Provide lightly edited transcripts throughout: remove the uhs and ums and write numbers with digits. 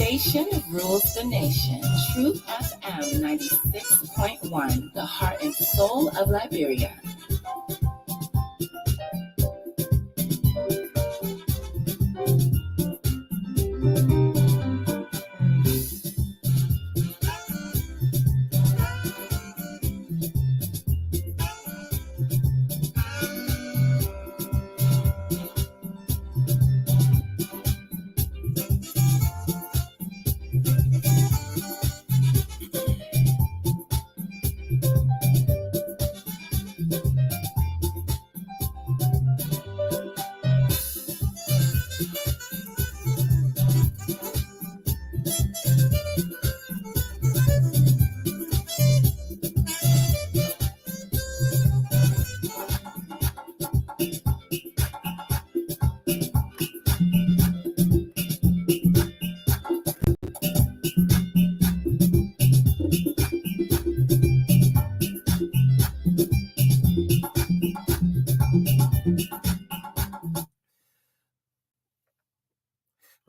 station rules the nation. Truth FM 96.1, the heart and soul of Liberia.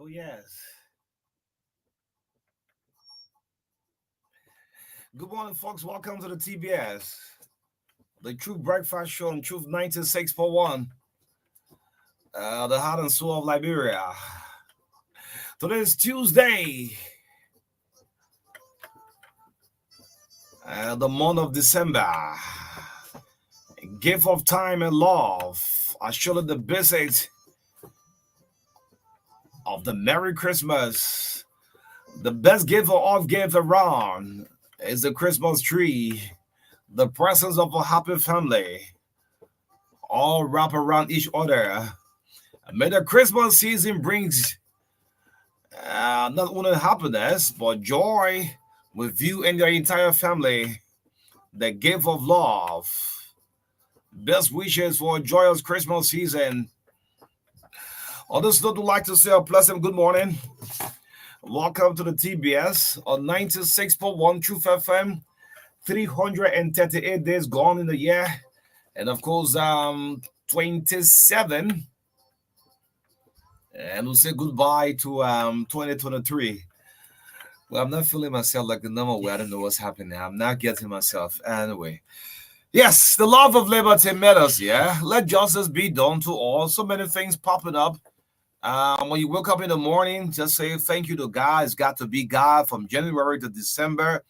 Oh, yes. Good morning, folks. Welcome to the TBS, the True Breakfast Show on Truth 96.1, the heart and soul of Liberia. Today is Tuesday, the month of December. Gift of time and love. I showed the visit of the Merry Christmas. The best gift of all gifts around is the Christmas tree, the presence of a happy family, all wrap around each other. May the Christmas season brings not only happiness, but joy with you and your entire family. The gift of love. Best wishes for a joyous Christmas season. Others would like to say a pleasant good morning. Welcome to the TBS on 96.1 Truth FM. 338 days gone in the year. And of course, 27. And we'll say goodbye to 2023. Well, I'm not feeling myself like the number way. I don't know what's happening. I'm not getting myself. Anyway. Yes, the love of liberty matters, yeah. Let justice be done to all. So many things popping up. When you wake up in the morning, just say thank you to God. It's got to be God from January to December.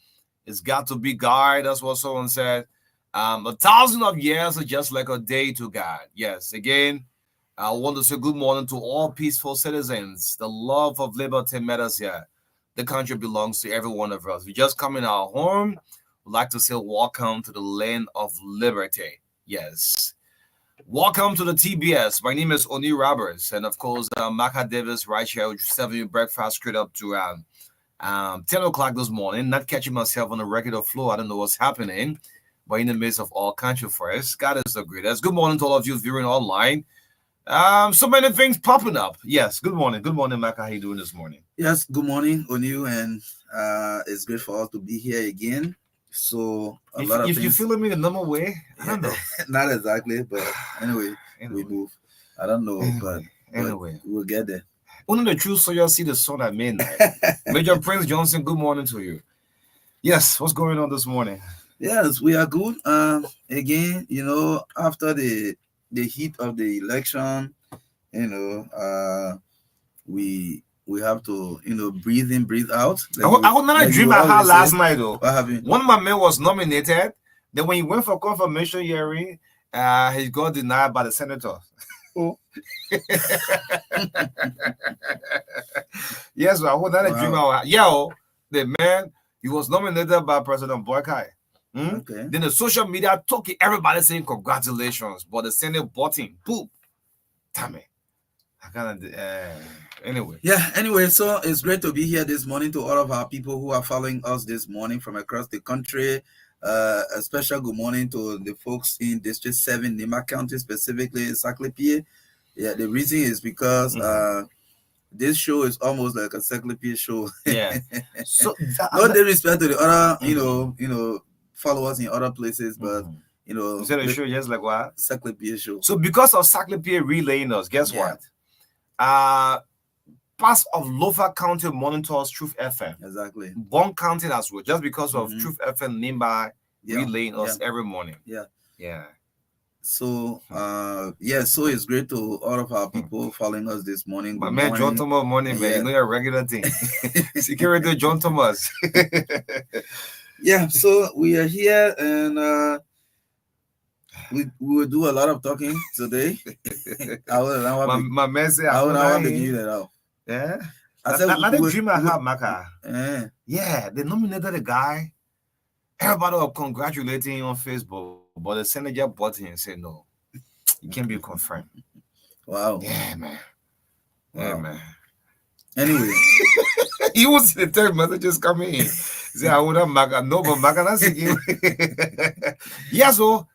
It's got to be God. That's what someone said. 1,000 of years are just like a day to God. Yes, again, I want to say good morning to all peaceful citizens. The love of liberty matters here. The country belongs to every one of us. We just come in our home. We'd like to say welcome to the land of liberty. Yes. Welcome to the TBS. My name is Oni Roberts. And of course, Marka Davis right here serving you breakfast straight up to 10 o'clock this morning. Not catching myself on the regular floor. I don't know what's happening. But in the midst of all country first, God is the greatest. Good morning to all of you viewing online. So many things popping up. Yes, good morning. Good morning, Marka. How you doing this morning? Yes, good morning, Oni. And it's great for us to be here again. So if you're feeling me the number way, I don't know. Not exactly, but anyway, we move. I don't know, but we'll get there. Only the truth so you'll see the sun at midnight. Major Prince Johnson, good morning to you. Yes, what's going on this morning? Yes, we are good. Again, after the heat of the election, we have to, breathe in, breathe out. I was not a dream I had last night, though. What happened? One of my men was nominated. Then when he went for confirmation hearing, he got denied by the senator. Oh. Yes, I was not a dream I had. The man, he was nominated by President Boykai. Okay. Then the social media took it, everybody saying congratulations, but the Senate bought him. Boom. Damn it. Anyway, so it's great to be here this morning to all of our people who are following us this morning from across the country. A special good morning to the folks in District 7, Nima County, specifically Saclipie. Yeah, the reason is because this show is almost like a Saclipie show. Yeah. So no disrespect to the other, followers in other places, but is that a show just like what? Saclipie show. So because of Saclipie relaying us, guess what? parts of Lofa County monitors Truth FM. Exactly. Bond County as well, just because of Mhm. Truth FM nearby relaying us every morning. Yeah. Yeah. So so it's great to all of our people following us this morning. My Good man morning. John Thomas morning, man. Yeah. You know your regular thing. Security John Thomas. Yeah, so we are here and we will do a lot of talking today. My man say I I will not want to know give you that out. Yeah. I said Like the dream I we- have, Marka. Yeah, they nominated a guy. Everybody was congratulating him on Facebook, but the senator bought him and said, no, it can't be confirmed. Wow. Yeah, man. Yeah, Wow. man. Anyway, He was the text messages coming in. Say, I would have Marka. No, but Marka, that's again. Yeah, so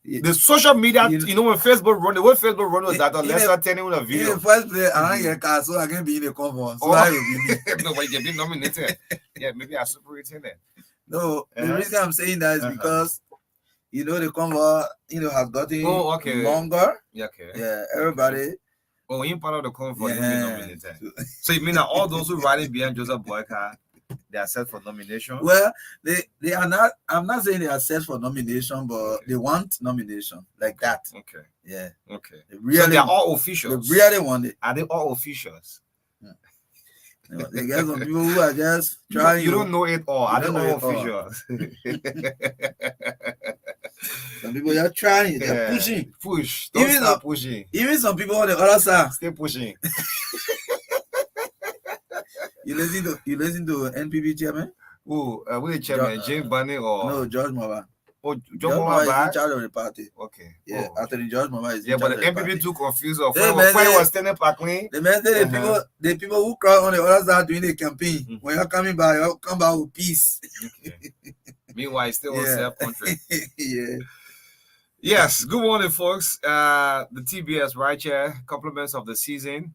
the social media, you know, when Facebook run, the way Facebook run was that, let's start telling you a video. in the first place, I don't get car, so I can be in the conference. So Oh. I will be me. No, but you been nominated. Yeah, maybe I superintendent. No, the reason I'm saying that is because you know the convo, has gotten longer. Yeah, okay. Yeah, everybody. Oh, you part of the conference, you Yeah. been nominated. So you mean that all those who riding behind Joseph Boyka, they are set for nomination? Well, they are not. I'm not saying they are set for nomination, but they want nomination like that. Okay. Yeah. Okay. They really, so they are all officials. They really want it. Are they all officials? You know, they get some people who are just trying. You don't know it all. Are they all officials? Some people are trying. They're pushing. Push. Don't stop pushing. Even some people on the other side. Stay pushing. You listen to NPP chairman? Who? Who the chairman? James Barney or no, George Mava. Oh, George Mava is in charge of the party. Okay. Yeah, after George Mava is in but charge the of the party. NPP too confused of Hey, when he was standing back clean. The man said the people who crowd on the other side doing the campaign. When you're coming by, you come back with peace. Okay. Meanwhile, it's still on self-country. Yeah. Yes, good morning, folks. The TBS right here, compliments of the season.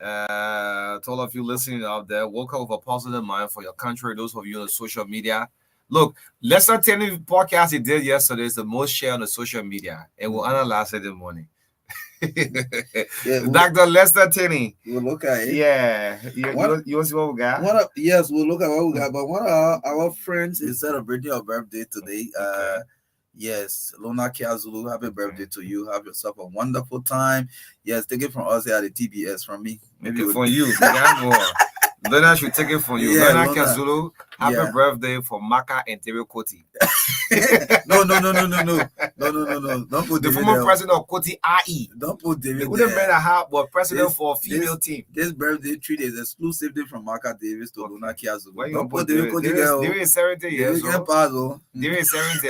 To all of you listening out there, woke up with a positive mind for your country. Those of you on social media, look, let's not tell you podcast he did yesterday is the most shared on the social media, and we'll analyze it in the morning. Dr. Lester Tenney. We'll look at it. Yeah, you want to see what we got? We'll look at what we got. But one of our friends is celebrating her birthday today. Yes, Lona Kiazulu, happy birthday to you. Have yourself a wonderful time. Yes, take it from us here at the TBS from me. Maybe from you. Lona should take it from you. Lona Kiazulu, happy birthday for Marka and Terry Koti. No. Don't put the former president of Koti IE. Don't put David. They wouldn't better have was president for a female team. This birthday treat is exclusively from Marka Davis to Lona Kiazulu. Why Don't put David Koti there. David is 70 years old. David is 70.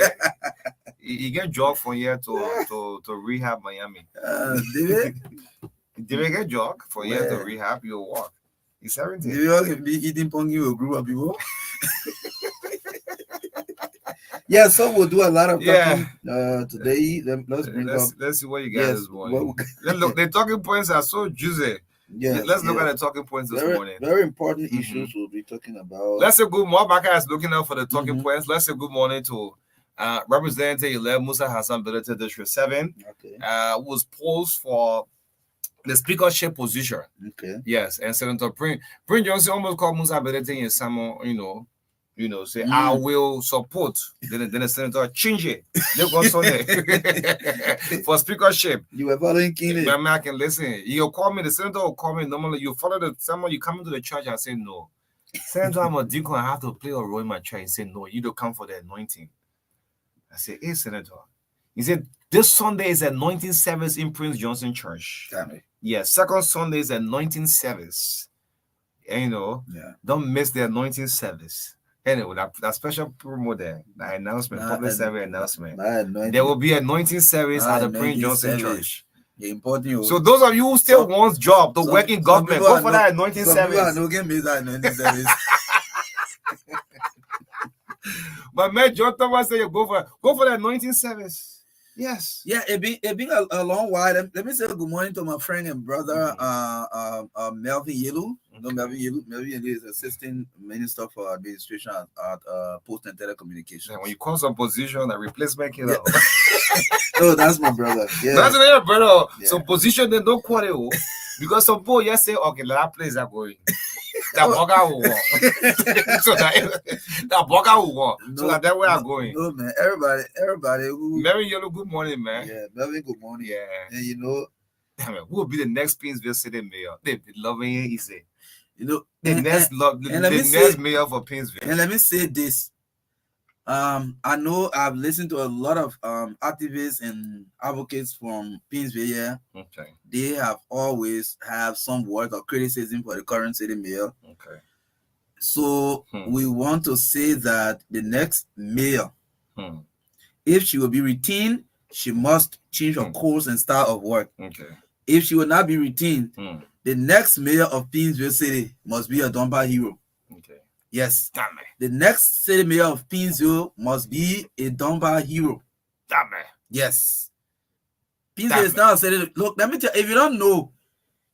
He get job from here to rehab Miami. David get job from here to rehab your work. He's 70. David can be eating punky with a group of people. Yeah, so we'll do a lot of talking today. Let's see what you got this morning. Look, the talking points are so juicy. Yeah, let's look at the talking points this morning. Very important issues we'll be talking about. Let's say good morning. Marka is looking out for the talking points. Let's say good morning to Representative Elect Musa Hassan Belete District 7. Okay. Was posed for the speakership position. Okay. Yes, and Senator Prince Johnson almost called Musa Belete in some, say I will support. Then the senator change it. Look on Sunday for speakership. You were following King. I can listen. You'll call me. The senator will call me. Normally, you follow the someone. You come into the church. I say no. Senator, I'm a deacon. I have to play a role in my church. He said no. You don't come for the anointing. I said, hey, Senator. He said this Sunday is anointing service in Prince Johnson Church. Yes, second Sunday is anointing service. And, don't miss the anointing service. Anyway, that special promo there, the announcement, public service announcement. There will be anointing service at the Prince Johnson Church. So those of you who still want job to work in government, go for that anointing service. But man, John Thomas said you go for the anointing service. Yes. Yeah, it been a long while. Let me say good morning to my friend and brother, Melvin Yelu. Melvin Yelu is Assistant Minister for Administration at Post and Telecommunications. Yeah, when you call some position, a replacement killer. No, that's my brother. Yeah. That's your brother. Yeah. Some position, then don't call it. Because some people just say, okay, that place are going. That burger will walk. So that burger will walk. So that's where I'm going. No, man. Everybody who Mary Yellow, good morning, man. Yeah, Melvin, good morning. Yeah. And you know, who will be the next Pinsville City Mayor? They loving it, he said. You know, the next mayor for Pinsville. And let me say this. I know I've listened to a lot of activists and advocates from Pinsville. Yeah. Okay. They have always have some word of criticism for the current city mayor. Okay. So we want to say that the next mayor, if she will be retained, she must change her course and style of work. Okay. If she will not be retained, the next mayor of Pinsville City must be a Dunbar hero. Okay. Yes. Damn it. The next city mayor of Pinsville must be a Dunbar hero. Damn it. Yes. Pinsville is now a city. Look, let me tell you, if you don't know,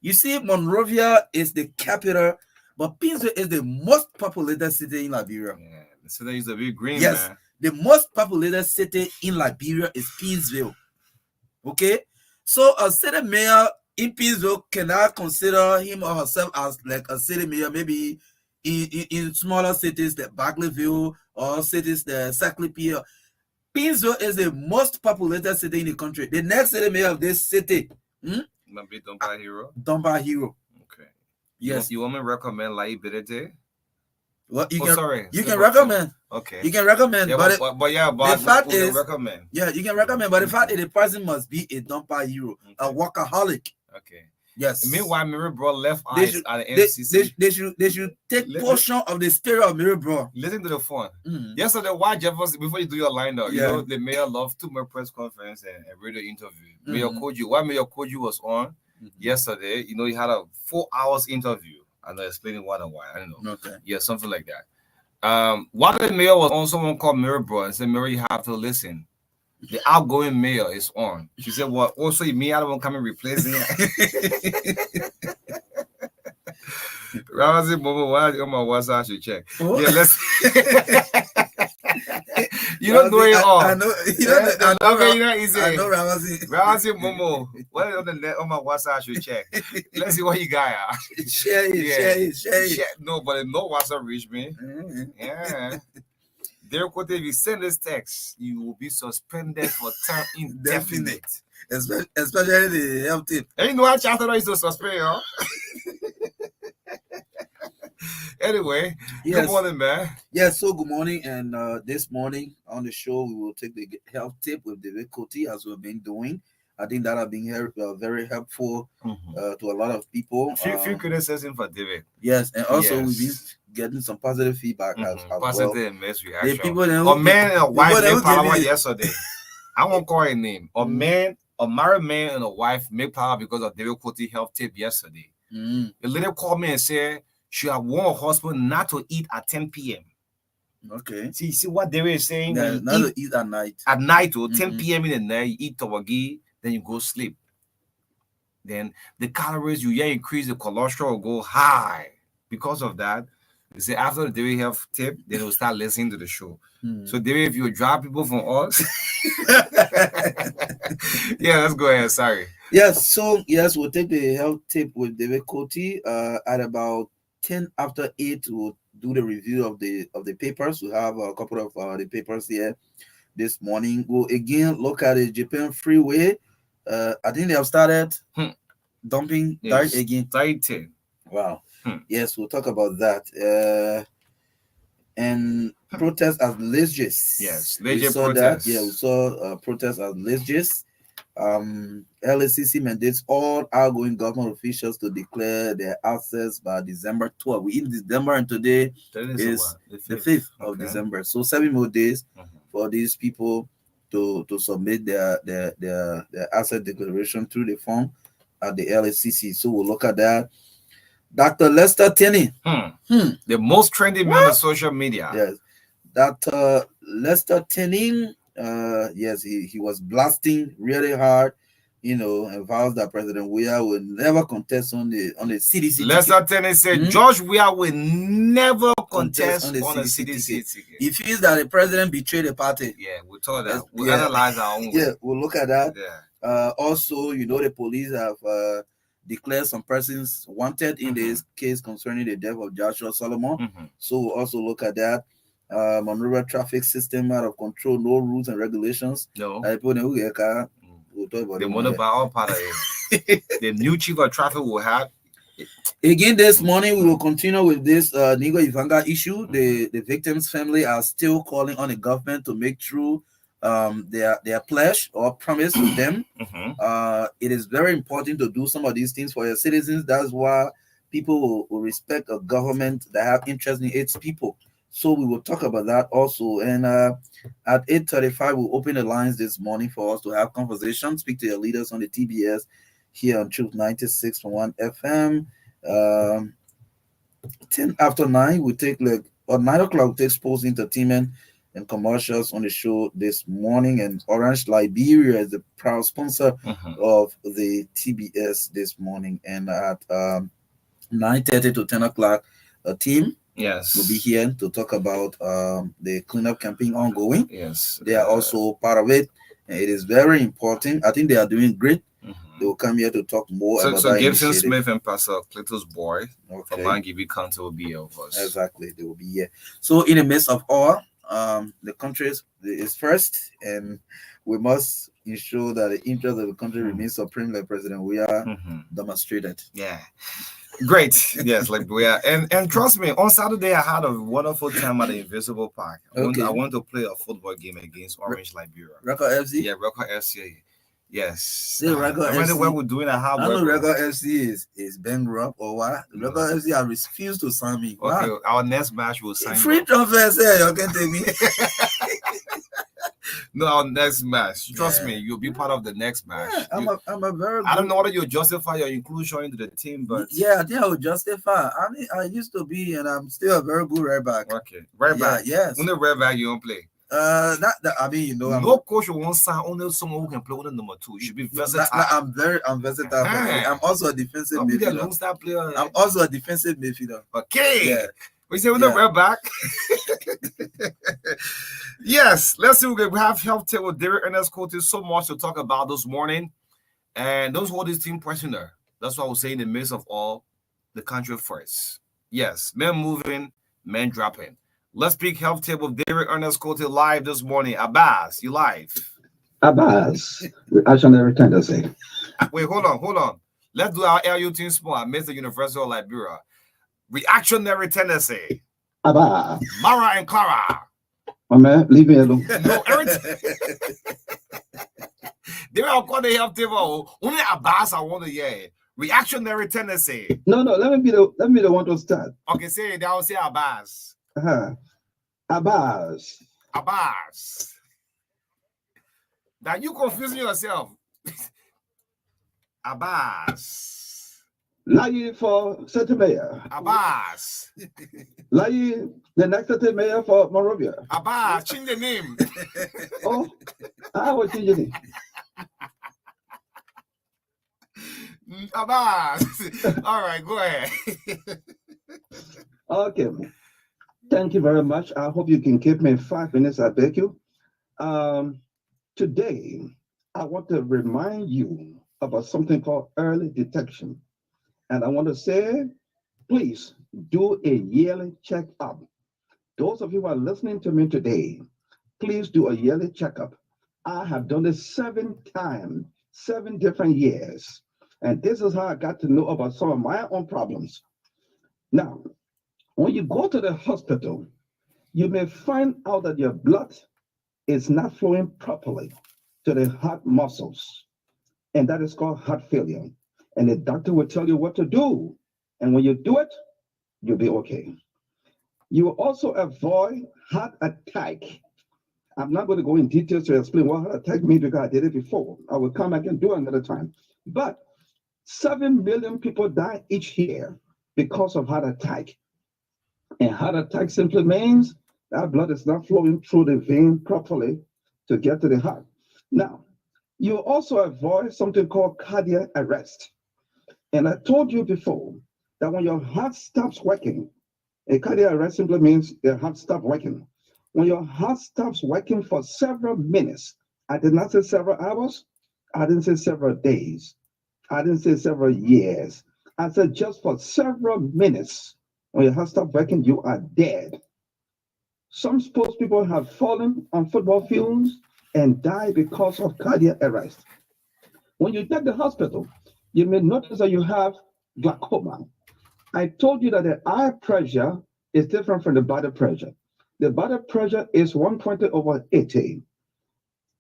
you see, Monrovia is the capital, but Pinsville is the most populated city in Liberia. Yeah, the city is a bit green, yes, man. The most populated city in Liberia is Pinsville. Okay? So a city mayor in Pinsville cannot consider him or herself as like a city mayor, maybe in smaller cities like Bagleyville or cities like Saclipia. Pinsville is the most populated city in the country. The next city mayor of this city, might be Dunbar hero. Dunbar hero. Okay. Yes. You want me to recommend liability? Well, you you can recommend. Okay. You can recommend, yeah, but the fact is, recommend. Yeah, you can recommend, but the fact is the person must be a Dunbar hero, a workaholic. Okay. Yes. Meanwhile, Mirabro left eyes at the MCC. They should take portion of the spirit of Mirabro. Listen to the phone. Yesterday, why Jefferson, before you do your line up, you know, the mayor loved 2 more press conference and radio interview. Mayor Koju, while Mayor Koju was on yesterday, you know, he had a 4 hours interview. I'm not explaining why. I don't know. Okay. Yeah, something like that. While the mayor was on, someone called Mirabro and said, Mary, you have to listen. The outgoing mayor is on. She said, "What? Well, also, me, I don't want to come and replace him." Ramsey, Momo, why on my WhatsApp? I should check. Oh. Yeah, let's. You don't know it all. I know. You know. Easy. I know Ramsey. Ramsey, Momo, what on my WhatsApp? I should check. Let's see what you got. Share it. No, but no WhatsApp reach me. Yeah. If you send this text, you will be suspended for time indefinite. Especially the health tip. And you know what chapter is to suspend, huh? Anyway, yes. Good morning, man. Yes, so good morning. And this morning on the show, we will take the health tip with David Coty, as we've been doing. I think that have been very helpful to a lot of people. Few criticism for David. Yes, and also we've been getting some positive feedback as positive well. and mixed reaction. A man and a wife made power yesterday. I won't call a name. A married man and a wife made power because of David Coty health tip yesterday. The lady called me and said she had warned her husband not to eat at 10 p.m. Okay. See what David is saying? Yeah, not to eat at night. At night, 10 p.m. in the night, you eat tawagi, then you go sleep. Then the calories you increase, the cholesterol will go high. Because of that, they say after the David health tip, then they'll start listening to the show. So David, if you drive people from us, yeah, let's go ahead. Sorry. Yes, so we'll take the health tip with David Coty at about 10 after 8. We'll do the review of the papers. We have a couple of the papers here this morning. We'll again look at the Japan freeway. I think they have started dumping dirt again. Dieting. Wow. Yes, we'll talk about that. And protest at Lesges. Yes, we saw that. Yeah, we saw protest at Lesges. LACC mandates all outgoing government officials to declare their assets by December 12th. We're in December, and today is the 5th of December. So 7 more days for these people to submit their asset declaration through the form at the LACC. So we'll look at that. Dr. Lester Tenney. The most trending man on social media. Yes. Dr. Lester Tenney, yes, he was blasting really hard, and vows that President Weah will never contest on the CDC. Lester Tenney said George Weah will never contest on the CDC ticket. He feels that the president betrayed the party. Yeah, we'll talk that. We'll analyze our own. Yeah, we'll look at that. Yeah. Also, the police have declare some persons wanted in this case concerning the death of Joshua Solomon. So we'll also look at that. Monrovia traffic system out of control, no rules and regulations. No. We'll talk about The it. monopoly part of it. The new chief of traffic will have. Again, this morning we will continue with this Nigo Ivanga issue. The victims' family are still calling on the government to make true their pledge or promise with them. It is very important to do some of these things for your citizens. That's why people will respect a government that have interest in its people. So we will talk about that also. And at 8:35, we'll open the lines this morning for us to have conversations, speak to your leaders on the TBS here on Truth 96.1 FM. 10 after 9, we take or 9 o'clock, we take sports entertainment and commercials on the show this morning. And Orange Liberia is the proud sponsor of the TBS this morning. And at 9:30 to 10 o'clock, a team will be here to talk about the cleanup campaign ongoing. They are also part of it. And it is very important. I think they are doing great. They will come here to talk more about that. So Gibson Smith and Pastor Cletus Boy from Bangibi County will be here with us. Exactly, they will be here. So in the midst of all, the country is first, and we must ensure that the interest of the country remains supreme, like President we are demonstrated. Yeah. Great. Yes, like we are. And trust me, on Saturday I had a wonderful time at the Invisible Park. I went to play a football game against Orange Liberia. Record FC? Yeah, Record FC. Yes. Record FC. What we're doing, I know Record FC is bankrupt or what? Record FC, I refuse to sign me. Okay, our next match will sign free transfer, you can take me. No, our next match. Trust me, you'll be part of the next match. Yeah, I'm a very. I don't know whether you justify your inclusion into the team, but yeah, I think I would justify. I mean, I used to be, and I'm still a very good right back. Okay, right back. Yes. Only right back you don't play. That I mean, no coach will want sign only someone who can play on the number 2. You should be versatile. I'm versatile. I'm also a defensive midfielder. I'm also a defensive midfielder. Okay. Yeah. We say we're the right back. Yes, let's see. We have health tip with Derek Ernest Cote. So much to talk about this morning, and don't hold this team prisoner. That's what I was saying. In the midst of all, the country first. Yes, men moving, men dropping. Let's speak health tip with Derek Ernest Cote live this morning. Abbas, you live. Abbas, reactionary tendency. Wait, hold on. Let's do our LU team sport. I missed the University of Liberia. Reactionary tendency. Abbas. Mara and Clara. Oh man, leave me alone. No, everything. They are called the health tip. Only Abbas I want to hear. Reactionary tendency. No, let me be the one to start. Okay, say it. I'll say Abbas. Abbas. Now you confusing yourself. Abbas. Layi for city mayor. Abbas. Layi the next city mayor for Monrovia. Abbas, change the name. Oh, I will change it. Abbas. All right, go ahead. Okay. Thank you very much. I hope you can keep me 5 minutes. I beg you. Today, I want to remind you about something called early detection. And I want to say, please do a yearly checkup. Those of you who are listening to me today, please do a yearly checkup. I have done this 7 times, 7 different years. And this is how I got to know about some of my own problems. Now, when you go to the hospital, you may find out that your blood is not flowing properly to the heart muscles. And that is called heart failure. And the doctor will tell you what to do. And when you do it, you'll be okay. You will also avoid heart attack. I'm not going to go in details to explain what heart attack means because I did it before. I will come back and do it another time. But 7 million people die each year because of heart attack. And heart attack simply means that blood is not flowing through the vein properly to get to the heart. Now, you also avoid something called cardiac arrest. And I told you before that when your heart stops working, a cardiac arrest simply means your heart stops working. When your heart stops working for several minutes, I did not say several hours, I didn't say several days. I didn't say several years. I said just for several minutes. When your heart stops working, you are dead. Some sports people have fallen on football fields and died because of cardiac arrest. When you get to the hospital, you may notice that you have glaucoma. I told you that the eye pressure is different from the body pressure. The body pressure is 120 over 80,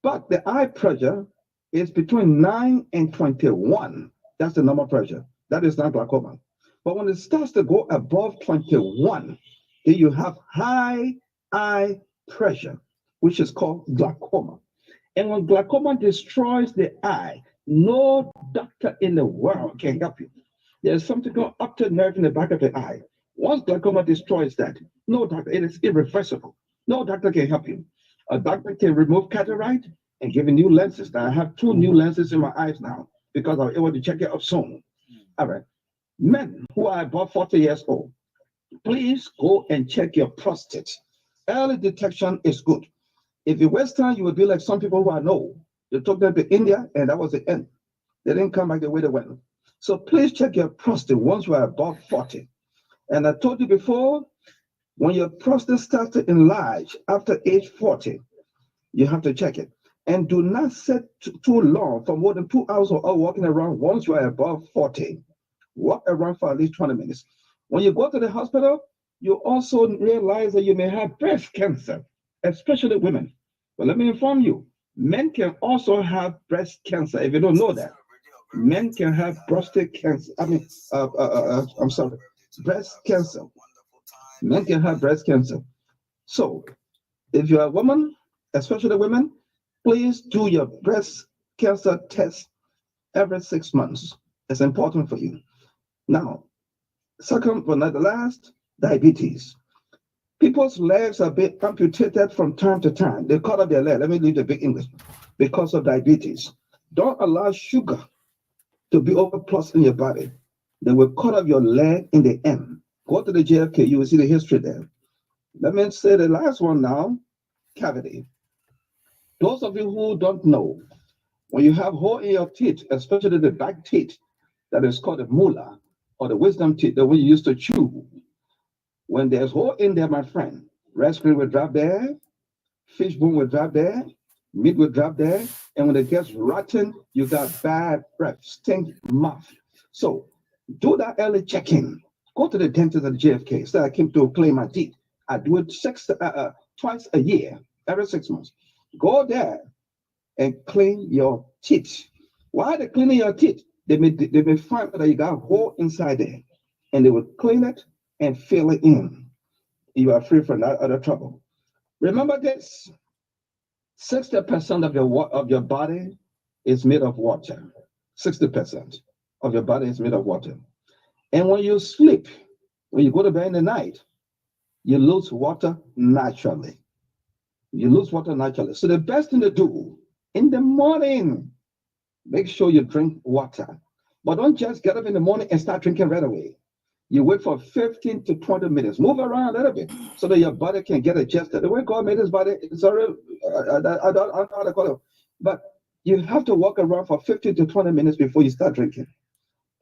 but the eye pressure is between 9 and 21. That's the normal pressure. That is not glaucoma. But when it starts to go above 21, then you have high eye pressure, which is called glaucoma. And when glaucoma destroys the eye, no doctor in the world can help you. There's something called optic nerve in the back of the eye. Once glaucoma destroys that, no doctor, it is irreversible. No doctor can help you. A doctor can remove cataract and give you new lenses. Now I have two new lenses in my eyes now because I was able to check it up soon. All right. Men who are above 40 years old, please go and check your prostate. Early detection is good. If you waste time, you would be like some people who I know. They took them to India and that was the end. They didn't come back the way they went. So please check your prostate once you are above 40. And I told you before, when your prostate starts to enlarge after age 40, you have to check it. And do not sit too long for more than 2 hours or walking around once you are above 40. Walk around for at least 20 minutes. When you go to the hospital, you also realize that you may have breast cancer, especially women. But let me inform you, men can also have breast cancer. If you don't know that, men can have prostate cancer. I'm sorry, breast cancer. Men can have breast cancer. So, if you're a woman, especially women, please do your breast cancer test every 6 months. It's important for you. Now, second but not the last, diabetes. People's legs are being amputated from time to time. They cut off their leg. Let me leave the big English. Because of diabetes. Don't allow sugar to be overplus in your body. They will cut off your leg in the end. Go to the JFK, you will see the history there. Let me say the last one now, cavity. Those of you who don't know, when you have hole in your teeth, especially the back teeth, that is called the molar or the wisdom teeth, the one you used to chew. When there's hole in there, my friend, red screen will drop there, fish bone will drop there, meat will drop there, and when it gets rotten, you got bad breath, stink mouth. So do that early check-in. Go to the dentist at the JFK. So I came to clean my teeth. I do it twice a year, every 6 months. Go there and clean your teeth. While they're cleaning your teeth, they may find that you got a hole inside there, and they will clean it and fill it in. You are free from that other trouble. Remember this: 60% of your body is made of water. 60% of your body is made of water. And when you sleep, when you go to bed in the night, you lose water naturally. You lose water naturally. So the best thing to do in the morning, make sure you drink water. But don't just get up in the morning and start drinking right away. You wait for 15 to 20 minutes. Move around a little bit so that your body can get adjusted. The way God made his body, sorry, I don't know how to call it. But you have to walk around for 15 to 20 minutes before you start drinking.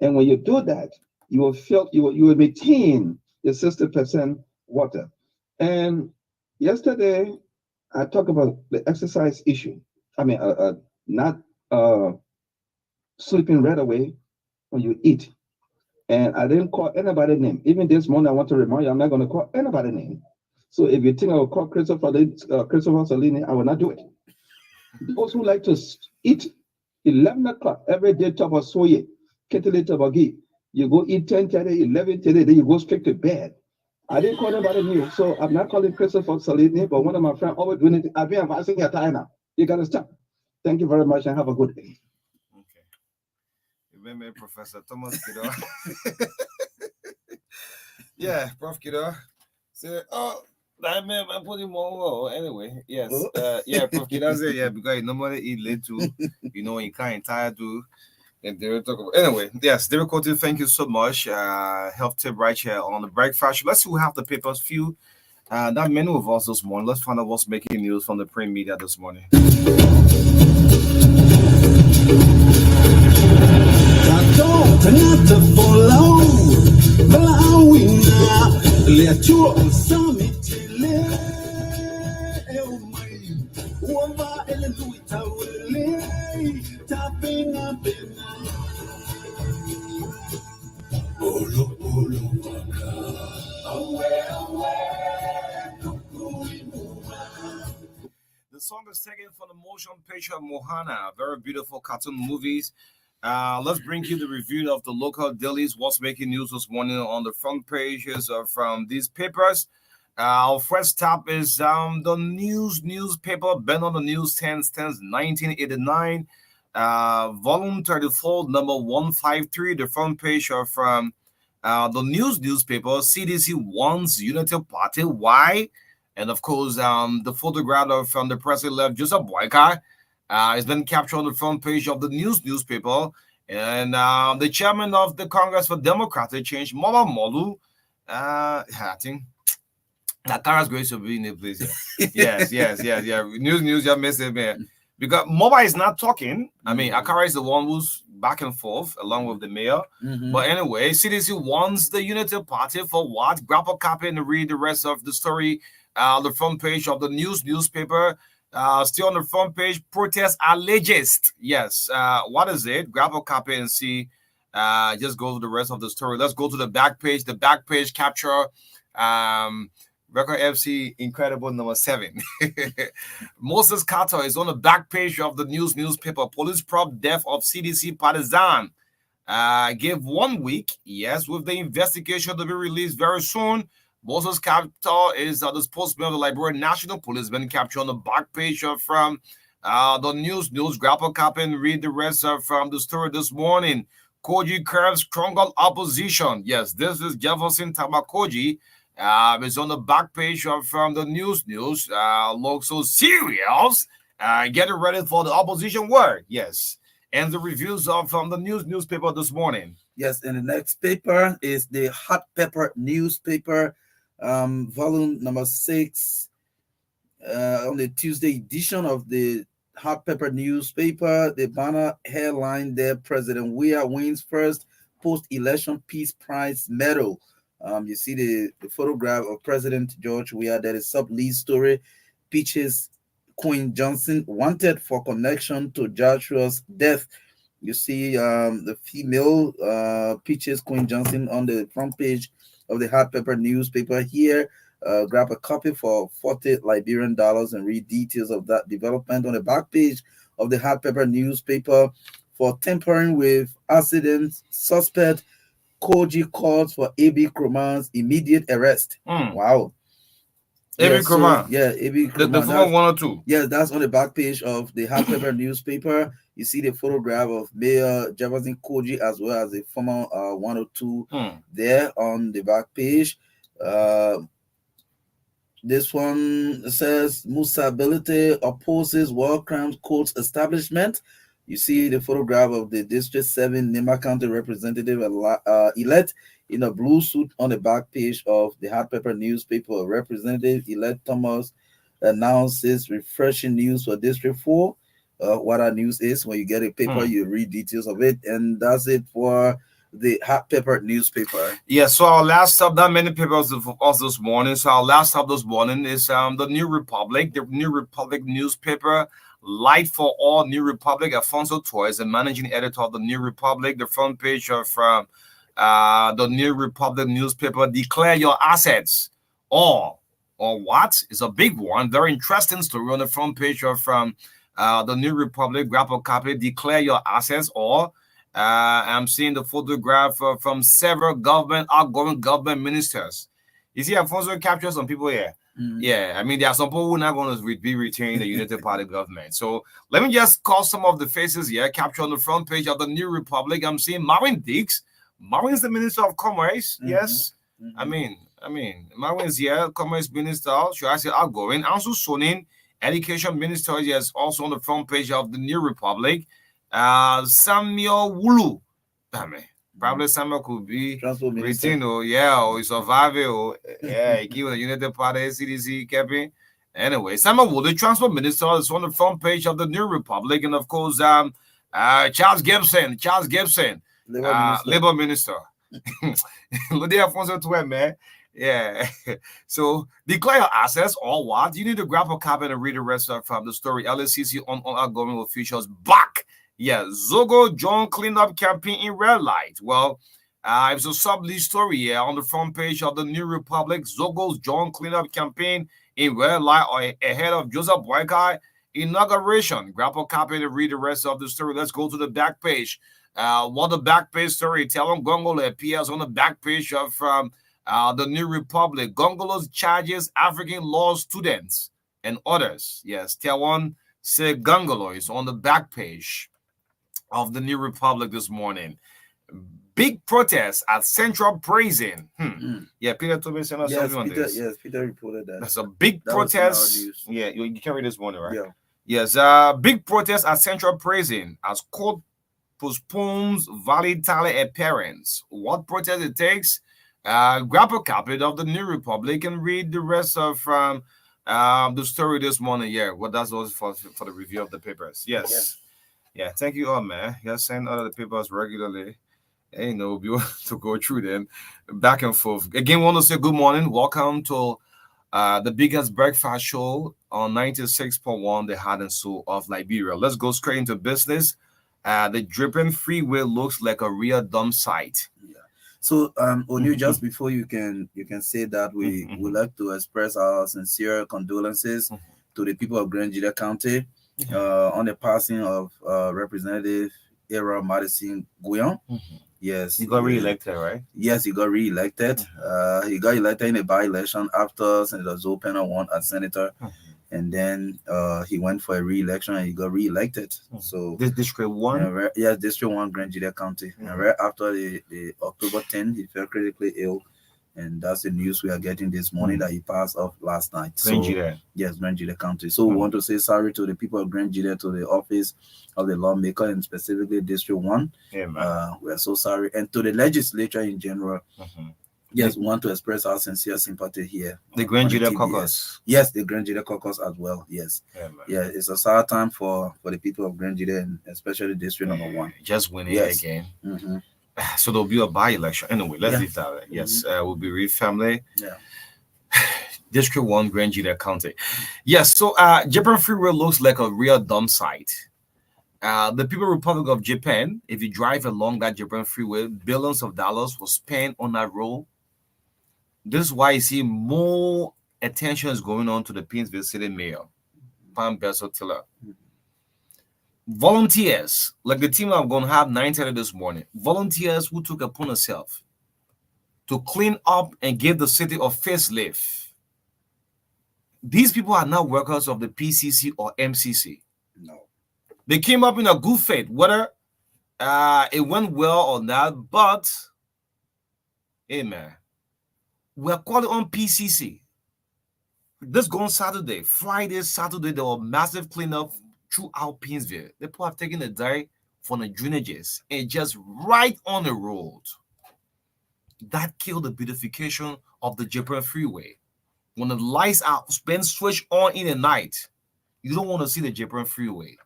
And when you do that, you will maintain the 60% water. And yesterday, I talked about the exercise issue. I mean, not sleeping right away when you eat. And I didn't call anybody's name. Even this morning, I want to remind you, I'm not going to call anybody's name. So if you think I will call Christopher Salini, I will not do it. Those who like to eat 11 o'clock every day, top of soye, kettle tabagi, you go eat 10:30, 11:30, then you go straight to bed. I didn't call anybody new, so I'm not calling Christopher Salini, but one of my friends always doing it. I've been advising your time now. You got to stop. Thank you very much and have a good day. Okay. Remember Professor Thomas Kiddo. Yeah, Prof Kiddo. Say, oh, that man, I put him on. Anyway, yes. Yeah, Prof Kiddo said, yeah, because you normally eat late too. You know, you can't tired too. And they will talk about anyway. Yes, David Cote, thank you so much. Health tip right here on the breakfast. Let's see who have the papers. Few that many of us this morning. Let's find out what's making news from the print media this morning. The song is taken from the motion picture Mohana, very beautiful cartoon movies. Let's bring you the review of the local dailies, what's making news this morning on the front pages from these papers. Our first stop is the newspaper, been on the news since 1989, volume 34, number 153. The front page are from the newspaper. CDC warns Unity Party. Why? And of course, the photograph from the president left, Joseph Boyka, has been captured on the front page of the newspaper. And the chairman of the Congress for Democratic Change, Mama Molu, I think that Tara's going to be in the place here. yes. News, you missed it, man. Because Moba is not talking. I mean, Akara is the one who's back and forth along with the mayor. But anyway, CDC warns the Unity Party for what? Grab a copy and read the rest of the story. The front page of the newspaper. Still on the front page, protest alleged. Yes. What is it? Grab a copy and see. Just go to the rest of the story. Let's go to the back page. The back page capture Record FC Incredible number 7. Moses Carter is on the back page of the newspaper. Police probe death of CDC partisan. Give 1 week. Yes, with the investigation to be released very soon. Moses Carter is the spokesman of the Liberian National Police. Been captured on the back page from the news. Grab a copy and read the rest from the story this morning. Koji curves stronger opposition. Yes, this is Jefferson Tamakoji. It's on the back page from the news. Looks so serious. Getting ready for the opposition work. Yes. And the reviews are from the newspaper this morning. Yes, and the next paper is the Hot Pepper newspaper, volume number 6, on the Tuesday edition of the Hot Pepper newspaper. The banner headline there, President Weah wins first post-election Peace Prize medal. You see the photograph of President George Weah. That is sub-lead story. Peaches Queen Johnson wanted for connection to Joshua's death. You see the female Peaches Queen Johnson on the front page of the Hot Pepper newspaper here. Grab a copy for $40 Liberian and read details of that development. On the back page of the Hot Pepper newspaper, for tampering with accidents, suspect Koji calls for A.B. Kroman's immediate arrest. Wow. A.B. Kroman. Yeah, A.B. Kroman. The former 102. Yes, that's on the back page of the Hot Pepper newspaper. You see the photograph of Mayor Jefferson Koji as well as the former 102 there on the back page. This one says Musa Belite opposes war crimes court establishment. You see the photograph of the District 7 Nema County representative elect in a blue suit on the back page of the Hot Pepper newspaper. Representative-elect Thomas announces refreshing news for District 4. What our news is, when you get a paper, you read details of it. And that's it for the Hot Pepper newspaper. Yeah, so our last stop, not many papers for us this morning. So our last stop this morning is the New Republic, newspaper. Light for All, New Republic. Alfonso Toys, the managing editor of the New Republic. The front page from the New Republic newspaper. Declare your assets. Or what? It's a big one. Very interesting story on the front page from the New Republic. Grab a copy. Declare your assets. Or I'm seeing the photograph from several outgoing government ministers. You see, Alfonso captured some people here. Yeah, I mean, there are some people who are not going to be retained the United Party government. So let me just call some of the faces here, captured on the front page of the New Republic. I'm seeing Marvin Dix. Marvin is the Minister of Commerce. Yes. I mean, Marvin is here, Commerce Minister. Should I say outgoing? Ansu Sonin, Education Minister, is also on the front page of the New Republic. Samuel Wulu. Probably Samuel could be retained, or he survived, he gave the United Party, CDC, Kepi. Anyway, Samuel Wood, the Transport Minister, is on the front page of the New Republic, and of course, Charles Gibson, Labor Minister. Look there, Alfonso Twe, man. Yeah. So declare your assets or what? You need to grab a copy and read the rest of the story. LSCC on our government officials back. Yeah, Zogo John cleanup campaign in red light. Well, it's a sub-lead story here on the front page of the New Republic. Zogo's John cleanup campaign in red light ahead of Joseph Boykai inauguration. Grab a copy and read the rest of the story. Let's go to the back page. What the back page story? Telon Gongolo appears on the back page of the New Republic. Gongolo's charges African law students and others. Yes, Tawan Se Gongolo is on the back page of the New Republic this morning. Big protest at Central Prison. Yeah, Peter told me something on this. Yes, Peter reported that. That's a big That was in our protest. news. Yeah, you can read this morning, right? Yeah. Yes, big protest at Central Prison as court postpones valid tally appearance. What protest it takes? Grab a copy of the New Republic and read the rest of the story this morning. Yeah, well, that's also for the review of the papers. Yes. Yeah, thank you all, man. Yes, send out the papers regularly. And, we'll be able to go through them back and forth. Again, want to say good morning. Welcome to the biggest breakfast show on 96.1, the heart and soul of Liberia. Let's go straight into business. The dripping freeway looks like a real dump site. Yeah. So, Onu, just before you can say that, we would like to express our sincere condolences to the people of Grand Jida County on the passing of Representative Era Madison Guyon. Yes, he got re-elected, right? Yes, he got re-elected. He got elected in a by-election after Senator Zopena won as senator, and then he went for a re-election and he got re-elected. So this District 1? Yes, District 1, Grand Jida County. And right after the October 10, he fell critically ill. And that's the news we are getting this morning that he passed off last night. Grand Jida. Yes, Grand Jida County. So we want to say sorry to the people of Grand Jida, to the office of the lawmaker, and specifically District 1. Yeah, we are so sorry. And to the legislature in general, yes, we want to express our sincere sympathy here. The Grand Jida caucus. Yes, the Grand Jida caucus as well. Yes. Yeah, it's a sad time for the people of Grand Jida, and especially District number 1. Just winning again. So there'll be a by-election. Anyway, let's leave that. Yes, we'll be Reed family. Yeah. District 1, Grand Jida County. Yes, so Japan Freeway looks like a real dump site. The People Republic of Japan, if you drive along that Japan Freeway, billions of dollars was spent on that road. This is why you see more attention is going on to the Painesville City Mayor, Pam Besotilla. Volunteers, like the team I'm going to have 9:30 this morning, volunteers who took upon themselves to clean up and give the city a facelift. These people are not workers of the PCC or MCC. No. They came up in a good faith, whether it went well or not, but, amen, we're calling on PCC. This gone Saturday, Friday, Saturday, there were massive cleanup throughout Painesville. People have taken a dive from the drainages and just right on the road. That killed the beautification of the Japan Freeway. When the lights are been switched on in the night, you don't want to see the Japan Freeway.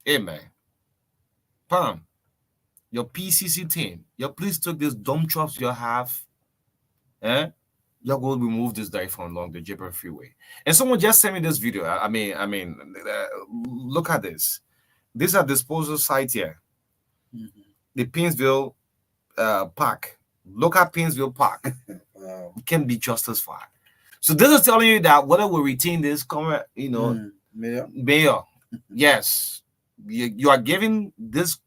Amen. Pam, your PCC team, you please take these dump trucks you have, you're going to remove this dive from along the Japan Freeway. And someone just sent me this video. I mean, look at this. These are disposal sites here. The Painesville Park. Look at Painesville Park. Wow. It can be just as far. So this is telling you that whether we retain this, mayor, yes, you are giving this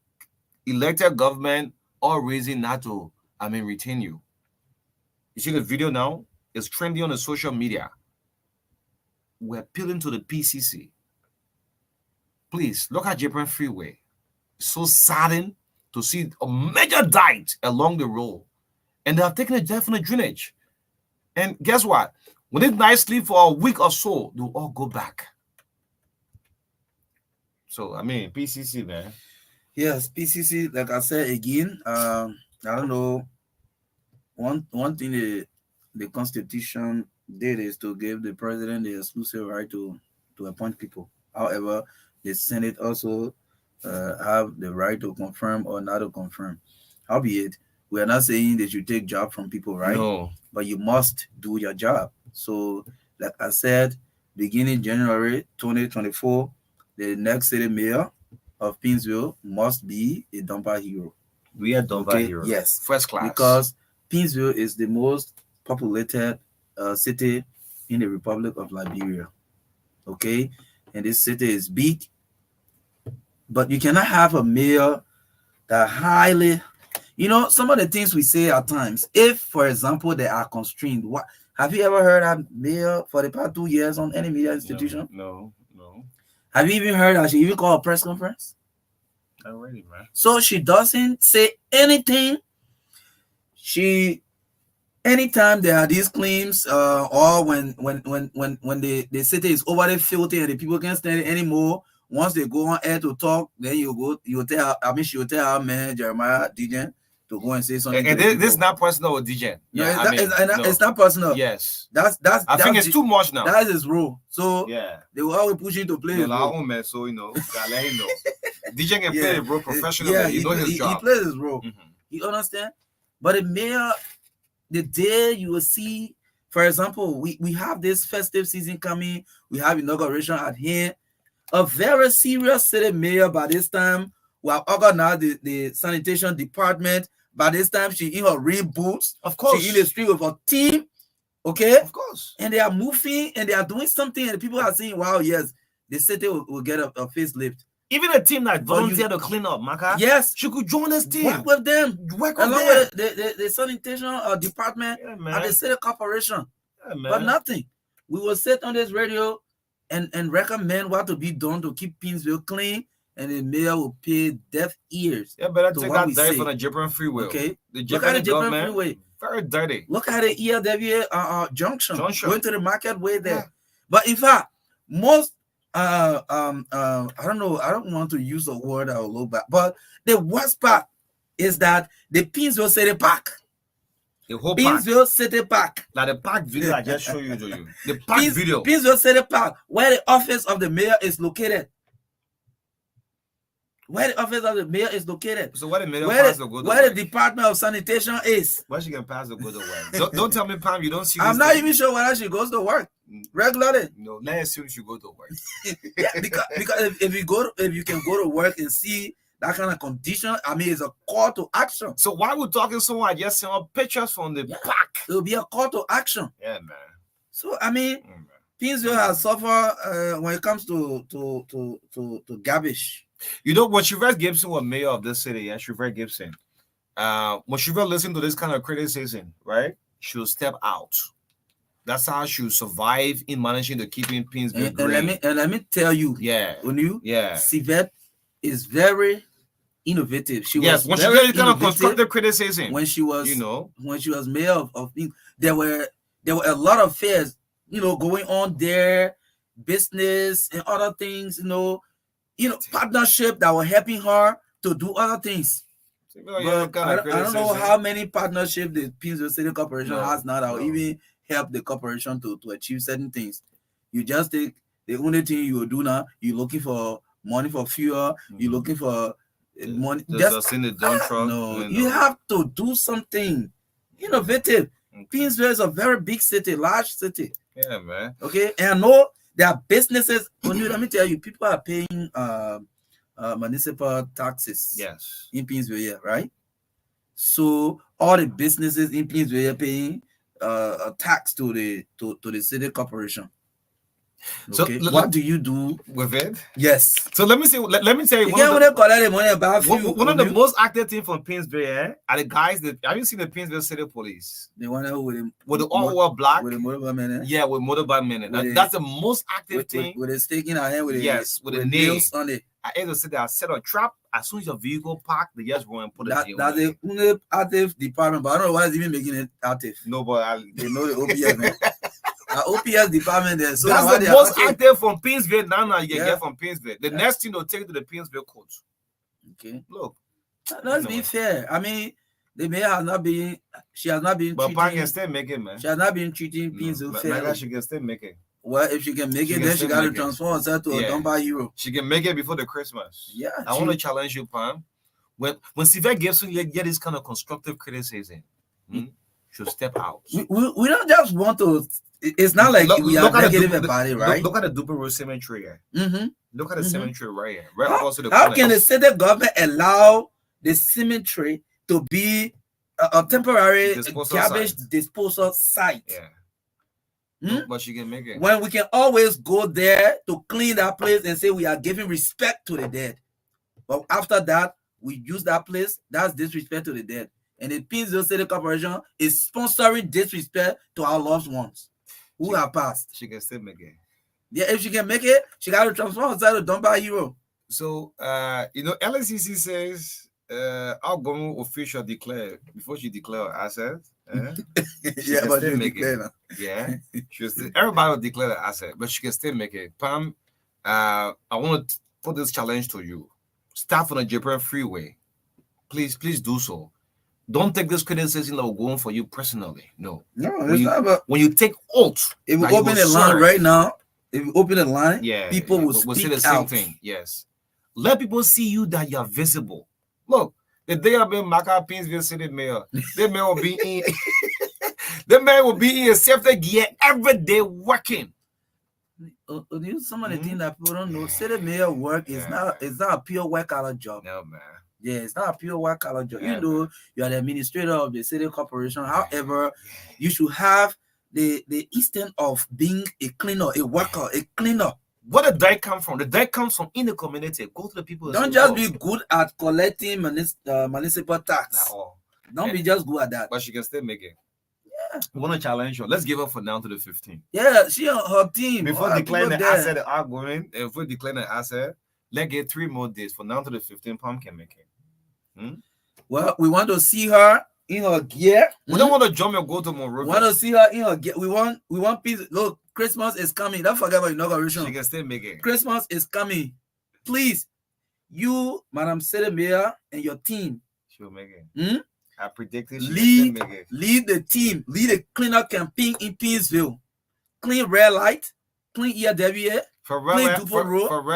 elected government all reason not to, retain you. You see the video now? It's trending on the social media. We're appealing to the PCC. Please look at Japan Freeway. It's so saddened to see a major dive along the road, and they have taken a definite drainage. And guess what? When it's nicely for a week or so, they'll all go back. So PCC, man. Yes, PCC. Like I said again, I don't know. One thing the Constitution did is to give the president the exclusive right to appoint people. However, the Senate also have the right to confirm or not to confirm. Howbeit, We are not saying that you take job from people, right? No. But you must do your job. So, like I said, beginning January 2024, the next city mayor of Pinsville must be a dumper hero. We are Dunbar hero. Yes. First class. Because Pinsville is the most populated city in the Republic of Liberia. Okay? And this city is big. But you cannot have a mayor that highly, some of the things we say at times, if, for example, they are constrained, what have you ever heard a mayor for the past 2 years on any media institution? No. Have you even heard that she even called a press conference? Already, man. So she doesn't say anything. Anytime there are these claims, or when the city is overly filthy and the people can't stand it anymore, once they go on air to talk, then she will tell our man Jeremiah DJ to go and say something. And this is not personal with DJ. No, it's not personal. Yes. I think it's too much now. That is his role. So yeah, they will always push him to play his role. Man, so gotta let him know. DJ can play the role professionally. Yeah, he knows his job. He plays his role. Mm-hmm. You understand? But the mayor, the day you will see, for example, we have this festive season coming. We have inauguration at here. A very serious city mayor by this time will have organized the sanitation department. By this time, she in her real boots. Of course. She in the street with her team. Okay? Of course. And they are moving and they are doing something, and the people are saying, wow, yes, the city will get a facelift. Even a team that volunteer to clean up, Marka. Yes. She could join this team. Work with them. Along with the sanitation department and the city corporation. Yeah, man. But nothing. We will sit on this radio and recommend what to be done to keep Pinsville clean, and the mayor will pay deaf ears. Yeah, better take that dive on the Japan Freeway. Okay. Look at the Japan Freeway. Very dirty. Look at the ELW junction. Going to the market way there. Yeah. But in fact, most I don't know, I don't want to use the word I will look back, but the worst part is that the Pinsville City Park. The whole Pinsville City Park. Like the park video I just showed you to you. The park video. Pinsville City Park, where the office of the mayor is located. Where the office of the mayor is located. So where the mayor pass to go to where work? The Department of Sanitation is. Where she can pass to go to work? Don't tell me, Pam, you don't see this. I'm not even sure whether she goes to work regularly. No, let's assume she go to work. Yeah, because if you can go to work and see that kind of condition, I mean, it's a call to action. So why we talking so much? Just seeing pictures from the park. It will be a call to action. Yeah, man. So I mean, Pinsville has suffered when it comes to garbage. You know, when Chivette Gibson was mayor of this city, Chivette Gibson, when Chivette listened to this kind of criticism, right, she'll step out. That's how she'll survive in managing to keeping Pinsville green. And let me tell you, Chivette is very innovative. When she really kind of constructive criticism. When she was, when she was mayor of there were a lot of fairs, going on there, business and other things, partnership that were helping her to do other things. But I don't know how many partnerships the Pinsville City Corporation has now that will even help the corporation to achieve certain things. You just take the only thing you will do now, you're looking for money for fuel, you're looking for money. You have to do something innovative. Pinsville is a very big city, large city. Yeah, man. Okay, and I know there are businesses. Let me tell you, people are paying municipal taxes. Yes. In Pinsville, right? So all the businesses in Pinsville are paying a tax to the city corporation. Okay. So what do you do with it? Yes. So let me say. Let me tell you. One of the most active things from Pinsville are the guys that have you seen the Pinsville City Police? The one with the all black. With the motorbike men. Yeah, with motorbike men. That's the most active thing. With the stake in our hand. With the nails on it. I either said that I set a trap as soon as your vehicle parked, they just run and put it. That's the only active department, but I don't know why it's even making it active. No, but they know the OPS, man. OPS department there. So that's the most active from Pinsville now you can get from Pinsville. The next thing they'll take it to the Pinsville court. Okay. Look. Let's be fair. I mean, the mayor has not been, she has not been but Pan can still make it, man. She has not been treating Pinsville fairly. She can still make it. Well, if she can make it, then she got to transform herself to a dumper hero. She can make it before the Christmas. Yeah. I want to challenge you, Pam. when Sylvia Gibson get this kind of constructive criticism, should step out. We don't just want to. It's not like we are negative about it, right? Look at the Duper Cemetery here. Look at the cemetery right here. Right How, also the how can the state government allow the cemetery to be a temporary garbage disposal site? Yeah. No, but you can make it. When we can always go there to clean that place and say we are giving respect to the dead. But after that, we use that place. That's disrespect to the dead. And the Pinsville City Corporation is sponsoring disrespect to our loved ones who have passed. She can still make it. Yeah, if she can make it, she got to transform herself to Dunbar Hero. So, LSCC says outgoing official declare before she declare her assets. Yeah, but she declare. Yeah, everybody will declare the asset, but she can still make it. Pam, I want to put this challenge to you. Staff on the Japan Freeway, please do so. Don't take this criticism that we're going for you personally. No, it's not about when you take oath. If we open the line right now, people will say speak the same out. thing. Yes, let people see you that you are visible. Look, the day I've been Marka Pinsville City Mayor, the mayor will be in. The man will be in a safety gear every day working. Some of the things that people don't know, city mayor work is not a pure white collar job. No, man. Yeah, it's not a pure white collar job. You know, you are the administrator of the city corporation. However, you should have the instinct of being a cleaner, a worker, a cleaner. Where did that come from? The that comes from in the community. Go to the people. Don't just be good at collecting municipal tax. Don't be just good at that. But she can still make it. We want to challenge her. Let's give her for now to the 15th. Yeah, she on her team. Before declaring the asset outgoing, if we declare the asset, let's get 3 more days. For now to the 15th, Pam can make it. Well, we want to see her in her gear. We don't want to jump and go to Monrovia. We want to see her in her gear. We want peace. Look, Christmas is coming. Don't forget about inauguration. She can still make it. Christmas is coming. Please, you, Madam City Mayor, and your team. She'll make it. I predicted lead the team, lead a cleanup campaign in Pinsville. Clean red light, clean ERWA, for red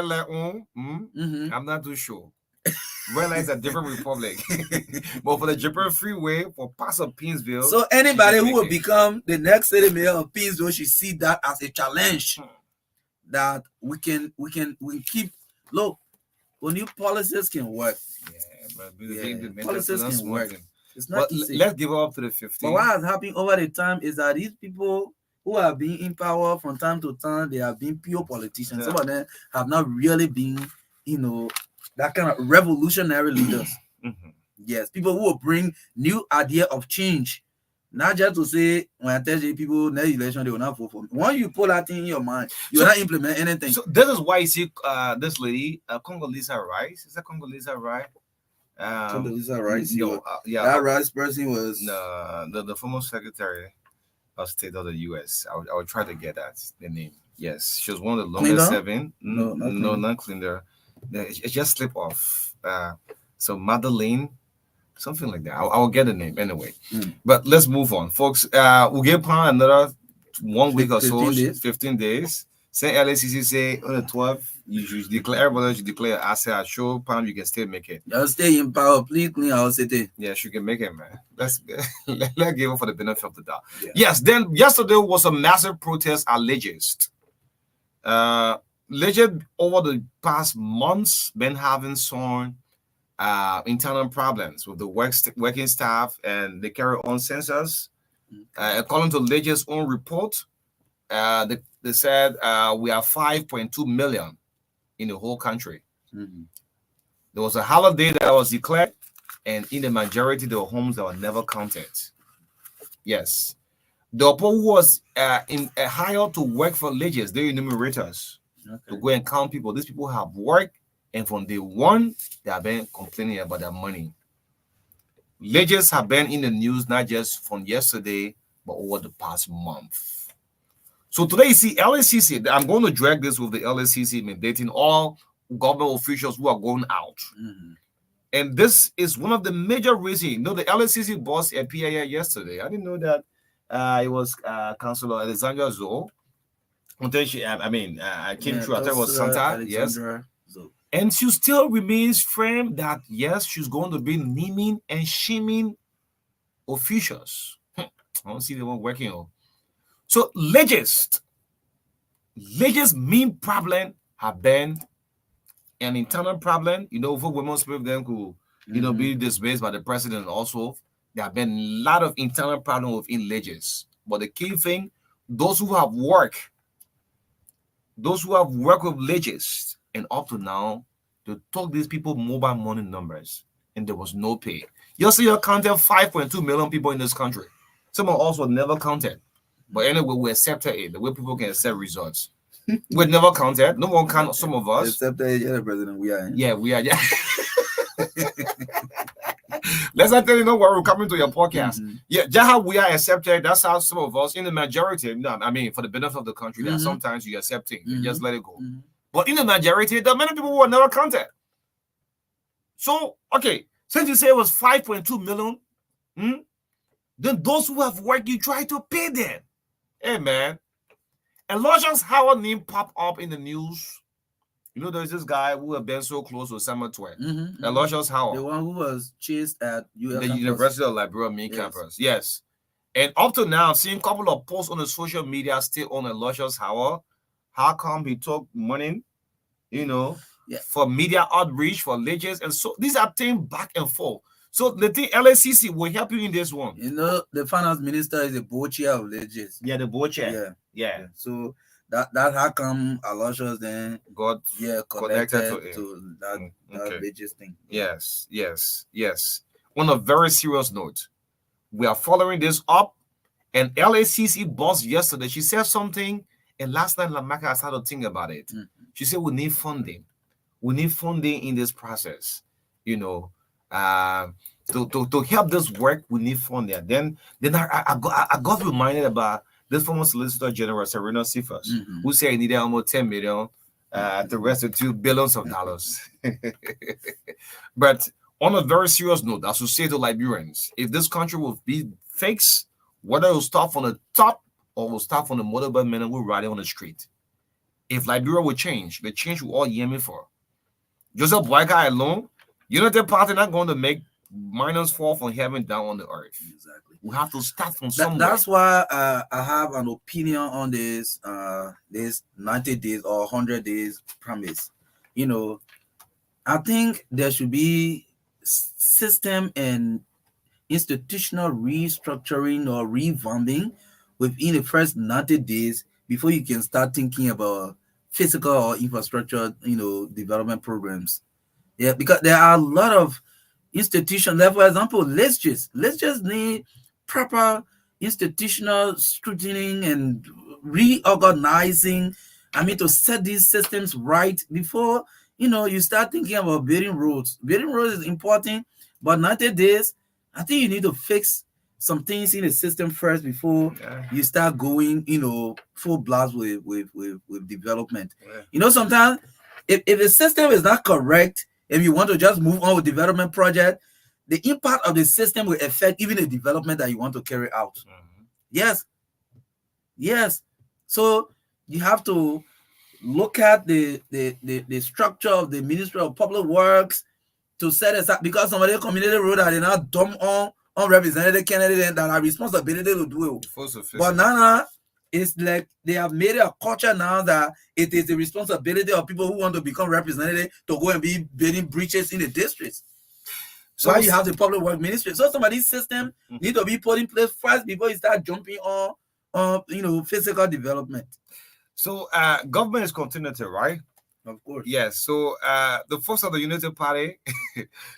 light I'm not too sure. Red light is a different republic. But for the Japan Freeway, for parts of Pinsville. So anybody who will become the next city mayor of Pinsville should see that as a challenge. That we keep look, when new policies can work. Yeah, but policies can work. It's not easy. Let's give up to the 15th. But what has happened over the time is that these people who have been in power from time to time, they have been pure politicians. Yeah. Some of them have not really been, that kind of revolutionary leaders. Yes, people who will bring new idea of change. Not just to say, when I tell you people next election, they will not vote for me. Once you pull that thing in your mind, you will not implement anything. So this is why you see this lady, Congolese Rice. Is that Congolese Rice? Condoleezza Rice. That Rice person was the former Secretary of State of the U.S. I would try to get the name. Yes, she was one of the longest serving. No, not Clinton. It just slipped off. So Madeleine, something like that. I'll get the name anyway. But let's move on, folks. We'll give Pam another 1 week or so, 15 days. Say LACC say on the 12th. You should declare, everybody should declare asset. Show Pam, you can still make it. Just stay in power, please clean our city. Yes, you can make it, man. Let's give her for the benefit of the doubt. Yeah. Yes, then yesterday was a massive protest at Legist. Legist over the past months been having some internal problems with the working staff, and they carry on census. According to Legist's own report, they said we are 5.2 million in the whole country. There was a holiday that was declared, and in the majority, there were homes that were never counted. Yes. The people who was hired to work for Legist, they're enumerators, to go and count people. These people have worked, and from day one, they have been complaining about their money. Legist have been in the news, not just from yesterday, but over the past month. So today, you see, LSCC, I'm going to drag this with the LSCC mandating all government officials who are going out. And this is one of the major reasons. The LSCC boss at PIA yesterday, I didn't know that it was Councillor Alexandra Zoe. Until I came through, I thought it was Santa, yes. And she still remains firm that yes, she's going to be naming and shaming officials. I don't see the one working on. So latest main problem have been an internal problem. For women's people them who be dismissed by the president also. There have been a lot of internal problems within Legis. But the key thing, those who have worked with Legis and up to now, they took these people mobile money numbers and there was no pay. You see, you counted 5.2 million people in this country. Some are also never counted. But anyway, we accepted it. The way people can accept results. We never counted. No one counted some of us. Accepted, yeah, President, we are. Yeah, we are. Yeah. Let's not tell you know where we're coming to your podcast. Yeah, just how we are accepted. That's how some of us in the majority. For the benefit of the country, that sometimes you accept things, you just let it go. But in the majority, there are many people who are never counted. So, okay, since you say it was 5.2 million, then those who have worked, you try to pay them. Hey, man. And Luscious Howard name pop up in the news. There's this guy who had been so close to Summer Twain. Luscious Howard. The one who was chased at the University of Liberia main campus. Yes. And up to now, I've seen a couple of posts on the social media still on Luscious Howard. How come he took money, for media outreach, for ledgers? And so these are things back and forth. So the thing LACC will help you in this one. The finance minister is a board chair of ledgers. Yeah, the board chair. Yeah. So that how come Aloysius then got connected to that ledgers thing. Yes. On a very serious note, we are following this up. And LACC boss yesterday, she said something, and last night Marka started to think about it. She said we need funding. We need funding in this process. To help this work, we need funding. Then I got reminded about this former Solicitor General Serena Cephas, who said he needed almost 10 million to restitute billions of dollars. But on a very serious note, I should say to Liberians, if this country will be fixed, whether it will start from the top or will start from the motorbike men who riding on the street. If Liberia will change, the change will all yearn for. Joseph Boyka alone, United Party not going to make minors fall from heaven down on the earth. Exactly. We have to start from somewhere. That's why I have an opinion on this 90 days or 100 days promise. I think there should be system and institutional restructuring or revamping within the first 90 days before you can start thinking about physical or infrastructure, development programs. Yeah, because there are a lot of institutions. Like, for example, let's just need proper institutional scrutiny and reorganizing. To set these systems right before you start thinking about building roads. Building roads is important, but 90 days, I think you need to fix some things in the system first before you start going, full blast with development. Yeah. Sometimes if the system is not correct, if you want to just move on with development project, the impact of the system will affect even the development that you want to carry out. Yes. So you have to look at the structure of the Ministry of Public Works to set aside, because some of the community road are not dumb on unrepresented candidates that are responsibility to do it. But now it's like they have made it a culture now that it is the responsibility of people who want to become representative to go and be building breaches in the districts. So you have the public work ministry. So some of these systems need to be put in place first before you start jumping on physical development. So government is continuity, right? Of course. Yes. So the folks of the United Party,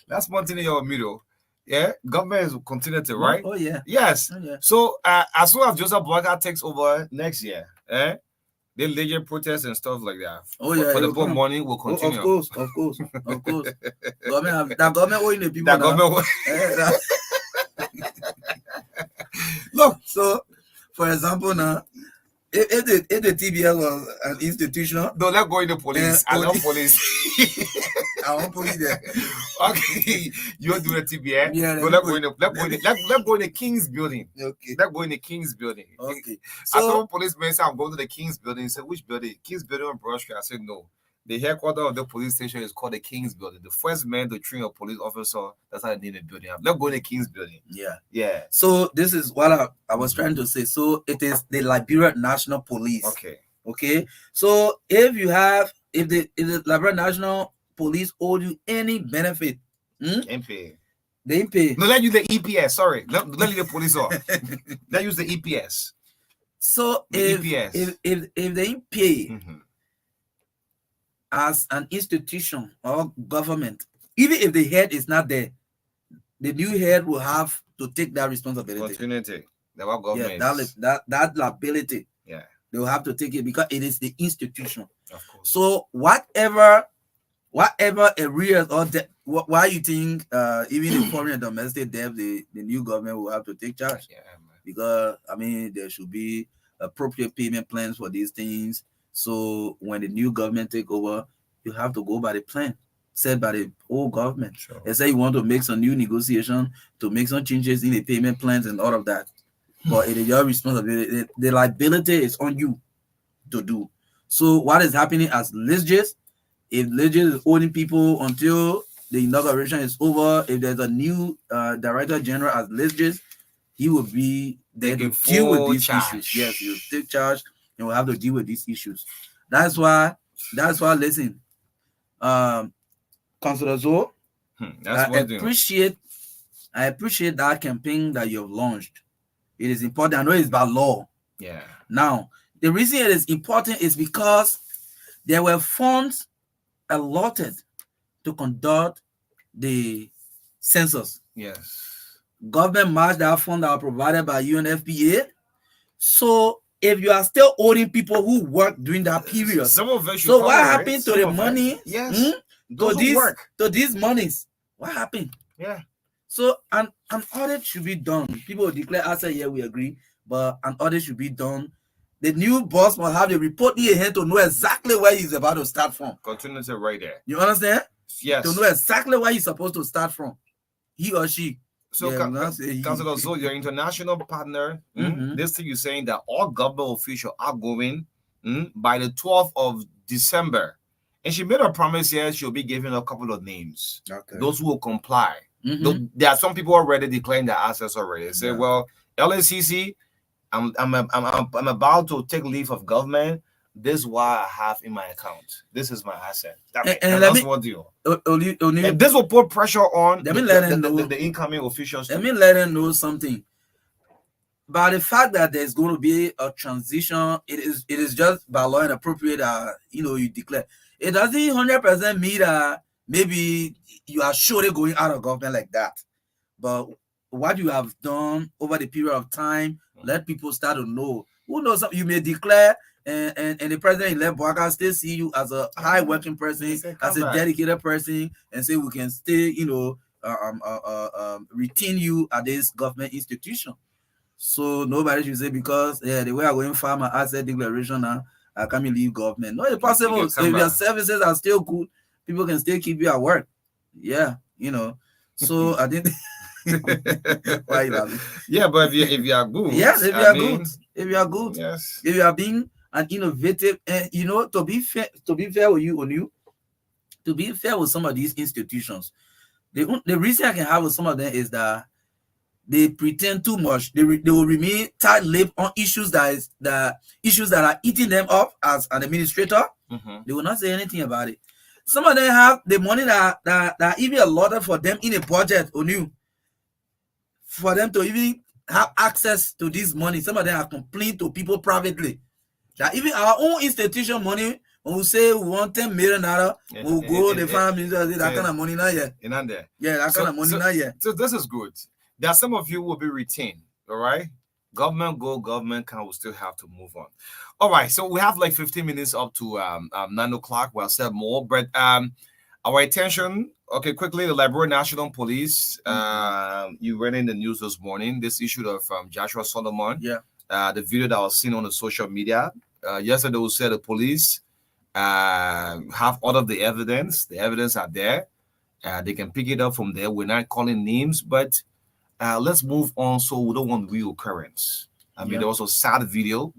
that's one thing in your middle. Yeah, government is continuity, right? Oh yeah. Yes. Oh, yeah. So as soon as Joseph Boyka takes over next year, they legit protests and stuff like that. Oh yeah. For the book money will continue. Of course. Government owing the people. Look, so for example now, if the TBL was an institution, don't let go in the police. I love police. I want police there. Okay, you want to do the TBL? Yeah. Let go in the King's building. Okay. Let's go in the King's building. Okay. So I told policemen, say I'm going to the King's building. He said, which building? King's building on Broad Street. I said, no. The headquarters of the police station is called the King's Building. The first man to train a police officer, that's how they name the building. Let's go to the King's Building. Yeah. So this is what I was trying to say. So it is the Liberia National Police. Okay. So if the Liberia National Police owe you any benefit, MP. they pay. No, let's use the EPS. Sorry. Let leave the police off. Let's use the EPS. So if they pay as an institution or government, even if the head is not there, the new head will have to take that responsibility. Continuity. Government. That liability. Yeah. They will have to take it because it is the institution. Of course. So whatever areas or why you think even in foreign and domestic debt, the new government will have to take charge? Yeah, man. Because there should be appropriate payment plans for these things. So when the new government take over, you have to go by the plan set by the old government. Sure. They say you want to make some new negotiation to make some changes in the payment plans and all of that. But it is your responsibility. The liability is on you to do. So what is happening as legislators? If legislators is owning people until the inauguration is over, if there's a new director general as legislators, he will be there to deal with these issues. Yes, he will take charge and will have to deal with these issues. That's why listen, Councilor Zoe, I appreciate that campaign that you have launched. It is important. I know it's by law. Yeah. Now, the reason it is important is because there were funds allotted to conduct the census. Yes. Government matched that fund that were provided by UNFPA. So if you are still owing people who worked during that period, some of us so what happened to the money? Yes. To these monies, what happened? Yeah. So an audit should be done. People will declare, I say, yeah, we agree, but an audit should be done. The new boss must have the report in hand to know exactly where he's about to start from. Continuity right there. You understand? Yes. To know exactly where he's supposed to start from. He or she. So, Councilor Zoe, your international partner, this thing you're saying that all government officials are going by the 12th of December. And she made a promise here she'll be giving a couple of names. Okay. Those who will comply. There are some people already declaring their assets already. They say, well, LACC, I'm about to take leave of government. This is what I have in my account. This is my asset. That's what deal. And this will put pressure on the incoming officials. Let me let them know something. By the fact that there's going to be a transition, it is just by law and appropriate you declare. It doesn't 100% mean that maybe you are surely going out of government like that. But what you have done over the period of time, let people start to know. Who knows? You may declare, and the president-elect Marka still see you as a high working person, as a dedicated person, and say we can still, retain you at this government institution. So nobody should say because the way I'm going to file my asset declaration now, I can't leave government. No, it's possible. If your services are still good, people can still keep you at work. Yeah, So I think. Why you laughing? Yeah, but if you are good, yes, if you are good, yes, if you are being an innovative, and to be fair with you, to be fair with some of these institutions, the reason I can have with some of them is that they pretend too much. They will remain tight-lipped on issues that are eating them up as an administrator. They will not say anything about it. Some of them have the money that even allotted for them in a budget on you. For them to even have access to this money, some of them are complaining to people privately. That even our own institution money, when we say we want 10 million naira, we'll go the family that kind of money now, yeah. Yeah, that kind of money now, yeah. So this is good. There are some of you will be retained, all right? Government go, government can, will still have to move on. All right, so we have like 15 minutes up to 9 o'clock. We'll say more, but our attention, okay, quickly, the Liberia National Police, you read in the news this morning, this issue of Joshua Solomon, the video that was seen on the social media. Yesterday, we said the police have all of the evidence are there. They can pick it up from there. We're not calling names, but let's move on so we don't want reoccurrence. I mean, there was a sad video.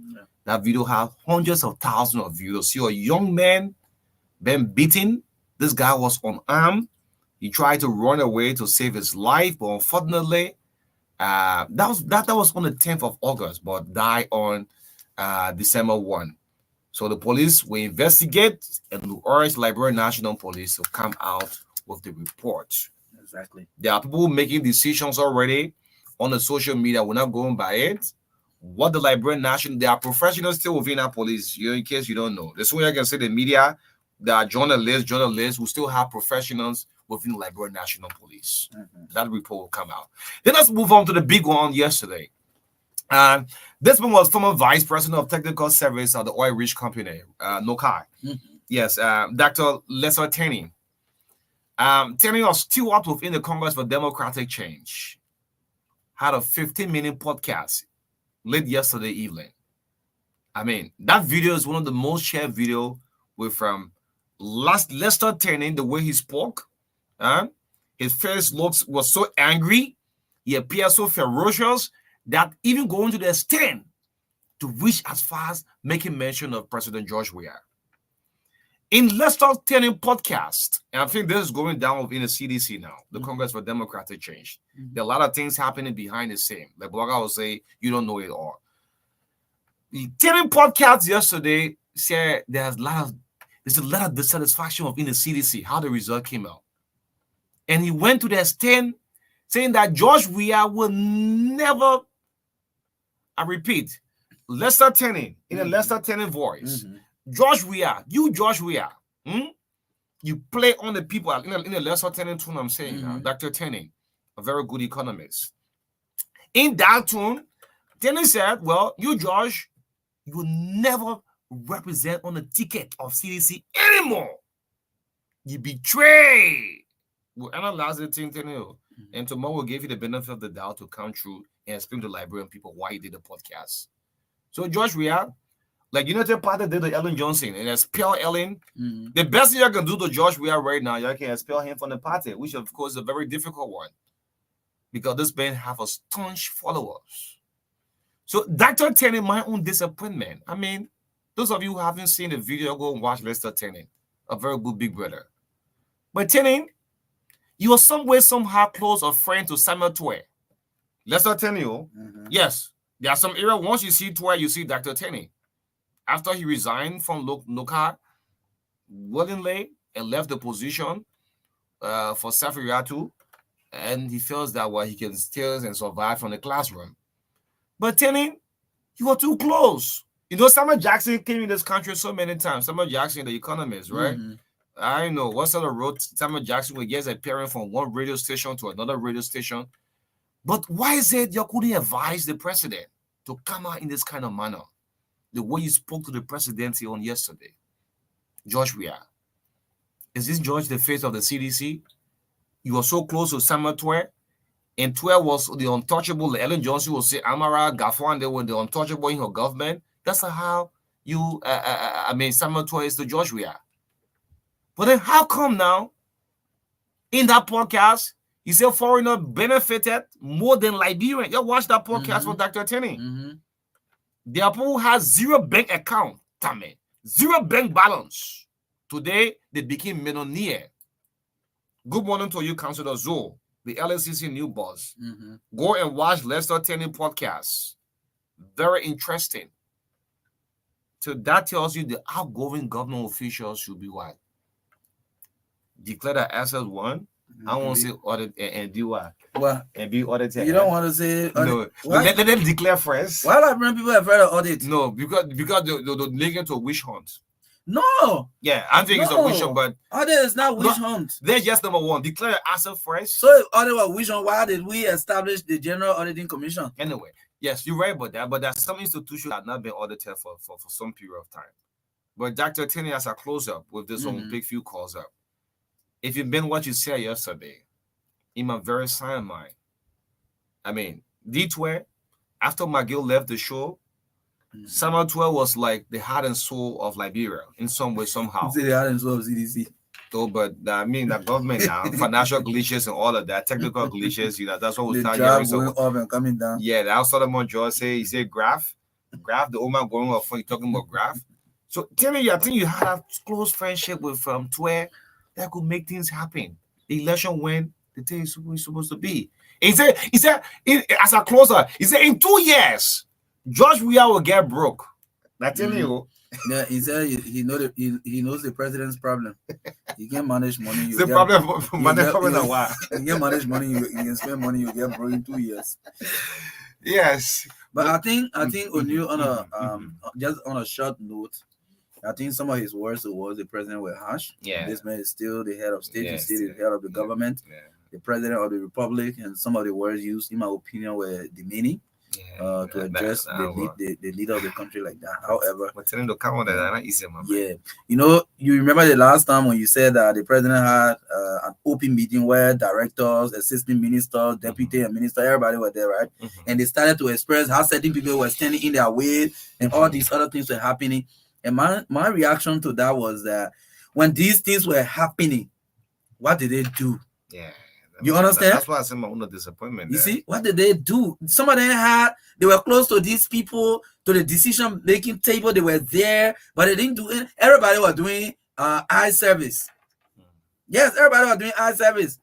That video had hundreds of thousands of views. See a young man been beaten. This guy was unarmed. He tried to run away to save his life, but unfortunately, that was on the 10th of August, but died on December 1. So the police will investigate and will urge Liberia National Police to come out with the report. Exactly. There are people making decisions already on the social media. We're not going by it. What the Liberian National, there are professionals still within our police. In case you don't know, this way I can say the media, there are journalists who still have professionals within the Liberian National Police. That report will come out. Then let's move on to the big one yesterday. And this one was former vice president of technical service of the oil rich company, Nokai. Yes, Dr. Lesser Tenney. Tenney was still up within the Congress for Democratic Change. Had a 15-minute podcast late yesterday evening. I mean, that video is one of the most shared video with Lester Tenney, the way he spoke. His face was so angry. He appeared so ferocious that even going to the extent to reach as far as making mention of President George Weah. In Lester Tenney podcast, and I think this is going down within the CDC now, the Congress for Democratic Change. There are a lot of things happening behind the scene. The blogger will say, you don't know it all. The Tenney podcast yesterday said there's a lot of dissatisfaction within the CDC, how the result came out. And he went to the extent saying that George Weah will never, I repeat, Lester Tenney, in a Lester Tenney voice, George Weah, you play on the people in a Lester Tenney tune, I'm saying, Dr. Tenney, a very good economist. In that tune, Tenney said, well, you, George, you will never represent on the ticket of CDC anymore. You betray. We'll analyze the thing, Tenney, and tomorrow we'll give you the benefit of the doubt to come true and explain to Liberian people why he did the podcast. So George Weah, like United Party did to Ellen Johnson and expel Ellen. The best thing you can do to George Weah right now, you can expel him from the party, which of course is a very difficult one because this man have a staunch followers. So Dr. Tenney, my own disappointment. I mean, those of you who haven't seen the video, go and watch Lester Tenney, a very good big brother. But Tenney, you are some way, somehow close a friend to Samuel Twe. Lester Tenney, yes, there are some areas once you see Twe, you see Dr. Tenney. After he resigned from Nokai willingly and left the position for Safiriatu, and he feels that he can still and survive from the classroom. But Tenney, you are too close. You know, Samuel Jackson came in this country so many times. Samuel Jackson, the economist, right? I know what sort of road Samuel Jackson would get appearing from one radio station to another radio station. But why is it you couldn't advise the president to come out in this kind of manner? The way you spoke to the presidency on yesterday, George Weah. Is this George the face of the CDC? You were so close to Samuel Twe, and Twe was the untouchable. Ellen Johnson will say Amara, Gafwan, they were the untouchable in her government. That's how you, Samuel Twe is to George Weah. But then how come now, in that podcast, he said foreigner benefited more than Liberian? You watch that podcast with Dr. Tenney. There are people who have zero bank account, zero bank balance. Today, they became millionaire. Good morning to you, Councilor Zoe, the LSCC new boss. Go and watch Lester Tenney podcast. Very interesting. So that tells you the outgoing government officials should be what? Declare the assets one. I want to say audit and do what? Well, and be audited. You don't want to say no. Let them declare first. Why Liberian people have heard of audit? No, because they're linking to a witch hunt. No. Yeah, I think it's a witch hunt, but audit is not witch hunt. That's just number one. Declare the asset first. So if audit was witch hunt, why did we establish the General Auditing Commission? Anyway, yes, you're right about that, but there's some institutions that have not been audited for some period of time. But Dr. Tenney has a close-up with this one big few calls up. If you've been what you said yesterday, in my very silent mind, I mean, D12, after McGill left the show, Samuel 12 was like the heart and soul of Liberia in some way, somehow. The heart and soul of CDC. So, but I mean, the government now, financial glitches and all of that, technical glitches, that's what we start hearing. So, going up and coming down. Yeah, that's what Solomon George say. He said, graph, the old man going off, talking about graph. So telling you, I think you had a close friendship with Twe that could make things happen. The election went the day it's supposed to be. He said, as a closer, he said in 2 years, George Weah will get broke. I'm telling you. Yeah, he said he knows the president's problem. You can manage money. It's the problem for managing a while. You can manage money. You can spend money. You get broke in 2 years. Yes, but I think O'Neil just on a short note, I think some of his words towards the president were harsh. Yeah, this man is still the head of state. Yeah, he's still the head of the government, the president of the republic, and some of the words used, in my opinion, were demeaning. To address the leader of the country like that. However, you remember the last time when you said that the president had an open meeting where directors, assistant ministers, deputy and minister, everybody were there, right? And they started to express how certain people were standing in their way and all these other things were happening. And my reaction to that was that when these things were happening, what did they do? Yeah. You understand? That's why I said my own disappointment. You see, what did they do? Some of them they were close to these people, to the decision-making table. They were there, but they didn't do it. Everybody was doing eye service. Yes, everybody was doing eye service.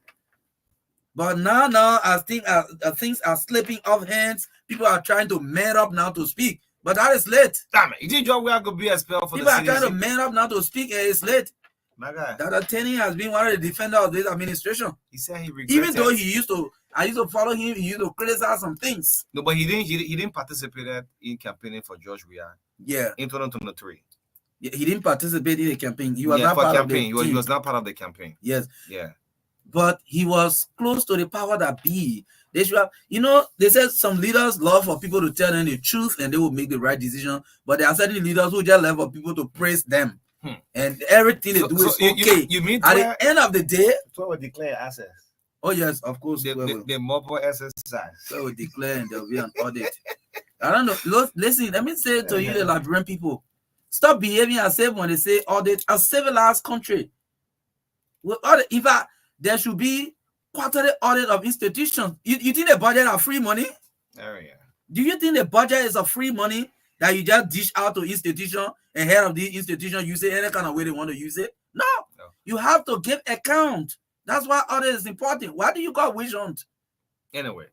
But now, as things are slipping off hands, people are trying to man up now to speak. But that is late. Damn it! You think we are going to be expelled for people the are trying to man up now to speak, and it's late. My guy. That attorney has been one of the defenders of this administration. He said he regretted. Even though I used to follow him, he used to criticize some things. No, but he didn't participate in campaigning for George Weah. Yeah. In 2023. Yeah, he didn't participate in the campaign. He was not part part campaign. of the He was not part of the campaign. Yes. Yeah. But he was close to the power that be. They should have, they said some leaders love for people to tell them the truth and they will make the right decision. But there are certain leaders who just love for people to praise them. And everything they do is okay. You mean at the end of the day, so will declare access. Oh yes, of course. The mobile exercise. So we declare and there will be an audit. I don't know. Listen, let me say to you, the Liberian people, stop behaving as if when they say audit, a civilized country. In fact, there should be quarterly audit of institutions. You think the budget are free money? Oh yeah. Do you think the budget is a free money that you just dish out to institution and head of the institution use it any kind of way they want to use it? No. You have to give account. That's why audit is important. Why do you got witch hunt? Anyway,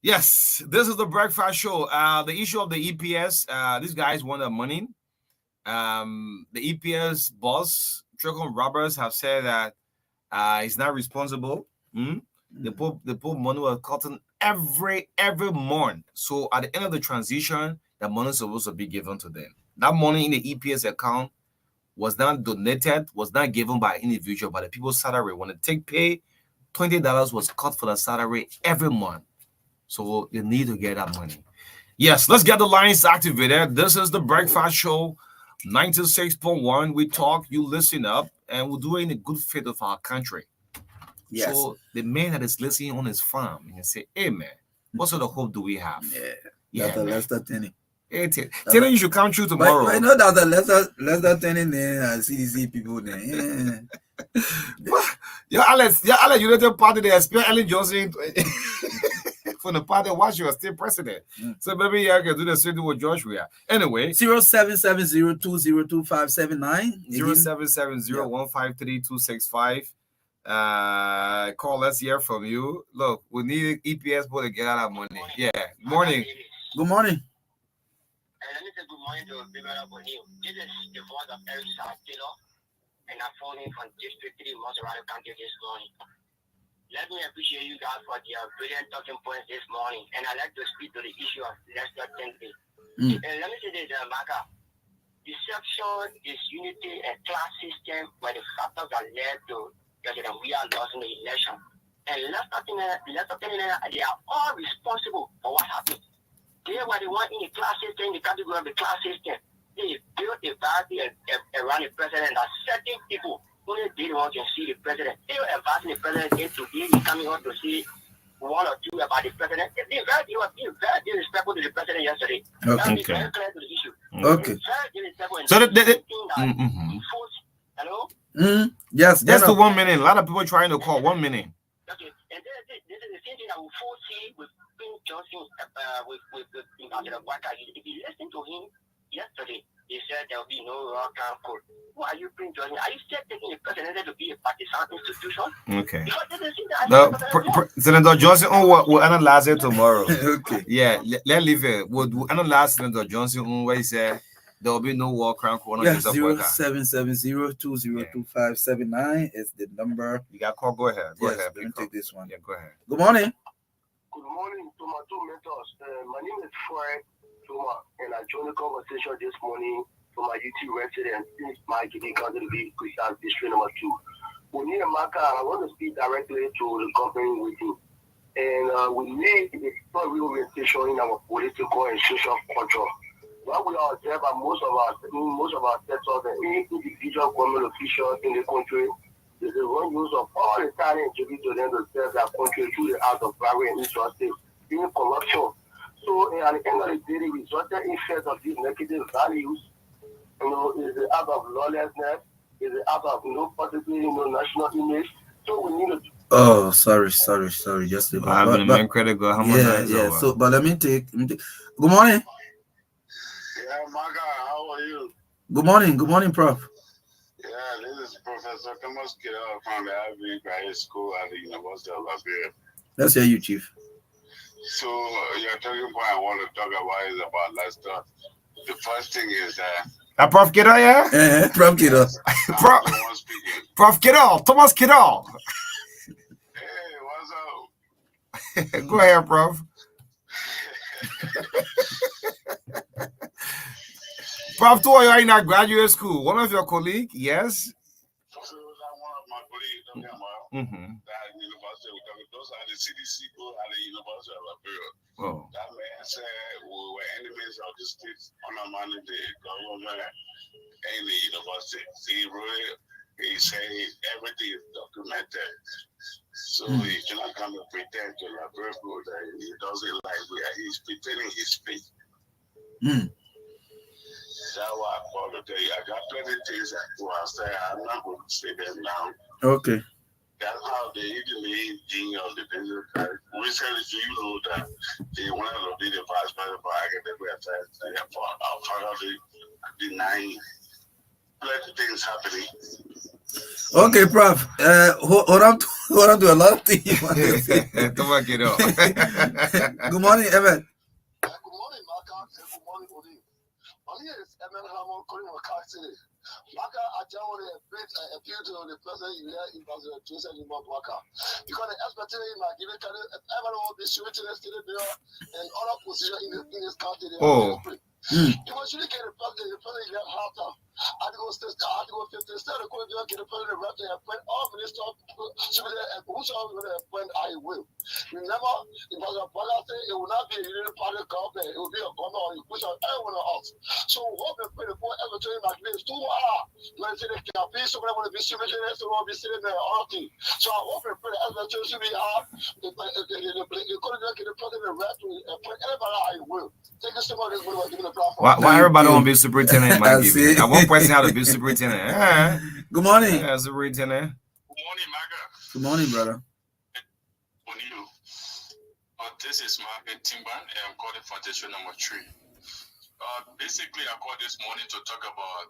yes, this is the breakfast show. The issue of the EPS, these guys want their money. The EPS boss, Tricom Roberts, have said that he's not responsible. They put money was cotton every month. So at the end of the transition, the money is supposed to be given to them. That money in the EPS account was not donated, was not given by an individual, but the people's salary. When they take pay, $20 was cut for the salary every month. So they need to get that money. Yes, let's get the lines activated. This is the breakfast show, 96.1. We talk, you listen up, and we're doing a good fit of our country. Yes. So the man that is listening on his farm, and say, hey man, what sort of hope do we have? Yeah, Dr. Lester Tenney. Hey, Tenney, you should come true tomorrow. But I know that the Lester Tenney there and CDC people there. Yeah, Alex, United Party, they expect Ellen Johnson from the party while she was still president. So maybe I can do the same thing with George Weah. Anyway, 0770202579. 0770153265. Call, let's hear from you. Look, we need EPS board to get out of money. Yeah. Morning. Good morning. Let me say good morning to everyone. This is the voice of Eric Taylor, and I'm phoning from District 3, Maserati County this morning. Let me appreciate you guys for your brilliant talking points this morning, and I'd like to speak to the issue of Lester Tenney. And let me say this, Marka. Deception, disunity, and class system were the factors that led to President Weah losing the election. And Lester Tenney, they are all responsible for what happened. They were the one in the class system, in the category of the class system. They built a party around the president that certain people only they want to see the president. They were advising the president today, he's coming out to see one or two about the president. They were very disrespectful to the president yesterday. That is very clear to the issue. Okay. So hello? Yes. That's the 1 minute. A lot of people trying to call 1 minute. Okay. And this is the same thing that we foresee with Johnson, with Marka. If you listen to him yesterday, He said there will be no rock and code. Who are you bringing to me? Are you still taking the president to be a partisan institution? Okay. Because they don't see that No, Senator Johnson will analyze it tomorrow. Okay. Yeah, let's leave it. We'll analyze Senator Johnson where he said there will be no war crown corner. Yeah, 0770-202579 is the number. You got call. Go ahead. Go Yes, ahead. let me take this one. Yeah, go ahead. Good morning. Good morning to my two mentors. My name is Fred Tuma, and I joined the conversation this morning from my UT resident since my GD County to be Christian District number 2. We need a Marka, and I want to speak directly to the company meeting. And we need a reorientation in our political and social culture. What we are observing most of our sectors and any individual government officials in the country is the wrong use of all the talent to be to them to serve their country through the art of bribery and injustice, being corruption. So at the end of the day, the resultant effect of these negative values, is the act of lawlessness, is the act of positive, national image. So we need to. Oh, sorry. Just a What happened? Man, credit go. How much? Yeah. So, but let me take. Good morning. Yeah, Marka, how are you? Good morning, Prof. Yeah, this is Professor Thomas Kidal from the Ivy Graduate School at the University of Liberia. Let's hear you, Chief. So, your talking point I want to talk about is about Leicester. The first thing is that. Prof Kidal, yeah? Prof Kidal. Prof Kidal, Thomas Kidal. Hey, what's up? Go ahead, Prof. Prof, two of you are in our graduate school. One of your colleagues, yes? So, one of my colleagues talking about that university. Those are the CDC people at the University of Liberia. Oh. That man said we were enemies of the states, undermining the government and the university. He said everything is documented. So he cannot come and pretend to Liberia that he doesn't like it. He's pretending he's fake. That's why I called to tell you. I got plenty of things I say. I'm not going to say them now. Okay. That's how they usually think of the business. Recently, do you know that they wanted to be the vice president for academic affairs for our denying plenty things happening. Okay, Prof. Hold on to a lot of things you want to say. Good morning, Evan. Good morning, Marka. Good morning, Odi. My name is Evan Hamon, calling from Clark City. Marka, I just want to appeal to the president here in Brazil, Joseph Marka. Because the expectation might give it everyone distributing the state bill and other positions in this country. You must really get the president get harder. I had to go to the state of Colombia, get the president rep and appoint all ministers, and whosoever appoint, I will. Remember, it was a brother saying it will not be a unity party government, it will be a government on the push on everyone else. So, what we pray for everything like this, too hard. When they can be somebody want to be distributing, someone will be sitting there, all things. So, I hope we pray everything should be hard. The Colombia get the president rep and appoint everybody, I will. Thank you so much for giving the platform. Why everybody want to be superintendent? I want person how to be superintendent. Good morning. Yeah, superintendent. Good morning, Marka. Good morning, brother. This is Marka Timban, and I'm calling for district number 3. Basically, I called this morning to talk about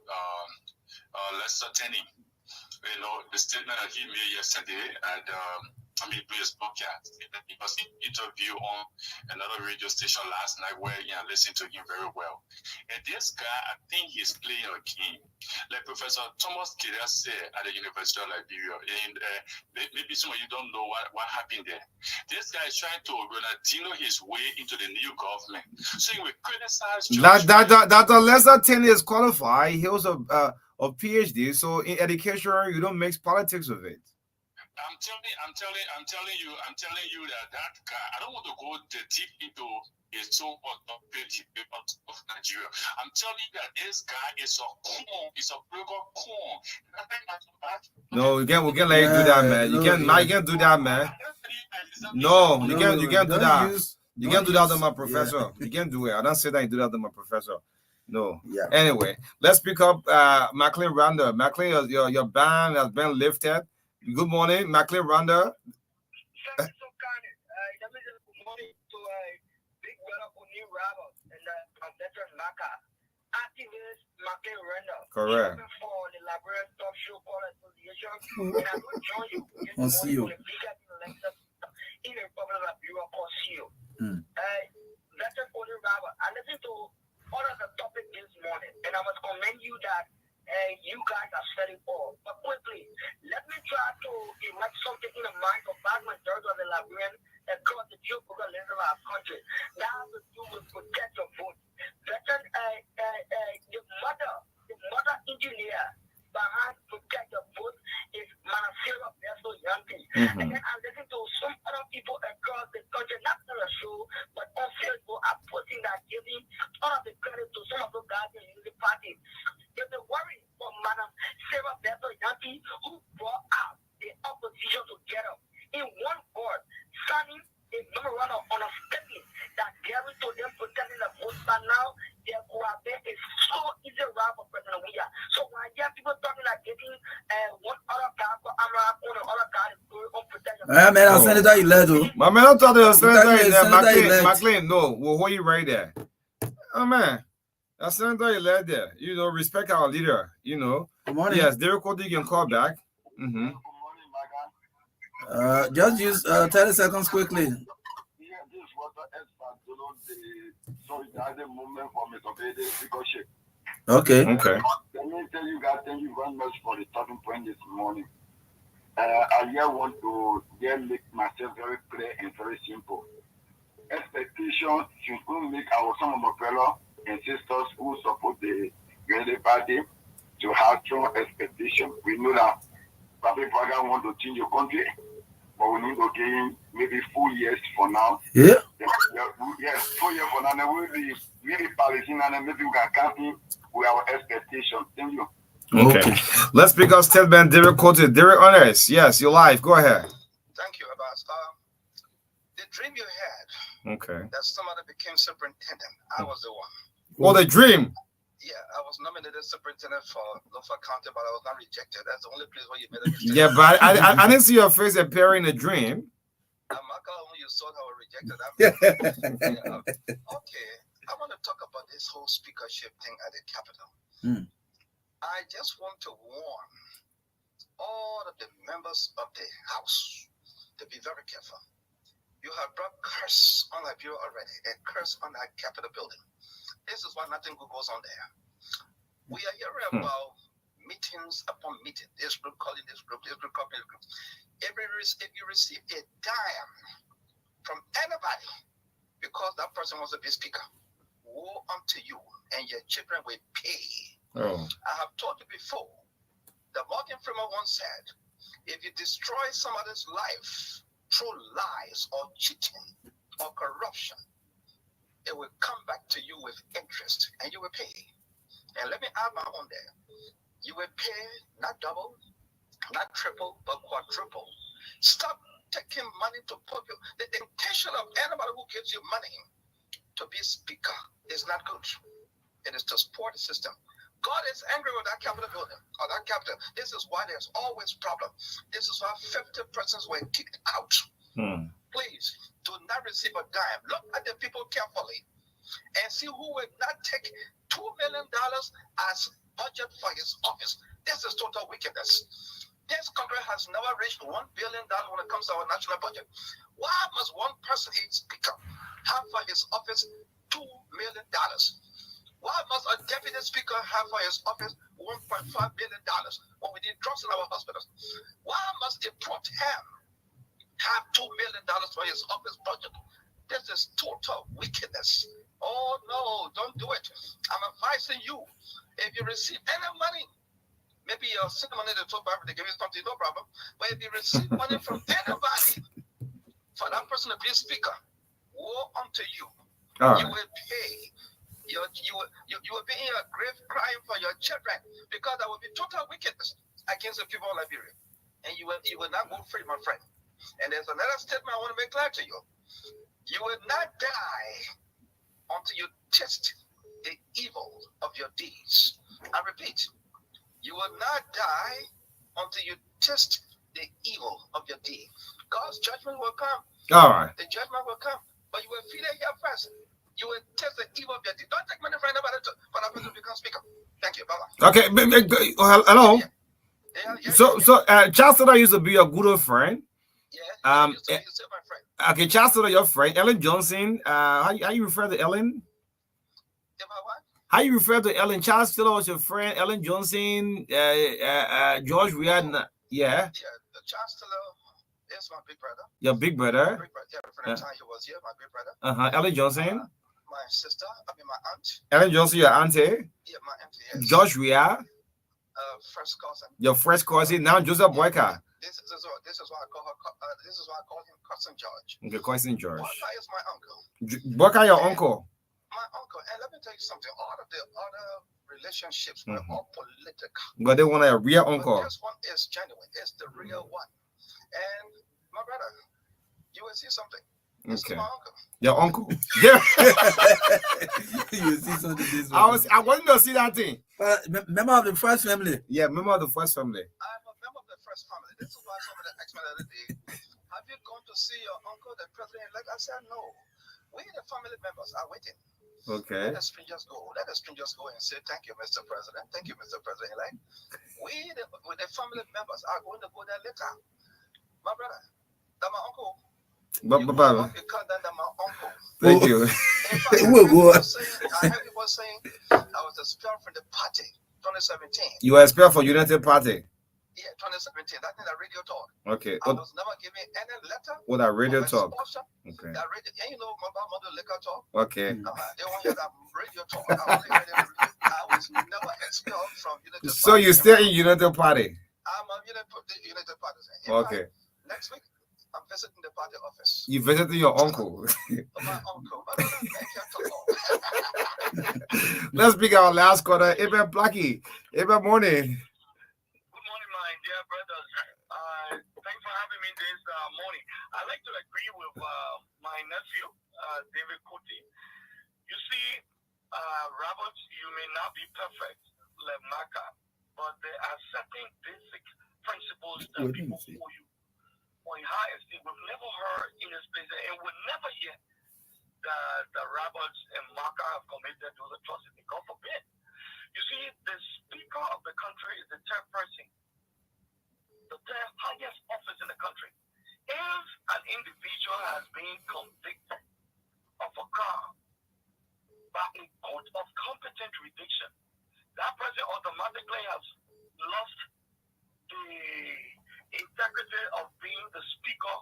Lester Tenney. The statement that he made yesterday at his podcast. He was in an interview on another radio station last night where I listened to him very well. And this guy, I think he's playing a game. Like Professor Thomas Kidal said at the University of Liberia. And maybe some of you don't know what happened there. This guy is trying to Ronaldinho his way into the new government. So he will criticize Dr. Lester Tenney is qualified. He was a PhD. So in education, you don't mix politics with it. I'm telling you that guy, I don't want to go deep into his so-called of Nigeria. I'm telling you that this guy is a corn, is a burger corn. No, we can't let you do that, man. You can't do that, man. No, you can't do that. You can't do that to my professor. You can't do it. I don't say that you do that to my professor. No. Yeah. Anyway, let's pick up McLean Randa. McLean, your ban has been lifted. Good morning, McLean Randa. Thank you so kind. Let me just good morning to Big Brother O'Neill Roberts and Professor Marka. Activist Macklin Render. Correct. Chairman for the Liberian Top Show Call Association. And I will join you this On morning CEO. on the biggest election in the Republic of Liberia called CEO. Mm. Veteran Cody Robert, I listened to all of the topic this morning, and I must commend you that you guys are setting all. But quickly, let me try to erect something in the mind of vast majority of the Liberian across the geographical lens of our country. That has to do with protect your vote. Veteran, the mother engineer behind protect your vote is Manasera Vessel Yanti. And then I listen to some other people across the country, not on the show, but on Facebook, are posting that giving all of the credit to some of the guys in the party. There's a worry for Madam Sarah Vessel Yanti, who brought out the opposition together in one word, signing a memorandum on a statement that Gary told them protecting the vote. But now, their cohabit is so easy around for President William. So when I hear people talking like getting one other guy for Amara on the other guy is going on protection. Man, I'm Senator Iledo. My man, I thought it was Senator Senator McLean. No, we'll hold you right there. Oh, man. That's Senator elect there. You know, respect our leader. You know. Good morning. Yes, Derek Cody, you can call back. Good morning, Marka. Just use 30 seconds quickly. Yeah, this was the expert, you know, the solidarity movement for Mr. Bede leadership. Okay. Okay. Let me tell you guys, thank you very much for the talking point this morning. I here want to make myself very clear and very simple. Expectations should make our some of my fellow and sisters who support the Unity Party to have strong expectations. We know that public program want to change your country, but we need to gain maybe 4 years for now. Yeah. Yes, 4 years for now. Then we'll be really Palestinian and maybe we can count with our expectations. Thank you. Okay. Let's pick up statement Derek Cody. Derek Honors. Yes, you're live. Go ahead. Thank you, Abbas. The dream you had Okay. that somebody became superintendent, I was the one. Oh, the dream. Yeah, I was nominated superintendent for Lofa County, but I was not rejected. That's the only place where you made a mistake. Yeah, but I didn't see your face appearing in a dream. Marka, when you saw how I rejected that. Okay, I want to talk about this whole speakership thing at the Capitol. Mm. I just want to warn all of the members of the House to be very careful. You have brought curse on Liberia already, a curse on that Capitol building. This is why nothing good goes on there. We are hearing about meetings upon meeting. This group calling this group, this group calling this group. If you receive a dime from anybody because that person was a big speaker, woe unto you and your children will pay. Oh. I have told you before, the Morgan Freeman once said, if you destroy somebody's life through lies or cheating or corruption, it will come back to you with interest and you will pay. And let me add my own there. You will pay not double, not triple, but quadruple. Stop taking money to put you. The intention of anybody who gives you money to be speaker is not good. It is to support the system. God is angry with that Capitol building or that Capitol. This is why there's always problem. This is why 50 persons were kicked out. Please do not receive a dime. Look at the people carefully and see who will not take $2 million as budget for his office. This is total wickedness. This country has never reached $1 billion when it comes to our national budget. Why must one person, a speaker, have for his office $2 million? Why must a deputy speaker have for his office $1.5 billion when we need drugs in our hospitals? Why must a pro tem have $2 million for his office budget? This is total wickedness. Oh no, don't do it. I'm advising you. If you receive any money, maybe you'll send money to top Africa, give you something, no problem. But if you receive money from anybody for that person to be a speaker, woe unto you. You will pay. You will be in a grave crying for your children because there will be total wickedness against the people of Liberia. And you will not go free, my friend. And there's another statement I want to make clear to you. You will not die until you test the evil of your deeds. I repeat, you will not die until you test the evil of your deed. God's judgment will come. All right. The judgment will come. But you will feel it here first. You will taste the evil of your deed. Don't take money from anybody for that person to become speaker. Thank you. Bye-bye. Okay, hello. Yeah. So, Chancellor used to be your good old friend. Yeah. He's still my friend. Okay, Chancellor, your friend Ellen Johnson. How you refer to Ellen? What? How you refer to Ellen? Chancellor was your friend. Ellen Johnson, George Riad. Yeah. The Chancellor is my big brother. Your big brother. Yeah, from the time he was here, my big brother. Ellen Johnson. My sister, my aunt. Ellen Johnson, your auntie. Yeah, my auntie. Yes. George Riad. First cousin. Your first cousin. Now Joseph Boyka. This is why I call her. This is why I call him Cousin George. Okay, Cousin George. Boyka is my uncle. Boyka, your uncle. My uncle. And let me tell you something. All of the other relationships were all political. But they want a real uncle. But this one is genuine. It's the real one. And my brother, you will see something. This is my uncle. Your uncle? Yeah. You see something this I wanted to see that thing. Member of the first family. Yeah, member of the first family. I'm a member of the first family. This is why somebody asked me the other day, have you gone to see your uncle, the president-elect? I said, no. We, the family members, are waiting. Okay. Let the strangers go. Let the strangers go and say, thank you, Mr. President. Thank you, Mr. President-elect. We, the family members, are going to go there later. My brother, that's my uncle. But, you call that my uncle. Thank you. In fact, I heard people saying I was expelled from the party 2017. You were expelled from United Party? Yeah, 2017. That's in the radio talk. Okay. I was never given any letter. What that radio talk? Okay. That radio, and you know about Mother Liquor Talk? Okay. They want to hear that radio talk. I was never expelled from United Party. So you stay in United Party? I'm a United Party. Okay. Next week, I'm visiting the party office. You visiting your uncle? My uncle. Let's pick our last caller. Eben Blackie. Eben morning. Good morning, my dear brothers. Thanks for having me this morning. I'd like to agree with my nephew, David Kuti. You see, Robert, you may not be perfect, like Marka, but there are certain basic principles that people follow you. On high esteem, we've never heard in this place, and we'll never hear that the Roberts and Marka have committed those atrocities. God forbid. You see, the Speaker of the country is the third person, the third highest office in the country. If an individual has been convicted of a crime by a court of competent jurisdiction, that person automatically has lost the integrity of being the Speaker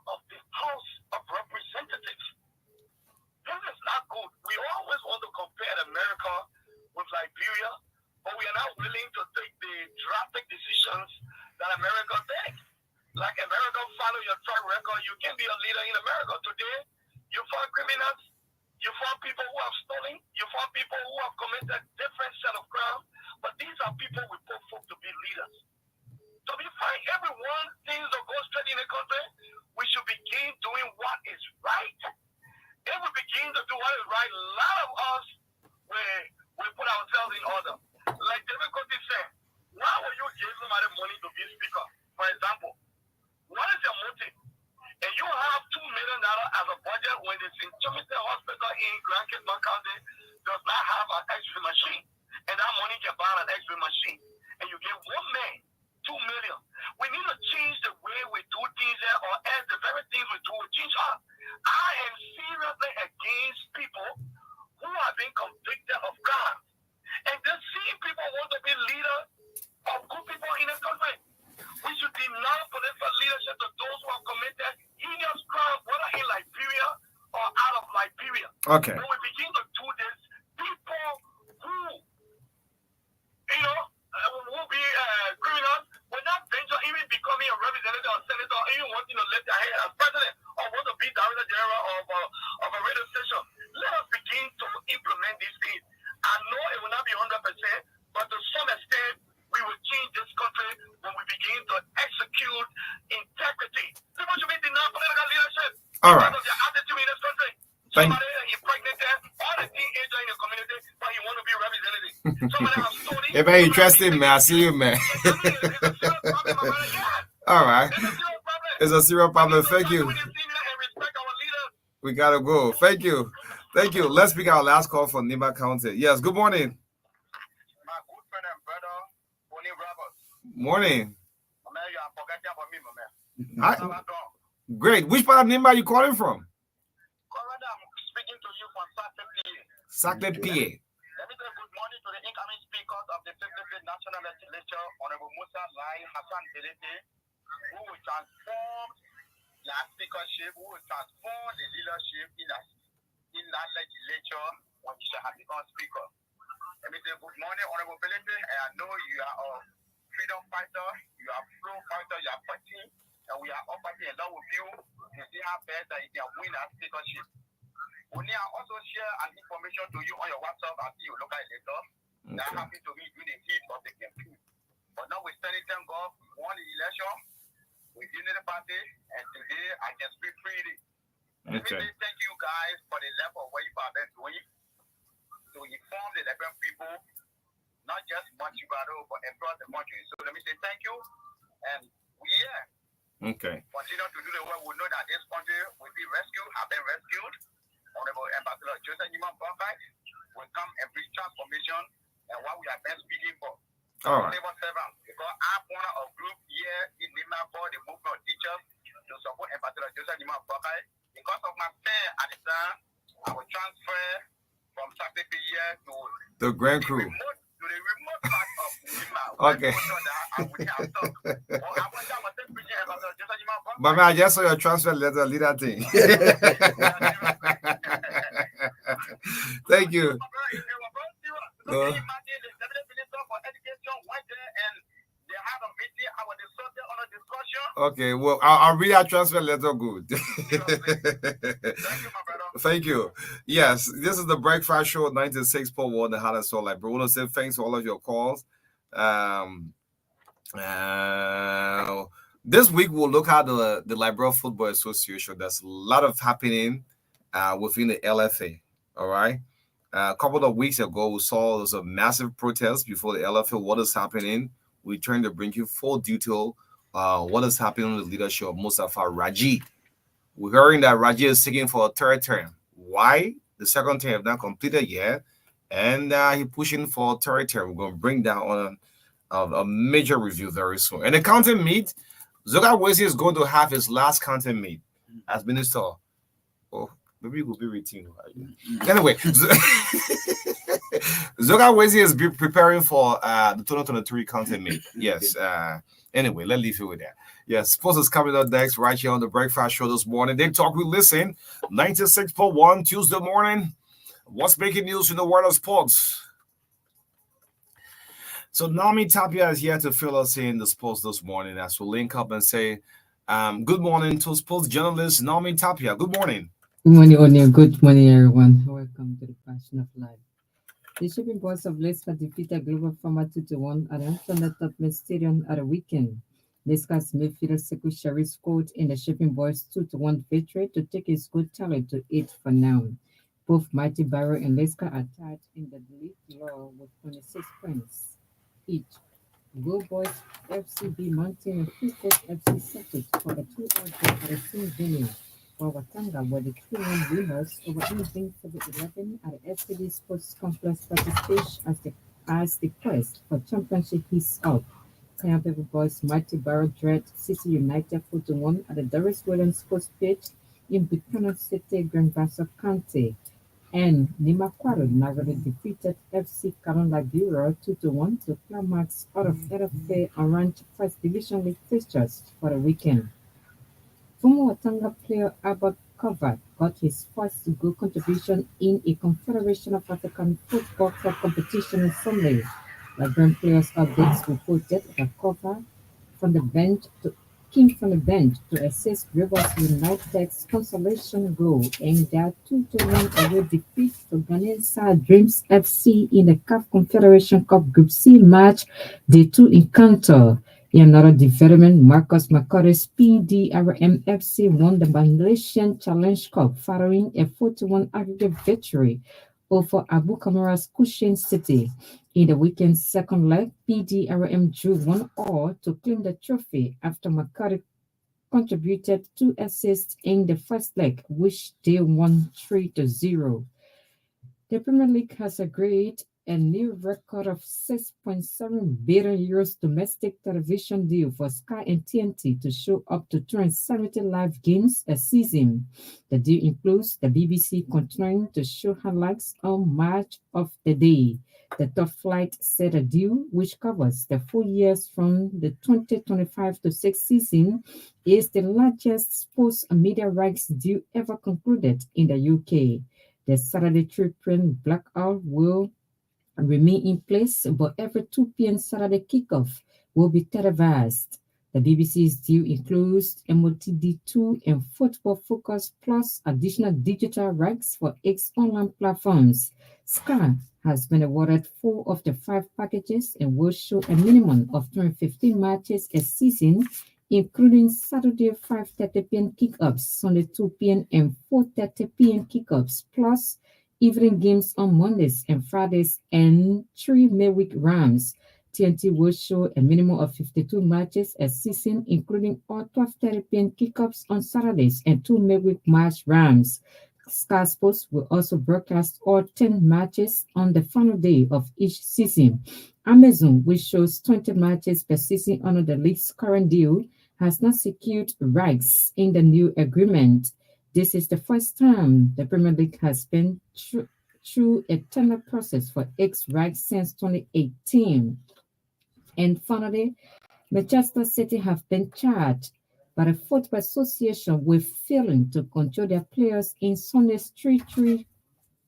of the House of Representatives. This is not good. We always want to compare America with Liberia, but we are not willing to take the drastic decisions that America takes. Like America, follow your track record. You can be a leader in America. Today, you find criminals, you find people who have stolen, you find people who have committed different set of crimes, but these are people we put folk to be leaders. So we find everyone things that go straight in the country, we should begin doing what is right. If we begin to do what is right, a lot of us we put ourselves in order. Like David Kuti said, why would you give somebody money to be speaker? For example, what is your motive? And you have $2 million as a budget when the St. Thomas Hospital in Grand Cape County does not have an X-ray machine. And that money can buy an X-ray machine. And you give one man $2 million. We need to change the way we do things there, or else the very things we do will change us. I am seriously against people who have been convicted of crimes. And the same people want to be leaders of good people in this country. We should deny political leadership to those who have committed heinous crimes, whether in Liberia or out of Liberia. Okay. When we begin to do this, people who, will be criminals will not venture even becoming a representative or senator, or even wanting to lift their head as president, or want to be director general of a radio station. Let us begin to implement these things. I know it will not be 100%, but to some extent, we will change this country when we begin to execute integrity. People should be denied political leadership. All right. Because of their attitude in this country. Thank Somebody impregnated all the teenagers in the community, but he want to be representative. Somebody has stolen. It's very interesting, man. I see you, man. All right. It's a serious problem. Thank you. We gotta go. Thank you. Thank you. Let's pick our last call from Nima County. Yes, good morning. My good friend and brother, Tony Roberts. Morning. Man, you are forgetting about me, my man. Hi. Great. Which part of Nima are you calling from? Correct, I'm speaking to you from Saturday, PA. Saturday, PA. Let me say good morning to the incoming speakers of the 55th National Legislature, Honorable Musa Lai Hassan Delete, who will transform the speakership, who will transform the leadership in that legislature when you shall have become speaker. Let me say good morning, Honorable Delete, and I know you are a freedom fighter, you are pro fighter, you are fighting, and we are all fighting along with you to see how best that you can win that speakership. We need also share an information to you on your WhatsApp and see you look at it later. Okay. That happened to me during the heat of the campaign. But now we standing thank God, we won the election, we unity the party, and today I can speak freely. Okay. Let me say thank you guys for the level of what you have been doing to inform the Liberian people, not just Montreal, but across the country. So let me say thank you, and we here. Okay. Continue to do the work. We know that this country will be rescued, have been rescued. Honorable Ambassador Joseph Newman Buffett will come and bring transformation and what we have been speaking for. All right. Civil servant, because I'm one of a group here in Lima called the movement of teachers to support Ambassador Joseph Newman Buffett. Because of my pain at the time, I will transfer from Saturday here to the Grand Crew. To the remote part of Lima. Okay. But man, I just saw your transfer letter, lead that thing. Thank you. Okay, well, I'll read our transfer letter. Good. Thank you, my brother. Thank you. Yes, this is the Breakfast Show 96.1, the hottest soul. Like, bro, I want to say thanks for all of your calls. This week we'll look at the Liberal Football Association. There's a lot of happening within the LFA. All right. A couple of weeks ago, we saw there was a massive protest before the LFA. What is happening? We trying to bring you full detail. What is happening with the leadership of Mustafa Raji? We're hearing that Raji is seeking for a third term. Why? The second term is not completed yet, and he's pushing for a third term. We're going to bring down on a major review very soon. And the county meet, Zoga Wesi is going to have his last county meet as minister. Oh, maybe it will be routine. Anyway, Zoga Wesi is preparing for the 2023 county meet. Yes. Anyway, let's leave it with that. Yes, sports is coming up next right here on the Breakfast Show this morning. They talk, we listen. 96.1 Tuesday morning. What's making news in the world of sports? So Naomi Tapia is here to fill us in the sports this morning as we link up and say good morning to sports journalist Naomi Tapia. Good morning. Good morning, O'Neill. Good morning, everyone. Welcome to the Passion of Life. The Shipping Boys of Leicester defeated Global Farmer 2-1 at Antoinette Tottenham Stadium at the weekend. Leicester's midfielder Sekou Sherry scored in the Shipping Boys 2-1 victory to take his good tally to 8 for now. Both Mighty Barrow and Leicester are tied in the league draw with 26 points each. Go Boys FCB Mountain and Free State FC settled for a 2-out draw at the same venue, while Watanga were the 3-1 winners over Invincible 11 at the FCB Sports Complex participation as the quest for championship heats up. Pineapple Boys Mighty Barrow dread City United 4-1 at the Doris Williams Sports Pitch in Buchanan City, Grand Bassa County. And Nimakwaro narrowly defeated FC Karona Bureau 2-1 to climax out of LFA Orange First Division League fixtures for the weekend. Former Watanga player Albert Kovac got his first goal contribution in a Confederation of African Football Club competition on Sunday. Liberian players updates reported that Kovac came from the bench to assist Rivers United's consolation goal and their 2-1 away defeat to Ghanaian Dreams FC in the CAF Confederation Cup Group C match. The two encounter. In another development, Marcus McCurry's PDRM FC won the Malaysian Challenge Cup following a 4-1 aggregate victory over Abu Kamara's Cushion City. In the weekend's second leg, PDRM drew 1-1 to claim the trophy after McCurry contributed 2 assists in the first leg, which they won 3-0. The Premier League has agreed a new record of 6.7 billion euros domestic television deal for Sky and TNT to show up to 270 live games a season. The deal includes the BBC continuing to show highlights on Match of the Day. The top flight set a deal which covers the 4 years from the 2025 to 6 season is the largest sports media rights deal ever concluded in the UK. The Saturday Tribune blackout will remain in place, but every 2 p.m. Saturday kickoff will be televised. The BBC's deal includes MOTD2 and Football Focus plus additional digital rights for its online platforms. Sky has been awarded 4 of the 5 packages and will show a minimum of 215 matches a season, including Saturday 5:30 p.m. kickoffs, Sunday 2 p.m. and 4:30 p.m. kickoffs, plus evening games on Mondays and Fridays, and 3 midweek rounds. TNT will show a minimum of 52 matches a season, including all 12:30 p.m. kickoffs on Saturdays and 2 midweek match rounds. Sky Sports will also broadcast all 10 matches on the final day of each season. Amazon, which shows 20 matches per season under the league's current deal, has not secured rights in the new agreement. This is the first time the Premier League has been through a tender process for its rights since 2018. And finally, Manchester City have been charged by the Football Association with failing to control their players in Sunday's 3-3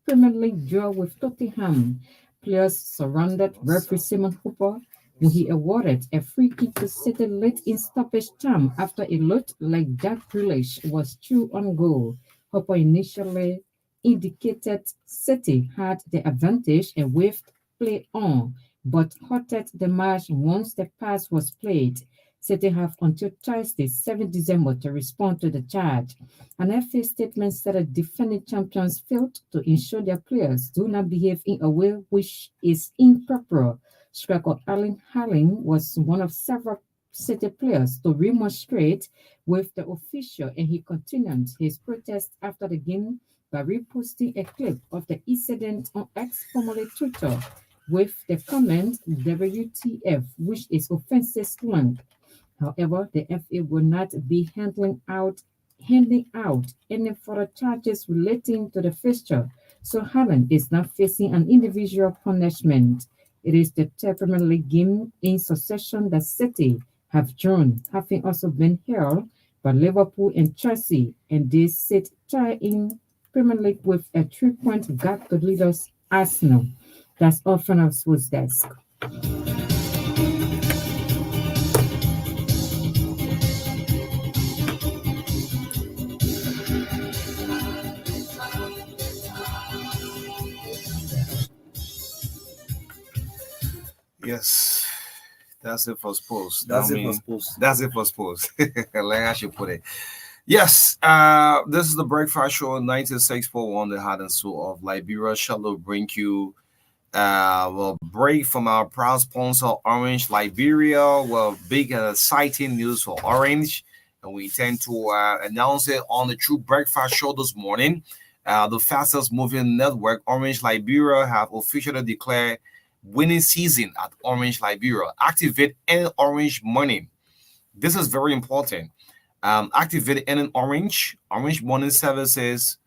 Premier League draw with Tottenham. Players surrounded referee Simon Hooper when he awarded a free kick to City late in stoppage time after it looked like Jack Grealish was through on goal. Hooper initially indicated City had the advantage and waved play on, but halted the match once the pass was played. City have until Thursday, 7 December, to respond to the charge. An FA statement said that defending champions failed to ensure their players do not behave in a way which is improper. Striker Alan Harling was one of several City players to remonstrate with the official, and he continued his protest after the game by reposting a clip of the incident on X, formerly Twitter, with the comment WTF, which is offensive slang. However, the FA will not be handing out any further charges relating to the fixture, so Haaland is now facing an individual punishment. It is the third Premier League game in succession that City have drawn, having also been held by Liverpool and Chelsea, and they sit tied in Premier League with a 3-point gap to leaders Arsenal. That's all from our sports desk. Yes, that's it for sports. That's it for sports. That's it for sports. Like I should put it. Yes, this is the Breakfast Show 96.1, the heart and soul of Liberia. Shall bring you will break from our proud sponsor Orange Liberia. Well, big and exciting news for Orange, and we intend to announce it on the True Breakfast Show this morning. The fastest moving network, Orange Liberia, have officially declared winning season at Orange Liberia. Activate any Orange money. This is very important. Activate any Orange money services,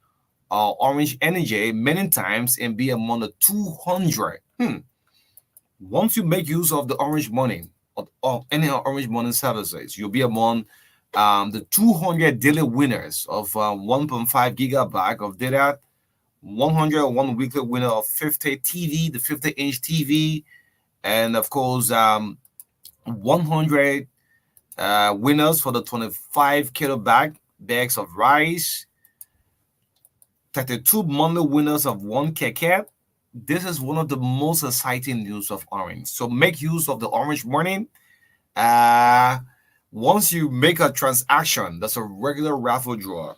Orange Energy many times and be among the 200. Once you make use of the Orange money of any Orange money services, you'll be among the 200 daily winners of 1.5 gigabyte of data, 101 weekly winner of 50 TV, the 50-inch TV, and of course 100 winners for the 25 kilo bags of rice, 32 monthly winners of 1 keke. This is one of the most exciting news of Orange. So make use of the Orange morning. Once you make a transaction, that's a regular raffle draw.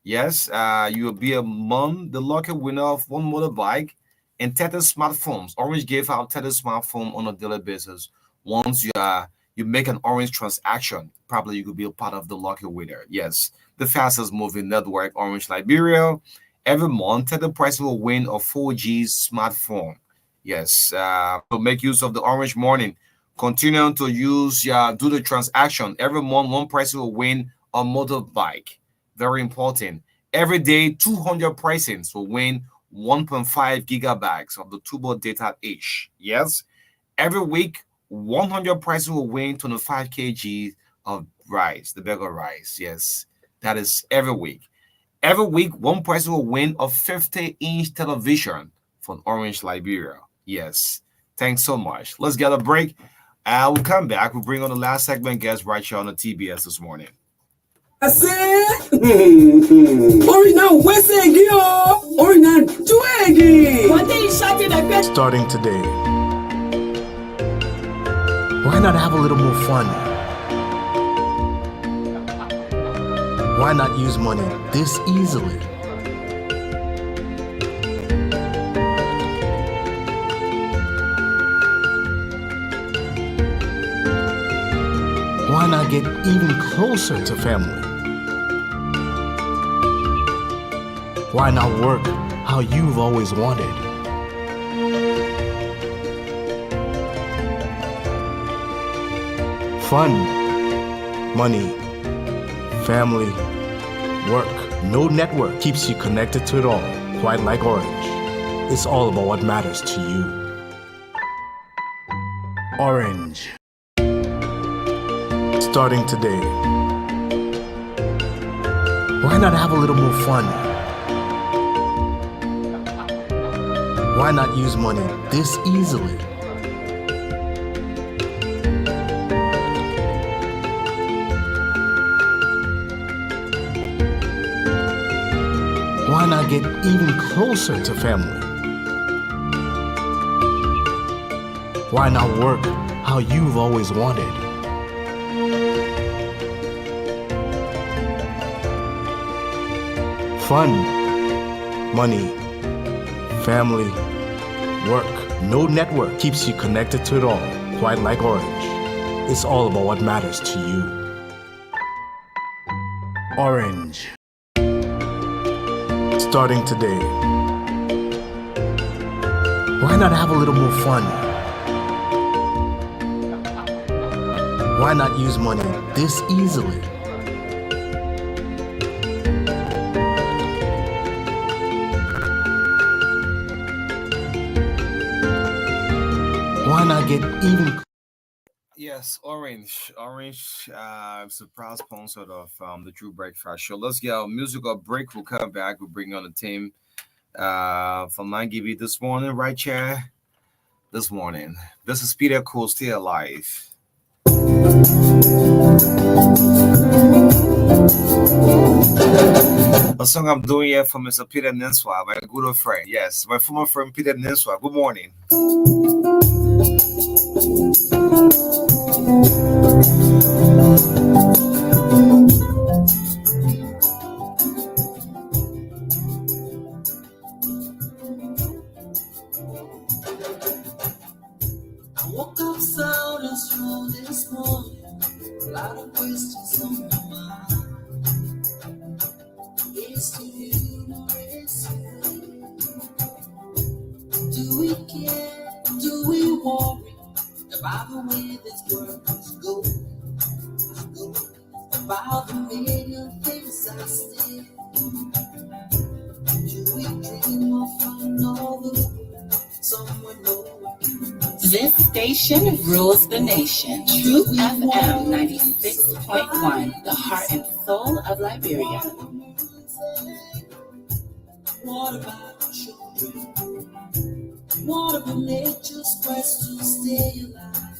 Yes, you will be among the lucky winner of 1 motorbike and 30 smartphones. Orange gave out 30 smartphones on a daily basis. Once you make an Orange transaction, probably you could be a part of the lucky winner. Yes, the fastest moving network, Orange Liberia, Every month, 30 person will win a 4G smartphone. Yes, so make use of the Orange Morning. Continue to do the transaction. Every month, one person will win a motorbike. Very important. Every day, 200 persons will win 1.5 gigabytes of the turbo data each. Yes. Every week, 100 persons will win 25 kg of rice, the bag of rice. Yes. That is every week. Every week, one person will win a 50-inch television from Orange, Liberia. Yes. Thanks so much. Let's get a break. We'll come back. We'll bring on the last segment guest right here on the TBS this morning. I said, Ori now what's again? Ori now do again. What did you shout in the Starting today, why not have a little more fun? Why not use money this easily? Why not get even closer to family? Why not work how you've always wanted? Fun, money, family, work. No network keeps you connected to it all, quite like Orange. It's all about what matters to you. Orange. Starting today, why not have a little more fun? Why not use money this easily? Why not get even closer to family? Why not work how you've always wanted? Fun, money, family, work. No network keeps you connected to it all, quite like Orange. It's all about what matters to you. Orange. Starting today, why not have a little more fun? Why not use money this easily? Why not get even? Yes, Orange. Orange is a proud sponsor of the True Breakfast Show. Let's get a musical break. We'll come back. We'll bring on the team from 9GB this morning, right, Chair? This morning. This is Peter Cool, Stay Alive. A song I'm doing here for Mr. Peter Ninswa, my good old friend. Yes, my former friend Peter Ninswa. Good morning. I woke up sound and strong this morning. A lot of questions on my mind. Is to you, is do we care? Do we worry about the way this world is going? About the million things I see. Do we dream of another someone lower? This station rules the nation. Truth FM 96.1, the heart and soul of Liberia. What about children? What about nature's quest to stay alive?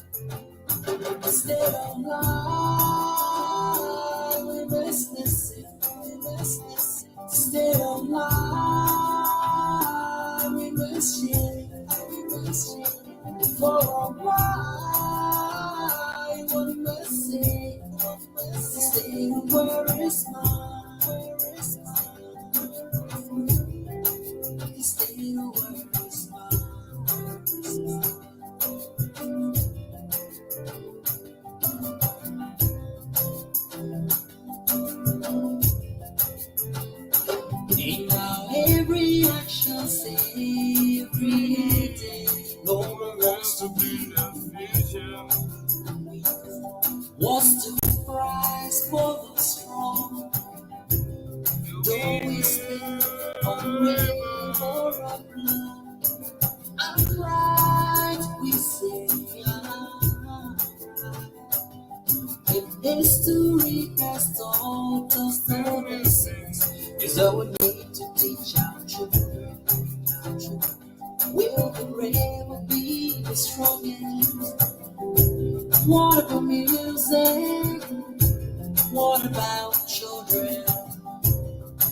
Stay alive, we must listen, stay alive, we must share, for a while, one must say, stay where is mine, stay where is mine. Now river of blood, and right we sing. If history has taught us the lessons, is that we need to teach our children. Will the river be the strongest? What about music? What about children?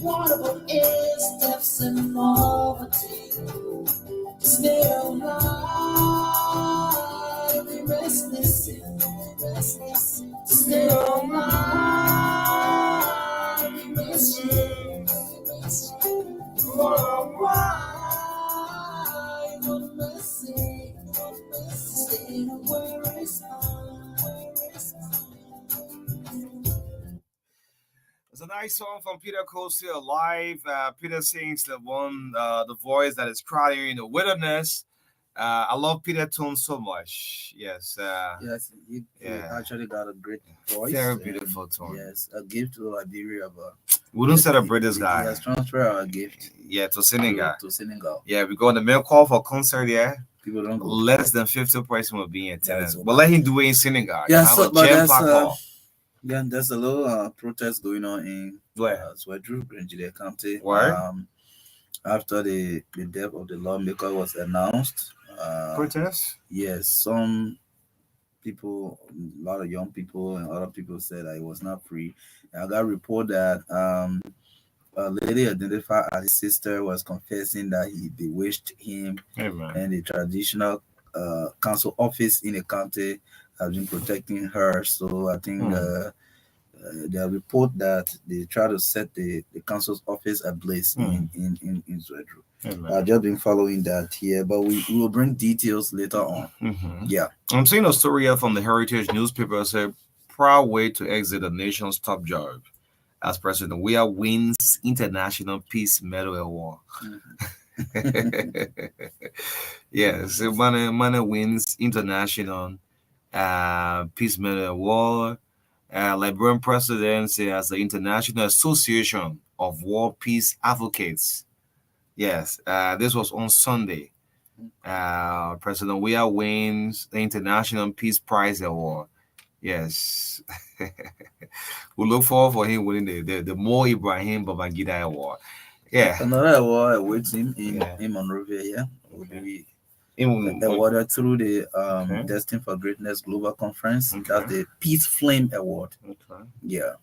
What about air steps and poverty? Stay alive, we must listen. Stay alive, we must listen. For a while, one must sing. Stay where it's It's a nice song from Peter Cole, Still Alive. Peter sings the one, the voice that is crying in the wilderness. I love Peter tone so much. Yes. Yes, he Yeah. actually got a great voice. Very and beautiful tone. Yes, a gift to Liberia. But We don't celebrate this he guy. has transferred our gift Yeah, to Senegal. to Senegal. Yeah, we go on the main call for concert. Yeah, People don't go. less than 50% will be in attendance. so But let him do it in Senegal. Yeah, Have so, a but jam-packed hall. there's a little protest going on in Where? Swedru, Nigeria County. Where? After the death of the lawmaker was announced. Protest? Yes, some people, a lot of young people and other people said that it was not free. And I got a report that a lady identified as his sister was confessing that he bewitched him, and the traditional council office in the county has been protecting her. So I think the report that they try to set the council's office ablaze in Zwedru. I've just been following that here, but we will bring details later on. Yeah. I'm seeing a story here from the Heritage newspaper. Said, proud way to exit the nation's top job as President Weah wins International Peace Medal Award. Yes, Mane wins International Peace Medal Award. Liberian presidency as the International Association of War Peace Advocates. Yes, this was on Sunday. President Weah wins the International Peace Prize Award. Yes. We look forward for him winning the Mo Ibrahim Babangida Award. Yeah. Another award awaits him in Monrovia, yeah. Will be awarded through the Destined for Greatness Global Conference. That's the Peace Flame Award. Yeah.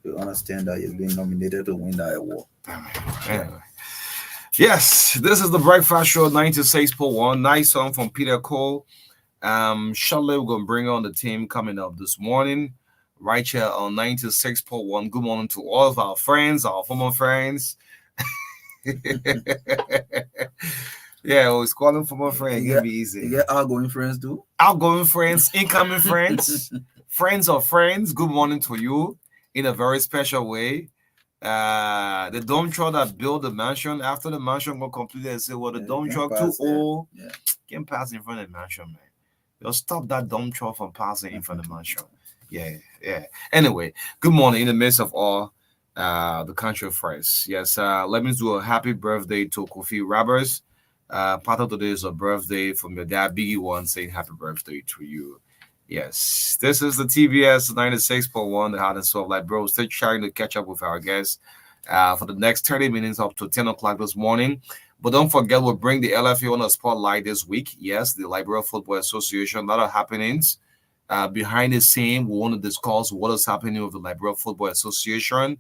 You understand that he's been nominated to win that award. Anyway. Yes, this is the Breakfast Show 96.1. Nice song from Peter Cole. Shortly, we're going to bring on the team coming up this morning, right here on 96.1. Good morning to all of our friends, our former friends. Yeah, always calling former friends. It can be easy. You get outgoing friends too? Outgoing friends, incoming friends, friends of friends. Good morning to you in a very special way. The dump truck that built the mansion, after the mansion got completed, and said, well, the dump truck too old. Can't pass in front of the mansion, man. You'll stop that dump truck from passing in front of the mansion. Yeah. Anyway, good morning in the midst of all the country friends. Yes, let me do a happy birthday to Kofi Roberts. Part of today is a birthday from your dad, Biggie One, saying happy birthday to you. Yes, this is the TBS 96.1, the Heart and Soul of Life, bro. Still trying to catch up with our guests for the next 30 minutes up to 10 o'clock this morning. But don't forget, we'll bring the LFA on the spotlight this week. Yes, the Liberia Football Association, a lot of happenings. Behind the scene, we want to discuss what is happening with the Liberia Football Association,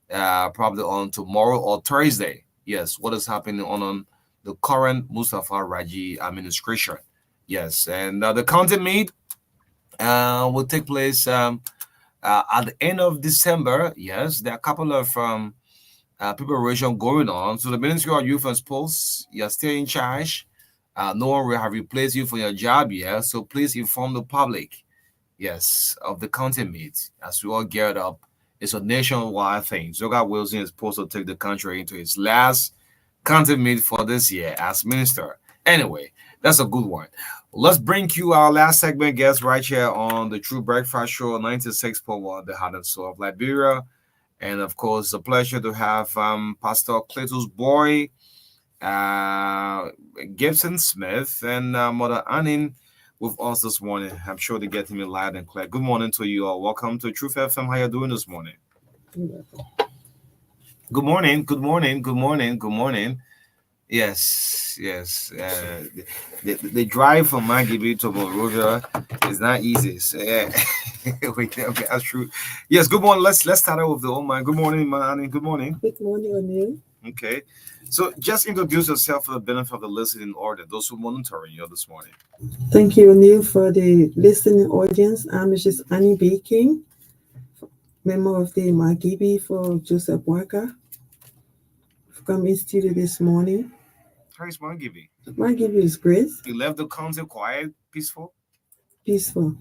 probably on tomorrow or Thursday. Yes, what is happening on the current Mustafa Raji administration. Yes, and the county meet will take place at the end of December. Yes, there are a couple of preparation going on. So the Ministry of Youth and Sports, you're still in charge. No one will have replaced you for your job yet. So please inform the public, yes, of the county meet as we all geared up. It's a nationwide thing. Zoga Wilson is supposed to take the country into its last county meet for this year as minister. Anyway, that's a good one. Let's bring you our last segment guest right here on the True Breakfast Show 96.1, the Heart and Soul of Liberia. And of course, a pleasure to have Pastor Cletus Boy, uh, Gibson Smith, and Mother Annin with us this morning. I'm sure they get me loud and clear. Good morning to you all. Welcome to Truth FM. How you doing this morning? Good morning. Good morning. Good morning. Good morning. Yes, yes. The drive from Maggie to Monrovia is not easy. So, yeah, okay, that's true. Yes. Good morning. Let's start out with the old man. Good morning, man. Good morning. Good morning, O'Neill. Okay. So just introduce yourself for the benefit of the listening order, those who monitoring you this morning. Thank you, O'Neill, for the listening audience. I'm Mrs. Annie B. King, member of the Magibi for Joseph Marka. I've come in studio this morning. How is Maggie? Magibi is great, You left the council quiet, peaceful. peaceful.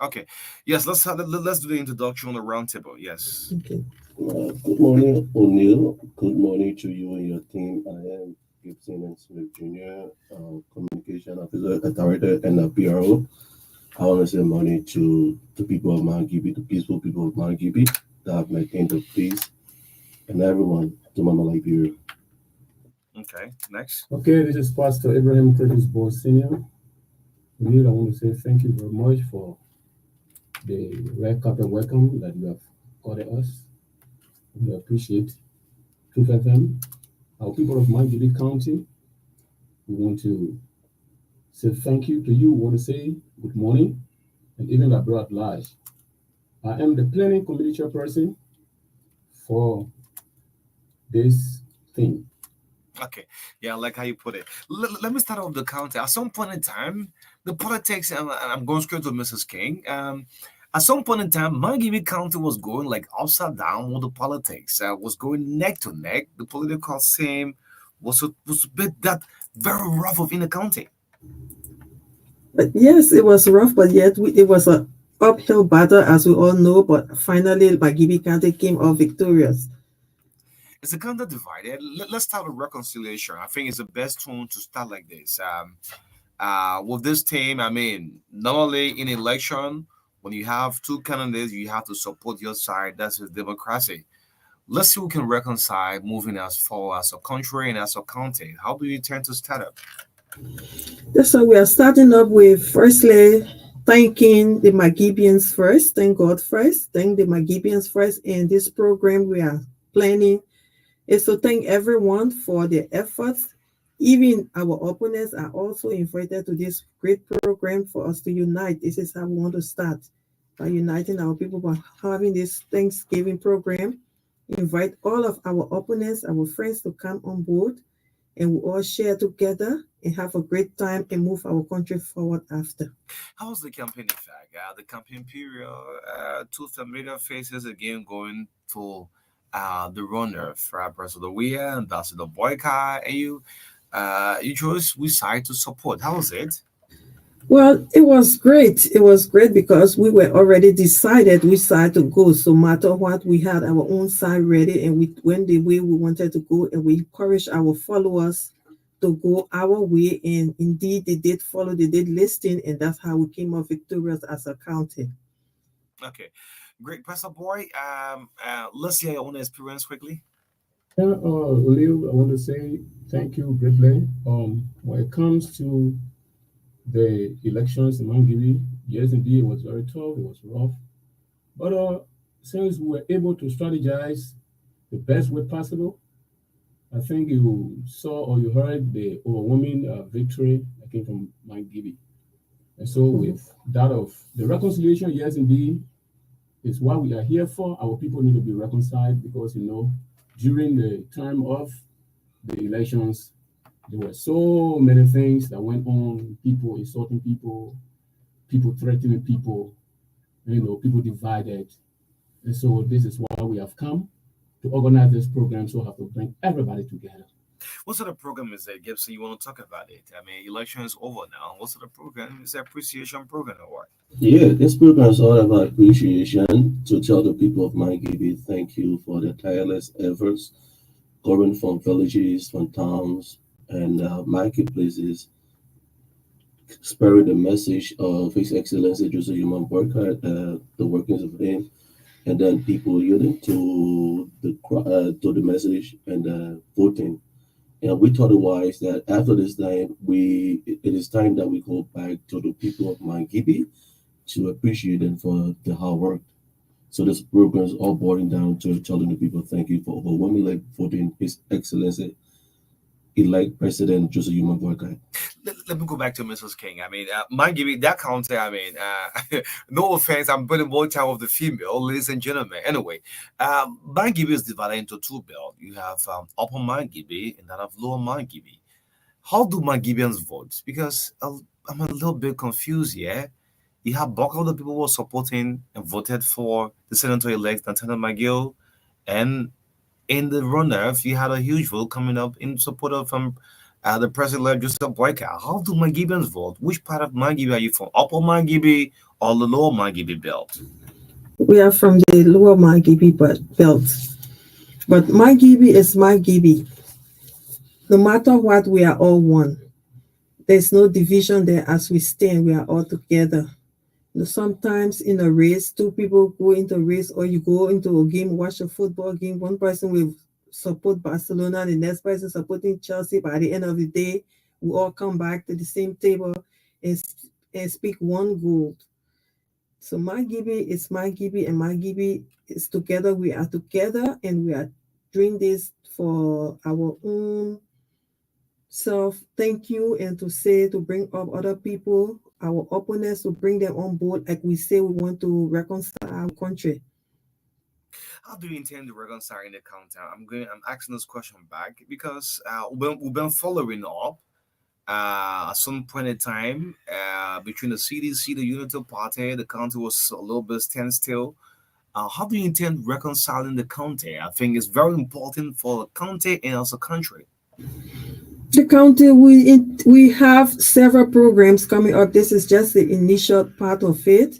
Okay. Yes. Let's do the introduction on the roundtable. Yes. Okay. Good morning, O'Neill. Good morning to you and your team. I am Gibson and Smith Jr., Communication Officer at Director and the PRO. I want to say morning to the people of Mount Gibby, the peaceful people of Mount Gibby that have maintained the peace, and everyone to Mama Liberia. Okay. Next. Okay, this is Pastor Abraham Curtis Ball Sr. O'Neill, I want to say thank you very much for the red carpet welcome that you have accorded us. We appreciate Truth FM. Our people of Mangibi County, we want to say thank you to you. We want to say good morning, and even abroad large. I am the planning committee chairperson for this thing. Okay. Yeah, I like how you put it. Let me start off the county. At some point in time, the politics, and I'm going straight to Mrs. King. At some point in time, Mangibi County was going like upside down with the politics. Was going neck to neck. The political scene was a bit that very rough of in the county. But yes, it was rough, but yet it was an uphill battle, as we all know. But finally, Magibi County came out victorious. It's a county divided. Let's start with reconciliation. I think it's the best tone to start like this. With this team, I mean, normally in election, when you have two candidates, you have to support your side. That's a democracy. Let's see who can reconcile moving as far as a country and as a county. How do you intend to start up? So we are starting up with firstly thanking the Magibians first. Thank God first. Thank the Magibians first. In this program we are planning is to thank everyone for their efforts. Even our opponents are also invited to this great program for us to unite. This is how we want to start, by uniting our people, by having this Thanksgiving program. Invite all of our opponents, our friends to come on board, and we all share together and have a great time and move our country forward after. How was the campaign, in fact? The campaign period, two familiar faces again going to the runner for President Weah and that's the boycott, and you chose which side to support. How was it? Well, it was great. It was great because we were already decided which side to go. So, no matter what, we had our own side ready and we went the way we wanted to go. And we encouraged our followers to go our way. And indeed, they did follow, they did listen. And that's how we came out victorious as a county. Okay, great. Pastor Boy, let's hear your own experience quickly. Yeah, Leo, I want to say thank you greatly. When it comes to the elections in Mangibi, yes, indeed, it was very tough, it was rough. But since we were able to strategize the best way possible, I think you saw or you heard the overwhelming victory that came from Mangibi. And so, with that of the reconciliation, yes, indeed, is what we are here for. Our people need to be reconciled because, during the time of the elections, there were so many things that went on, people insulting people, people threatening people, people divided. And so this is why we have come to organize this program, so we have to bring everybody together. What sort of program is that, Gibson? You want to talk about it? I mean, election is over now. What sort of program? Is that appreciation program or what? Yeah, this program is all about appreciation to tell the people of Mangibi thank you for their tireless efforts, going from villages, from towns, and marketplaces, spreading the message of His Excellency Joseph Human Worker, the workings of him, and then people yielding to the message and voting. And we thought it wise that after this time, it is time that we go back to the people of Mangibi to appreciate them for the hard work. So this program is all boiling down to telling the people thank you for overwhelmingly voting His Excellency elect President Joseph Human Boycott. Let me go back to Mrs. King. I mean, mind giving that counter. I mean, no offense, I'm putting more time of the female, ladies and gentlemen. Anyway, mind giving is divided into two belts. You have upper mind giving and that of lower mind giving. How do Mangibians vote? Because I'm a little bit confused here. You have bulk of the people who were supporting and voted for the senator elect Nathaniel McGill, and in the runoff, you had a huge vote coming up in support of the president Joseph Boyka. How do Mangibians vote? Which part of Mangibi are you from? Upper Mangibi or the lower Mangibi belt? We are from the lower Margibi belt. But Margibi is Margibi. No matter what, we are all one. There's no division there as we stand. We are all together. Sometimes in a race, two people go into a race, or you go into a game, watch a football game. One person will support Barcelona, the next person supporting Chelsea. By the end of the day, we all come back to the same table and, and speak one goal. So Margibi is Margibi, and Margibi is together. We are together, and we are doing this for our own self. Thank you, and to say to bring up other people, our opponents, to bring them on board. Like we say, we want to reconcile our country. How do you intend to reconcile in the countdown? I'm asking this question back because we've been following up at some point in time between the CDC, the Unity Party, the county was a little bit standstill. How do you intend reconciling the county? I think it's very important for the county and also country. The county, we have several programs coming up. This is just the initial part of it,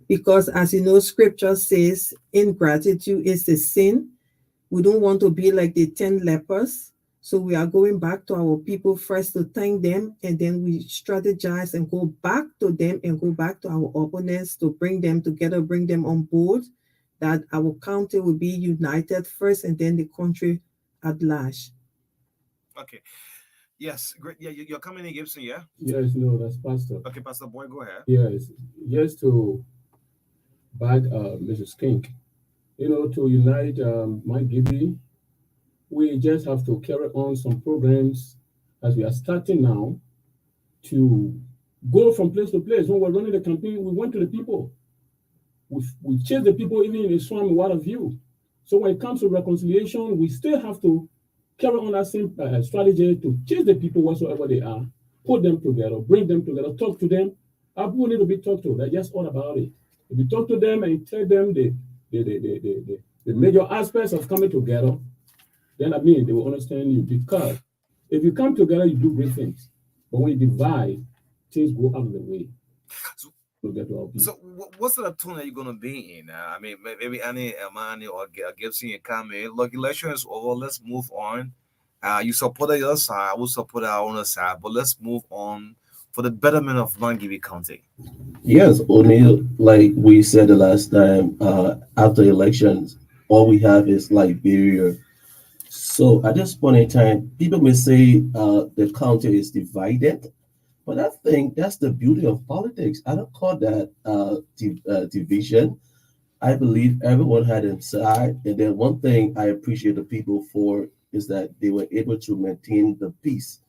because as you know, Scripture says ingratitude is a sin. We don't want to be like the 10 lepers. So we are going back to our people first to thank them, and then we strategize and go back to them and go back to our opponents to bring them together, bring them on board, that our county will be united first and then the country at large. Okay. Yes, great. Yeah, you're coming in, Gibson, yeah? Yes, no, that's Pastor. Okay, Pastor Boy, go ahead. Yes, yes, to back Mrs. King, to unite my Gibby, we just have to carry on some programs as we are starting now to go from place to place. When we're running the campaign, we went to the people. We chase the people even in the swamp, what of you? So when it comes to reconciliation, we still have to carry on that same strategy to chase the people whatsoever they are, put them together, bring them together, talk to them. Our people need to be talked to. That's just all about it. If you talk to them and tell them the major aspects of coming together, then they will understand you. Because if you come together, you do great things. But when you divide, things go out of the way. So what sort of tone are you going to be in? Maybe Annie, Amani, or Gibson and Kame. Look, election is over. Let's move on. You support the other side. I will support our own side. But let's move on for the betterment of Mangibi County. Yes, O'Neill, like we said the last time, after elections, all we have is Liberia. So at this point in time, people may say the county is divided, but I think that's the beauty of politics. I don't call that division. I believe everyone had a side, and then one thing I appreciate the people for is that they were able to maintain the peace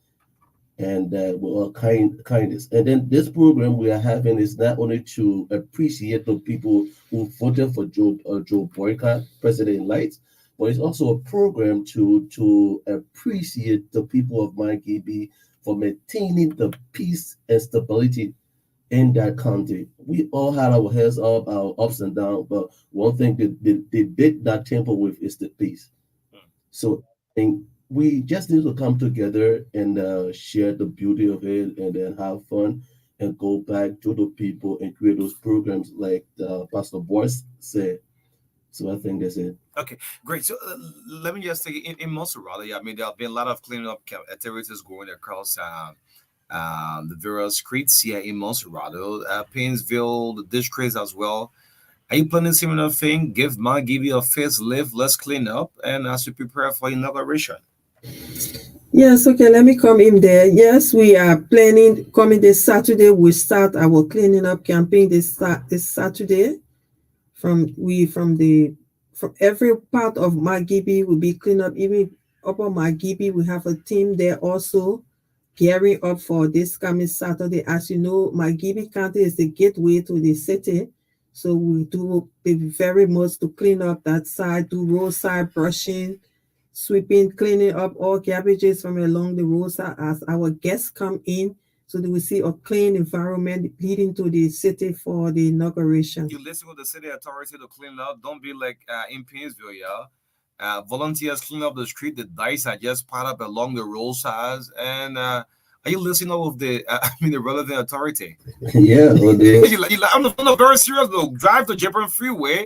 and with all kindness. And then this program we are having is not only to appreciate the people who voted for Joe Boycott, President-elect, but it's also a program to appreciate the people of Mangibi for maintaining the peace and stability in that country. We all had our heads up, our ups and downs, but one thing they did not tamper with is the peace. So I think we just need to come together and share the beauty of it, and then have fun and go back to the people and create those programs like Pastor Boyce said. So I think that's it. Okay, great. So let me just say, in Montserrat, there have been a lot of cleaning up activities going across the various streets here in Montserrat, Painesville, the districts as well. Are you planning similar thing? Give you a facelift. Let's clean up, and as we prepare for inauguration. Yes, okay, let me come in there. Yes, we are planning coming this Saturday. We start our cleaning up campaign this Saturday. From every part of Magibi will be cleaned up. Even upper Magibi, we have a team there also gearing up for this coming Saturday. As you know, Magibi County is the gateway to the city. So we do the very most to clean up that side, do roadside brushing, sweeping, cleaning up all garbages from along the roadside as our guests come in, so they will see a clean environment leading to the city for the inauguration. You listen with the city authority to clean up. Don't be like in Painesville, yeah. Volunteers clean up the street. The dice are just piled up along the roadsides. And are you listening with the the relevant authority? Yeah, well, I'm very serious though. Drive the Japan Freeway,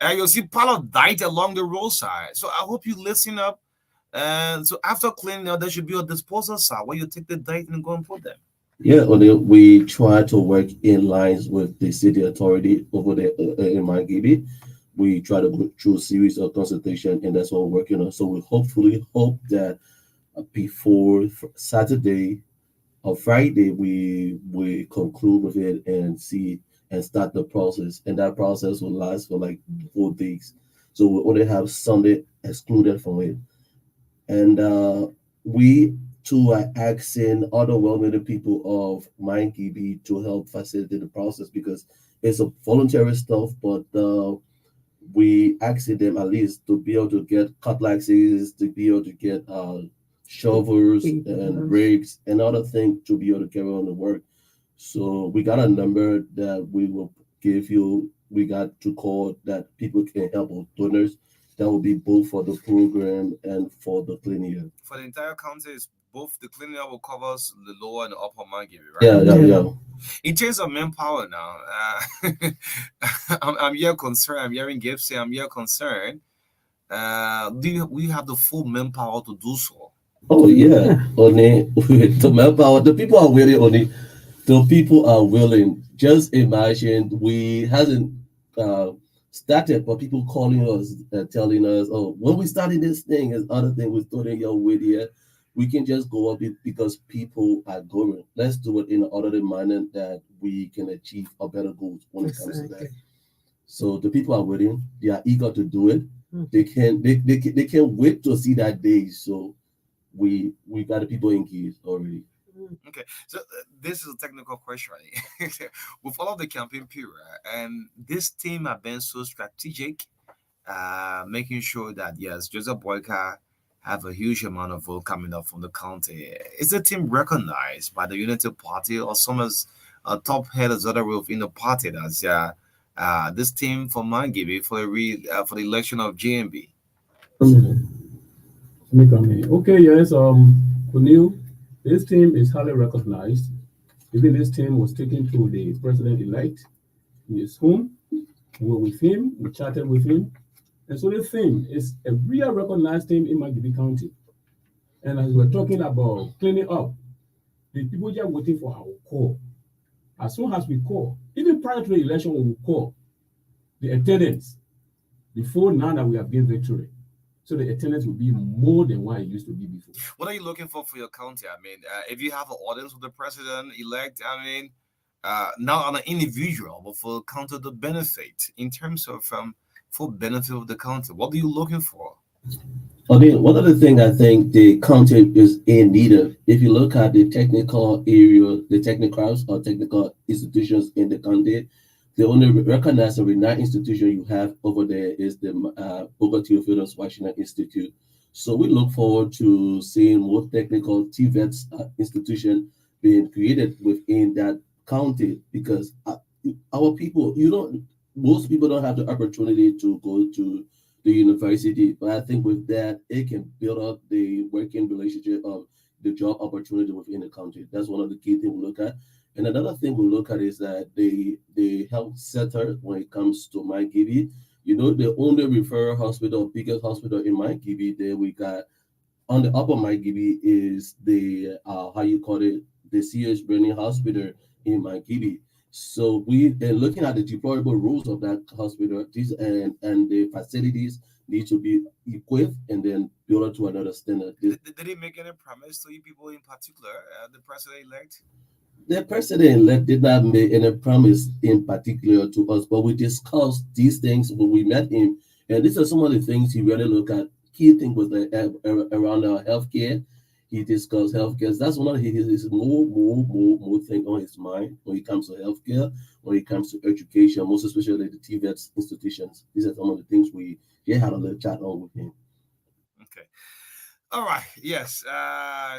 and you'll see pile of dice along the roadside. So I hope you listen up. And so after cleaning up, there should be a disposal site where you take the dice and go and put them. yeah, we try to work in lines with the city authority over there in Mangibi. We try to go through a series of consultation, and that's what we're working on. So we hopefully hope that before Saturday or Friday, we conclude with it and see and start the process. And that process will last for like 4 days. So we only have Sunday excluded from it. And we too are asking other well-meaning people of MindKB to help facilitate the process because it's a voluntary stuff, but we asking them at least to be able to get cutlasses, to be able to get shovels and rigs and other things to be able to carry on the work. So we got a number that we will give you. We got to call that people can help with donors. That will be both for the program and for the clinic. For the entire county, is both the cleaning up will cover the lower and the upper Mangibi, right? Yeah. In terms of manpower now, I'm here concerned. I'm hearing Gabe say I'm here concerned. We have the full manpower to do so? Oh yeah, only the manpower. The people are willing. Only the people are willing. Just imagine we hasn't uh, started, but people calling us, telling us, "Oh, when we starting this thing, is other thing we're starting your with here." We can just go up it because people are going. Let's do it in an orderly manner that we can achieve a better goals when it comes to that. So the people are waiting. They are eager to do it. They can't wait to see that day. So we got the people engaged already. Okay, so this is a technical question. With all of the campaign period, and this team have been so strategic, making sure that yes, Joseph Boyka have a huge amount of vote coming up from the county. Is the team recognized by the Unity Party or some as top headers other within the party that's this team for Mangibi for the election of GMB? Okay, yes, O'Neill, this team is highly recognized. Even this team was taken to the president-elect in his home. We were with him, we chatted with him. And so the thing is a real recognized team in Mangibi County. And as we're talking about cleaning up, the people just waiting for our call. As soon as we call, even prior to the election, we will call the attendance before now that we have gained victory. So the attendance will be more than what it used to be before. What are you looking for your county? I mean, if you have an audience with the president-elect, I mean, not on an individual, but for county to benefit in terms of for benefit of the county. What are you looking for? I mean, one of the things I think the county is in need of, if you look at the technical area, the technicals or technical institutions in the county, the only recognized and renowned institution you have over there is the Bogota Theophilus Washington Institute. So we look forward to seeing more technical TVETs institution being created within that county because our people, most people don't have the opportunity to go to the university, but I think with that, it can build up the working relationship of the job opportunity within the country. That's one of the key things we look at. And another thing we look at is that the health center, when it comes to Mangibi, the only referral hospital, biggest hospital in Mangibi, there we got on the upper Mangibi is the how you call it, the CH Burning Hospital in Mangibi. So we are looking at the deployable rules of that hospital. These and the facilities need to be equipped and then built to another standard. Did he make any promise to you people in particular, the president elect? The president-elect did not make any promise in particular to us, but we discussed these things when we met him, and these are some of the things he really looked at. Key thing was around our healthcare. He discussed healthcare. That's one of his more thing on his mind when it comes to healthcare, when it comes to education, most especially the TVET institutions. These are some of the things we had a little chat on with him. Okay. All right. Yes.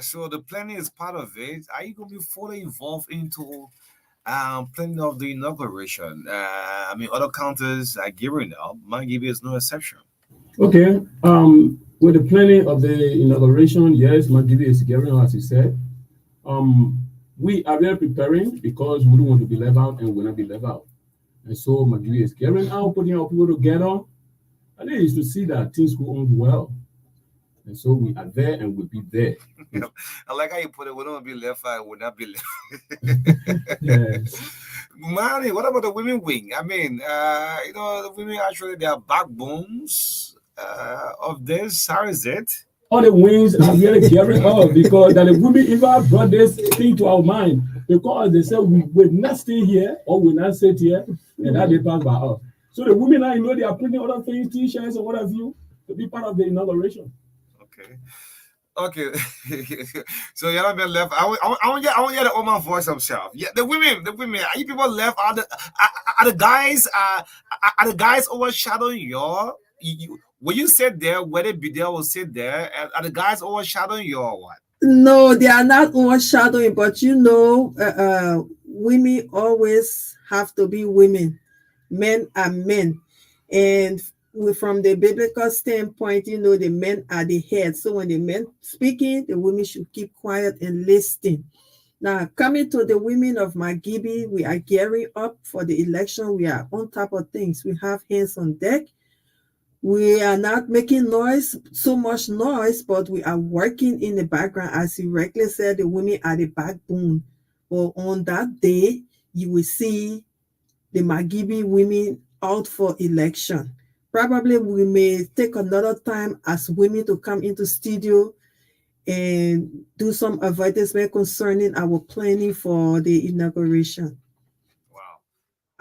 So the planning is part of it. Are you going to be fully involved into planning of the inauguration? I mean, other countries are gearing up. Mangibi is no exception. Okay. With the planning of the inauguration, yes, Magibi is gearing up, as you said. We are really preparing because we don't want to be left out and will not be left out. And so Magibi is gearing out, putting our people together. And it is to see that things go on well. And so we are there and will be there. I like how you put it. We don't be left out, will not be left. Yes. Manny, what about the women wing? I mean, the women actually, they are backbones of this. How is it? All the wings are really gearing up because the women even brought this thing to our mind because they said we will not stay here or will not sit here and that they pass by us. So the women now, they are printing other things, t-shirts and what have you, to be part of the inauguration. Okay. So you're not been left. I want to hear the Oman voice himself. Yeah, the women. Are you people left? Are the guys? Are the guys overshadowing you? When you sit there, whether be there will sit there. Are the guys overshadowing you or what? No, they are not overshadowing, but women always have to be women. Men are men. And from the biblical standpoint, the men are the head. So when the men speaking, the women should keep quiet and listen. Now, coming to the women of Magibi, we are gearing up for the election. We are on top of things. We have hands on deck. We are not making so much noise, but we are working in the background. As you rightly said, the women are the backbone. Well, on that day, you will see the Magibi women out for election. Probably we may take another time as women to come into studio and do some advertisement concerning our planning for the inauguration. Wow.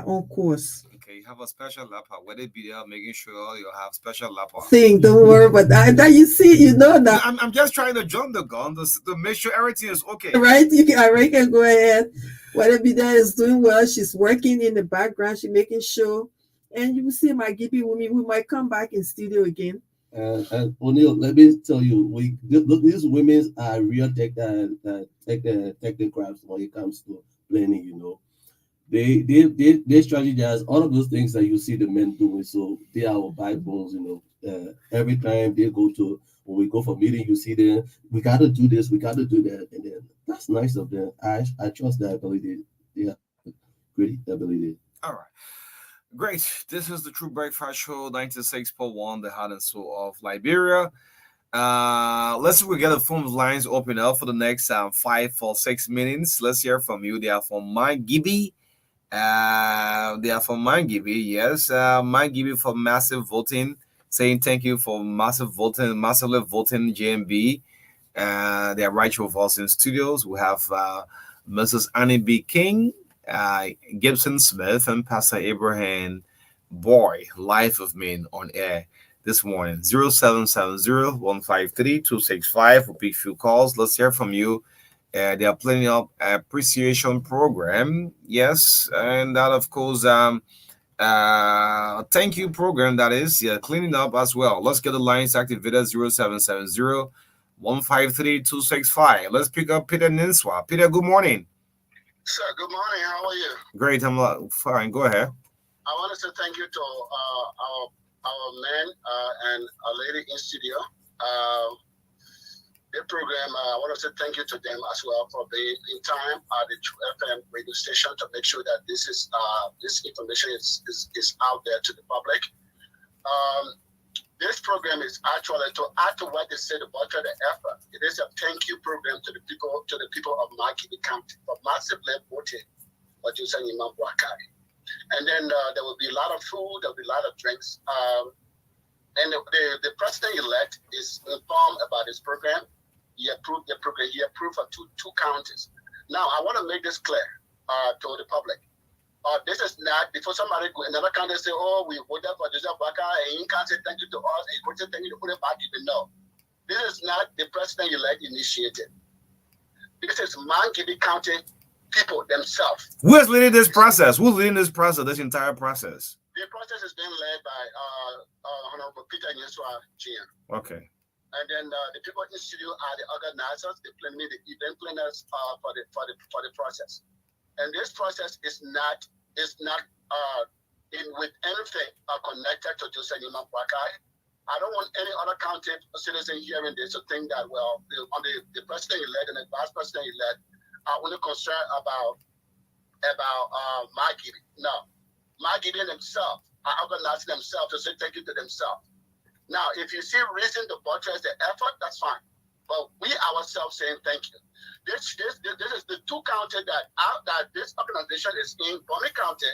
On course. Okay, you have a special laptop. Whether it be there, making sure you have special laptop. Don't worry about that. You see, that. I'm just trying to jump the gun to make sure everything is okay. Right? I can go ahead. Whether Bida is doing well, she's working in the background, she's making sure. And you will see Magibi women, we might come back in studio again. And O'Neill, let me tell you, these women are real technocrats when it comes to planning. They strategize all of those things that you see the men doing. So they are our backbones. Every time they when we go for meeting, you see them. We got to do this. We got to do that, and then that's nice of them. I trust their ability. They have great ability. All right. Great. This is the True Breakfast Show, 96.1, the heart and soul of Liberia. Let's see if we get the phone lines open up for the next 5 or 6 minutes. Let's hear from you. They are from Mangibi. Yes. Mangibi for massive voting. Saying thank you for massively voting JMB. They are right here with us in studios. We have Mrs. Annie B. King, Gibson Smith, and Pastor Abraham Boy, live with me on air this morning. 0770-153-265 will be a few calls. Let's hear from you. They are planning up appreciation program. Yes, and that of course thank you program that is cleaning up as well. Let's get the lines activated. 0770-153-265. Let's pick up Peter Ninswa. Peter, good morning. Sir, good morning. How are you? Great. I'm fine. Go ahead. I want to say thank you to our men and a lady in studio. The program, I want to say thank you to them as well for being in time at the True FM radio station to make sure that this information is out there to the public. This program is actually to add to what they said about the effort. It is a thank you program to the people of Mark County for massively voting for Joseph Imam Wakari. And then there will be a lot of food, there will be a lot of drinks. And the president-elect is informed about this program. He approved the program. He approved for two counties. Now, I want to make this clear to the public. This is not, before somebody go in another county say, oh, we voted for Joseph Baka, and he can't say thank you to us, and he can't say thank you to put it back. No. This is not the president-elect initiated. This is Mangidi County people themselves. Who is leading this process? Who's leading this process, this entire process? The process is being led by Honorable Peter Nyeswa GM. Okay. And then the people in the studio are the organizers, the event planners for the process. And this process is not in with anything connected to Joseph Imam Wakai. I don't want any other county citizen hearing this to think that, well, on the president-elect and the vice president-elect are only concerned about Magidi. No. Magidi themselves are organizing themselves to say thank you to themselves. Now, if you see reason to buttress the effort, that's fine. But we ourselves saying thank you. This is the two counties that this organization is in, Bomi County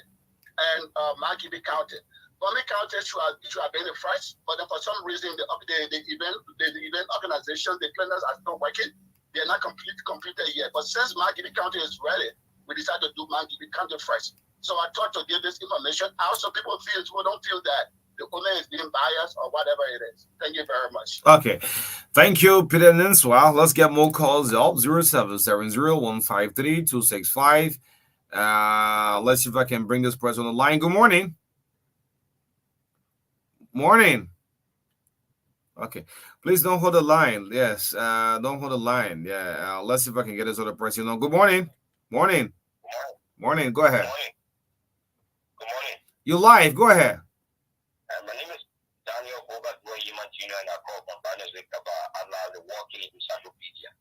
and Magidi County. Bomi County should have been the first, but then for some reason the event organization, the planners are still working. They're not completed yet. But since Magidi County is ready, we decided to do Magidi County first. So I thought to give this information out so people don't feel that the owner is being biased or whatever it is. Thank you very much. Okay. Thank you, Peter Ninswa. Let's get more calls up. 0770-153-265. Let's see if I can bring this person on the line. Good morning. Morning. Okay. Please don't hold the line. Yes. Don't hold the line. Yeah. Let's see if I can get this other person on. Good morning. Morning. Morning. Go ahead. Good morning. You're live. Go ahead. My name is Daniel Bobert Boyima Jr. and I call from Partners with Allah, the walking encyclopedia.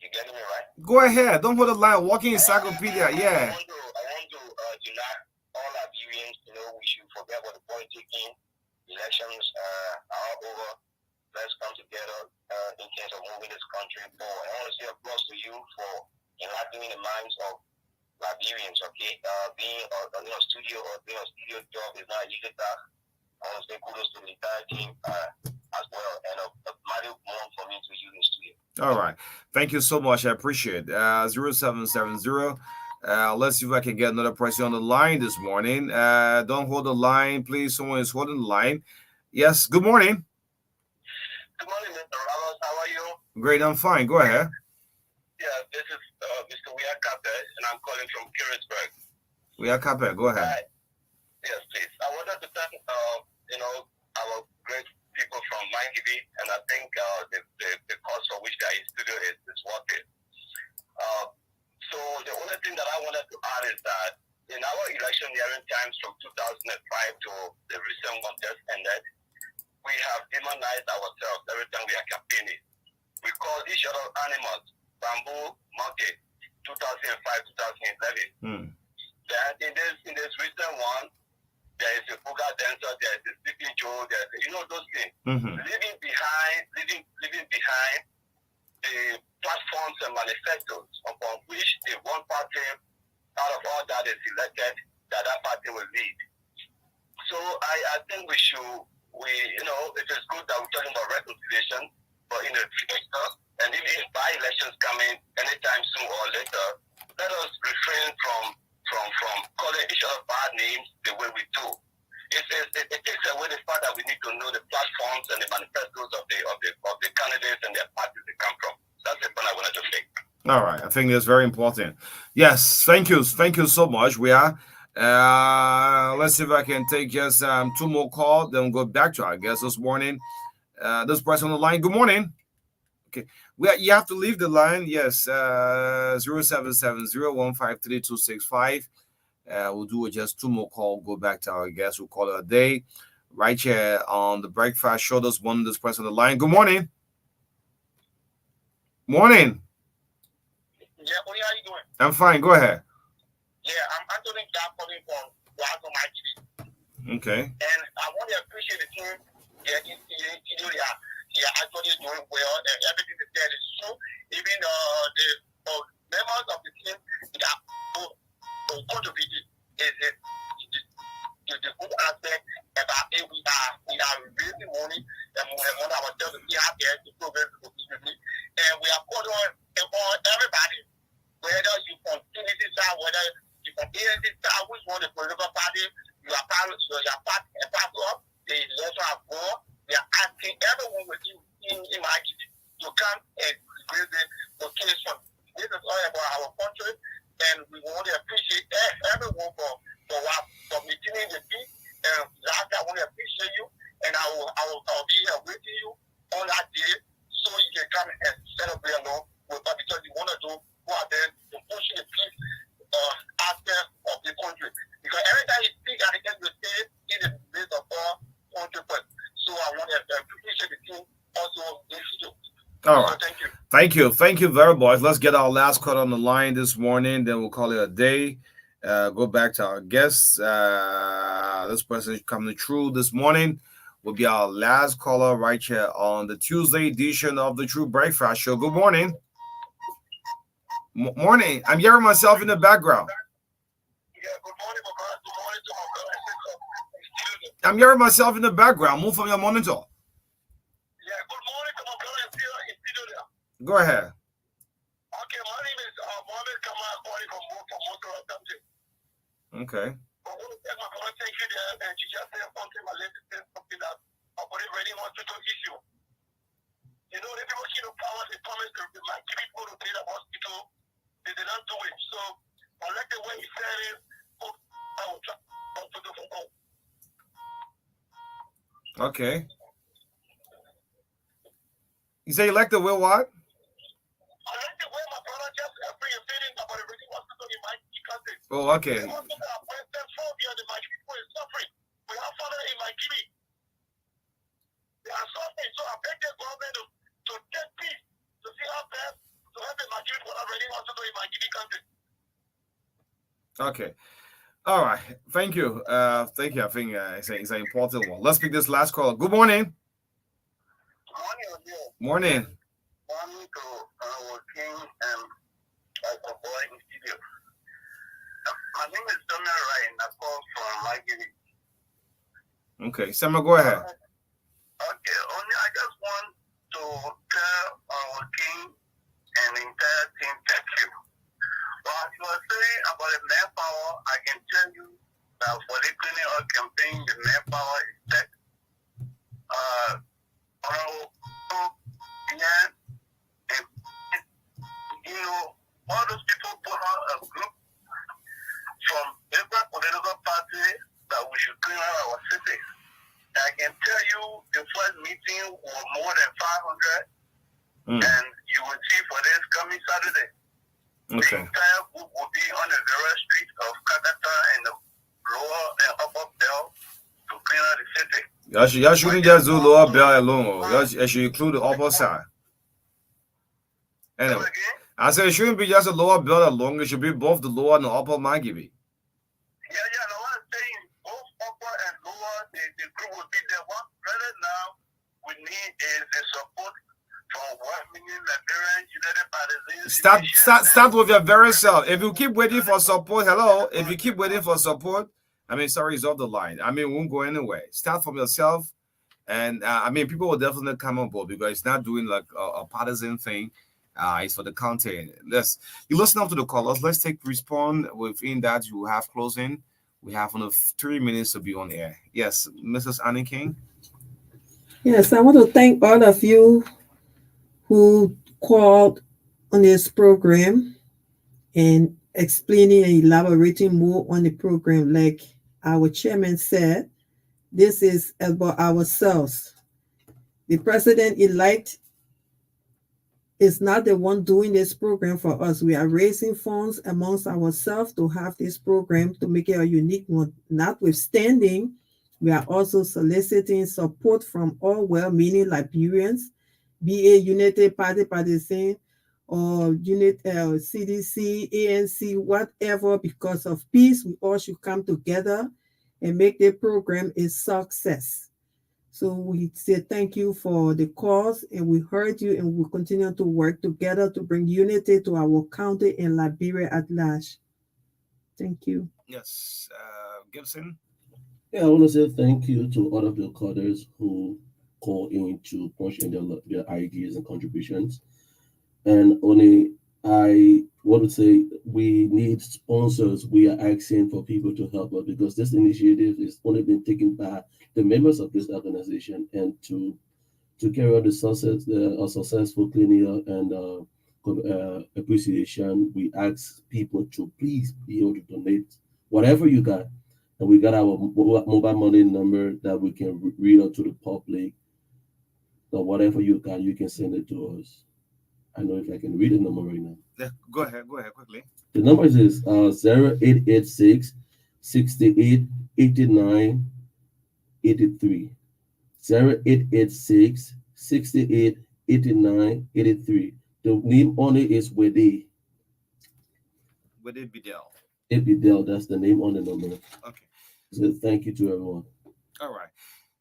You getting me right? Go ahead. Don't hold the line. Walking encyclopedia. Yeah. I want to unite all our viewings. We should forget about the politicking. Elections are over. Let's come together in terms of moving this country forward. I want to say applause to you for enlightening the minds of Liberians, okay? Being a studio job is not easy task. I want to say kudos to the entire team as well, and a mighty more for me to you in studio. All right. Thank you so much. I appreciate it. 0770. Let's see if I can get another person on the line this morning. Don't hold the line, please. Someone is holding the line. Yes. Good morning. Good morning, Mr. Ramos. How are you? Great. I'm fine. Go ahead. Yeah, this is Mr. Wiakape, and I'm calling from Curtisburg. Wiakape, go ahead. Yes, please. I wanted to thank our great people from Mangidi, and I think the cause for which they are in studio is worth it. So the only thing that I wanted to add is that in our election hearing times from 2005 to the recent one just ended, we have demonized ourselves every time we are campaigning. We call each other animals, bamboo, monkey, 2005, 2011. Then in this recent one, there is a Buga dancer, there is a Sleeping Joe, there is those things. Leaving behind the platforms and manifestos upon which the one party out of all that is elected, that party will lead. So I think it is good that we're talking about reconciliation, but in the future, and even by elections coming anytime soon or later, let us refrain from calling each other bad names the way we do. It takes away the fact that we need to know the platforms and the manifestos of the candidates and their parties they come from. That's the point I wanted to make. All right, I think that's very important. Yes, thank you so much. We are. Let's see if I can take just two more calls, then we'll go back to our guest this morning. This person on the line. Good morning. Okay, you have to leave the line. Yes, 0770-153-265. We'll do just two more calls. Go back to our guest. We'll call it a day. Right here on the breakfast show. This person on the line. Good morning. Morning. Yeah, how are you doing? I'm fine. Go ahead. Yeah, I'm Anthony calling from Wago Magidi. Okay. And I want to appreciate the team. Yeah, actually doing well, and everything they said is true. Even the members of the Maggie. You can't agree the occasion. This is all about our country, and we want to appreciate everyone for maintaining the peace. And last, I want to appreciate you, and I'll be here waiting you on that day, so you can come and celebrate along with us, because you want to do go out there to push the peace aspect of the country. Because every time you speak at the end of the day, it is based upon country. So I want to appreciate the team also this year. All right. Thank you very much. Let's get our last call on the line this morning. Then we'll call it a day. Go back to our guests. This person coming through this morning will be our last caller right here on the Tuesday edition of the True Breakfast Show. Good morning. Morning. I'm hearing myself in the background. I'm hearing myself in the background. Move from your monitor. Go ahead. Okay, my name is Mohammed Kamal, calling from Motor Country. Okay. I want to thank you there, and you just said something, my lady said something that about the ready hospital issue. You know, the people keep the power, they promise they might give people to pay the hospital, they did not do it. So, I like the way he said it, I will try to do for all. Okay. You say you like the way what? Oh, okay. Okay. All right. Thank you. Thank you. I think it's an important one. Let's pick this last call. Good morning. Morning. Morning to our king and our boy in studio. My name is Donna Ryan. I call from Maggie. Okay, Samuel, go ahead. Okay, only I just want to tell our king and the entire team thank you. But as you were saying about the manpower, I can tell you that for the cleaning up campaign, the manpower is set. You know, all those people put on a group from different political parties that we should clean out our city. I can tell you the first meeting was more than 500, and you will see for this coming Saturday. Okay. The entire group will be on the various streets of Kakata and the lower and upper belt to clean out the city. Y'all shouldn't just do lower bell alone. Y'all should include the upper side. Anyway, I said it shouldn't be just a lower belt alone. It should be both the lower and the upper Maggie. Yeah, no one is saying both upper and lower, the group will be there. What right now we need is the support from 1 million Liberian United Partisans. Start with your very self. If you keep waiting for support, if you keep waiting for support, sorry, it's off the line. We won't go anywhere. Start from yourself. And people will definitely come on board because it's not doing like a partisan thing. It's for the county. You listen up to the callers. Let's respond within that. You have closing. We have only 3 minutes to be on air. Yes, Mrs. Annie King. Yes, I want to thank all of you who called on this program and explaining and elaborating more on the program. Like our chairman said, this is about ourselves. The president-elect is not the one doing this program for us. We are raising funds amongst ourselves to have this program to make it a unique one. Notwithstanding, we are also soliciting support from all well-meaning Liberians, be it United Party partisan or CDC, ANC, whatever. Because of peace, we all should come together and make the program a success. So we say thank you for the cause, and we heard you, and we'll continue to work together to bring unity to our county and Liberia at large. Thank you. Yes, Gibson. Yeah, I want to say thank you to all of the callers who call in to punch in their ideas and contributions. And only I want to say we need sponsors. We are asking for people to help us because this initiative is only been taken by the members of this organization, and to to carry out the success, a successful cleaning and appreciation, we ask people to please be able to donate whatever you got. And we got our mobile money number that we can read out to the public. So whatever you got, you can send it to us. I know if I can read the number right now. Yeah, go ahead quickly. The number is 0886 68 89 83. 0886 68 89 83. The name on it is Wede. Wede Bidel. Bidel, that's the name on the number. Okay. So thank you to everyone. All right.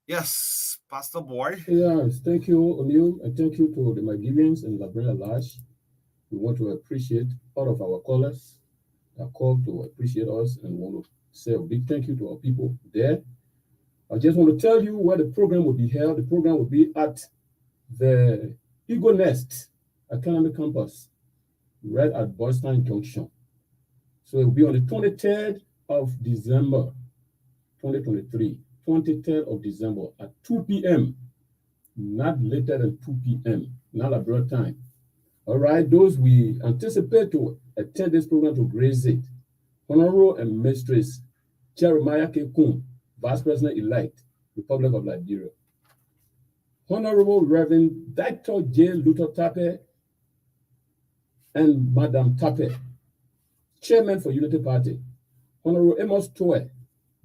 Yes, Pastor Boy. Yes, thank you, O'Neill, and thank you to the McGivians and Labrella Lash. We want to appreciate all of our callers that called to appreciate us, and want to say a big thank you to our people there. I just want to tell you where the program will be held. The program will be at the Eagle Nest Academy Campus, right at Boston Junction. So it will be on the 23rd of December, 2023. 23rd of December at 2 p.m. Not later than 2 p.m. Not a broad time. All right, those we anticipate to attend this program to grace it. Honorable and Mistress Jeremiah K. Kuhn, Vice President-elect, Republic of Liberia. Honorable Reverend Dr. J. Luther Tape and Madam Tape, Chairman for Unity Party. Honorable Amos Toe,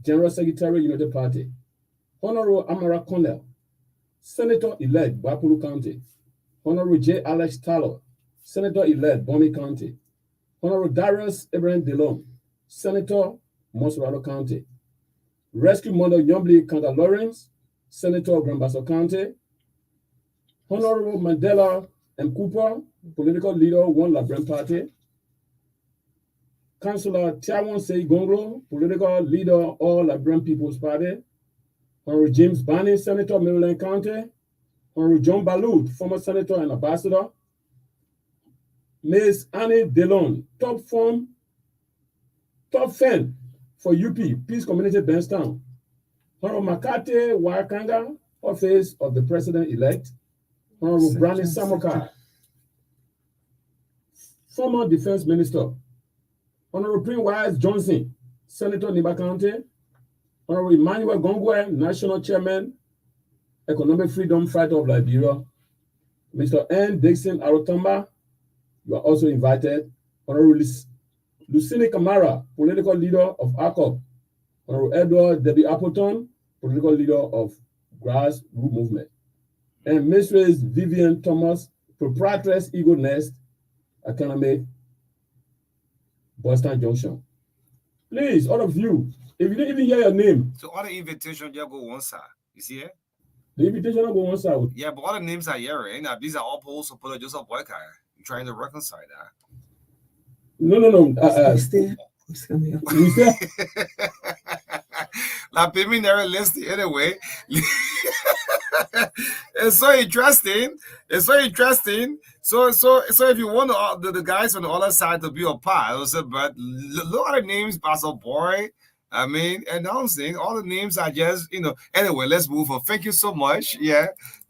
General Secretary, Unity Party. Honorable Amara Cornell, Senator-elect, Bapulu County. Honorable J. Alex Talor, Senator-elect, Bonny County. Honorable Darius Abraham Delon, Senator, Monserrado County. Rescue Mother Yombly Kanda Lawrence, Senator, Grand Bassa County. Honorable Mandela M. Cooper, political leader, One Labren Party. Councillor Tiawon Sei Gonglo, political leader, All Labren People's Party. Honorable James Barney, Senator, Maryland County. Honorable John Balud, former Senator and Ambassador. Ms. Annie Delon, top fan for UP, Peace Community Benstown. Honorable Makate Wakanga, office of the President-elect. Honorable Brandon Samoka, former Defense Minister. Honorable Prince Wise Johnson, Senator, Niba County. Honorable Emmanuel Gongwe, National Chairman, Economic Freedom Fighter of Liberia. Mr. N. Dixon Arotamba, you are also invited. Honorable Lucini Kamara, political leader of ACOP. Honorable Edward Debbie Appleton, political leader of Grassroots Movement. And Mrs. Vivian Thomas, proprietress, Eagle Nest Academy, Boston Junction. Please, all of you, if you didn't even hear your name. So all the invitations just go one side. You see it? The invitation will go one side. Yeah, but all the names are here, right? Now, these are all posts to put a Joseph Boyka. You're trying to reconcile that. No. La preliminary list anyway. It's so interesting. So if you want the guys on the other side to be a part, but look at the names, Pastor Boy. I mean, announcing all the names are just, anyway, let's move on. Thank you so much. Yeah,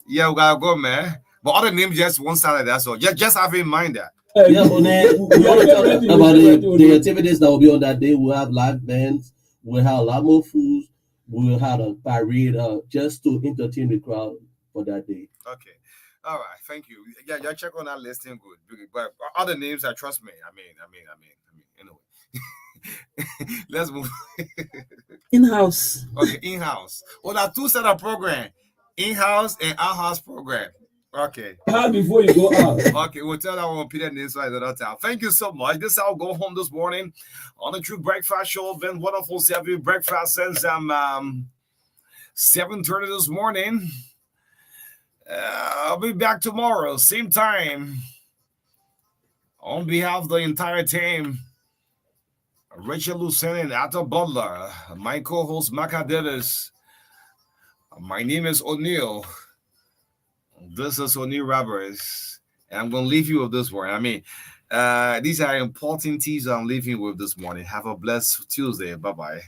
we gotta go, man. But all the names just one side of that. So just have in mind that. Yeah, we want to talk about the activities that will be on that day. We'll have live bands. We'll have a lot more food. We'll have a parade just to entertain the crowd for that day. Okay. All right. Thank you. Yeah, y'all check on that listing good. But other names, trust me. I mean, anyway. Let's move. In-house. Okay, in-house. Well, there are two set of program. In-house and out-house program. Okay. How before you go out. Okay, we'll tell that one Peter names right another time. Thank you so much. This I'll go home this morning on the True Breakfast Show. Been wonderful serving breakfast since 7:30 this morning. I'll be back tomorrow, same time. On behalf of the entire team, Rachel Lucen and Ato Butler, my co-host Marka Davis. My name is O'Neill. This is O'Neill Roberts. And I'm going to leave you with this one. I mean, these are important things I'm leaving with this morning. Have a blessed Tuesday. Bye-bye.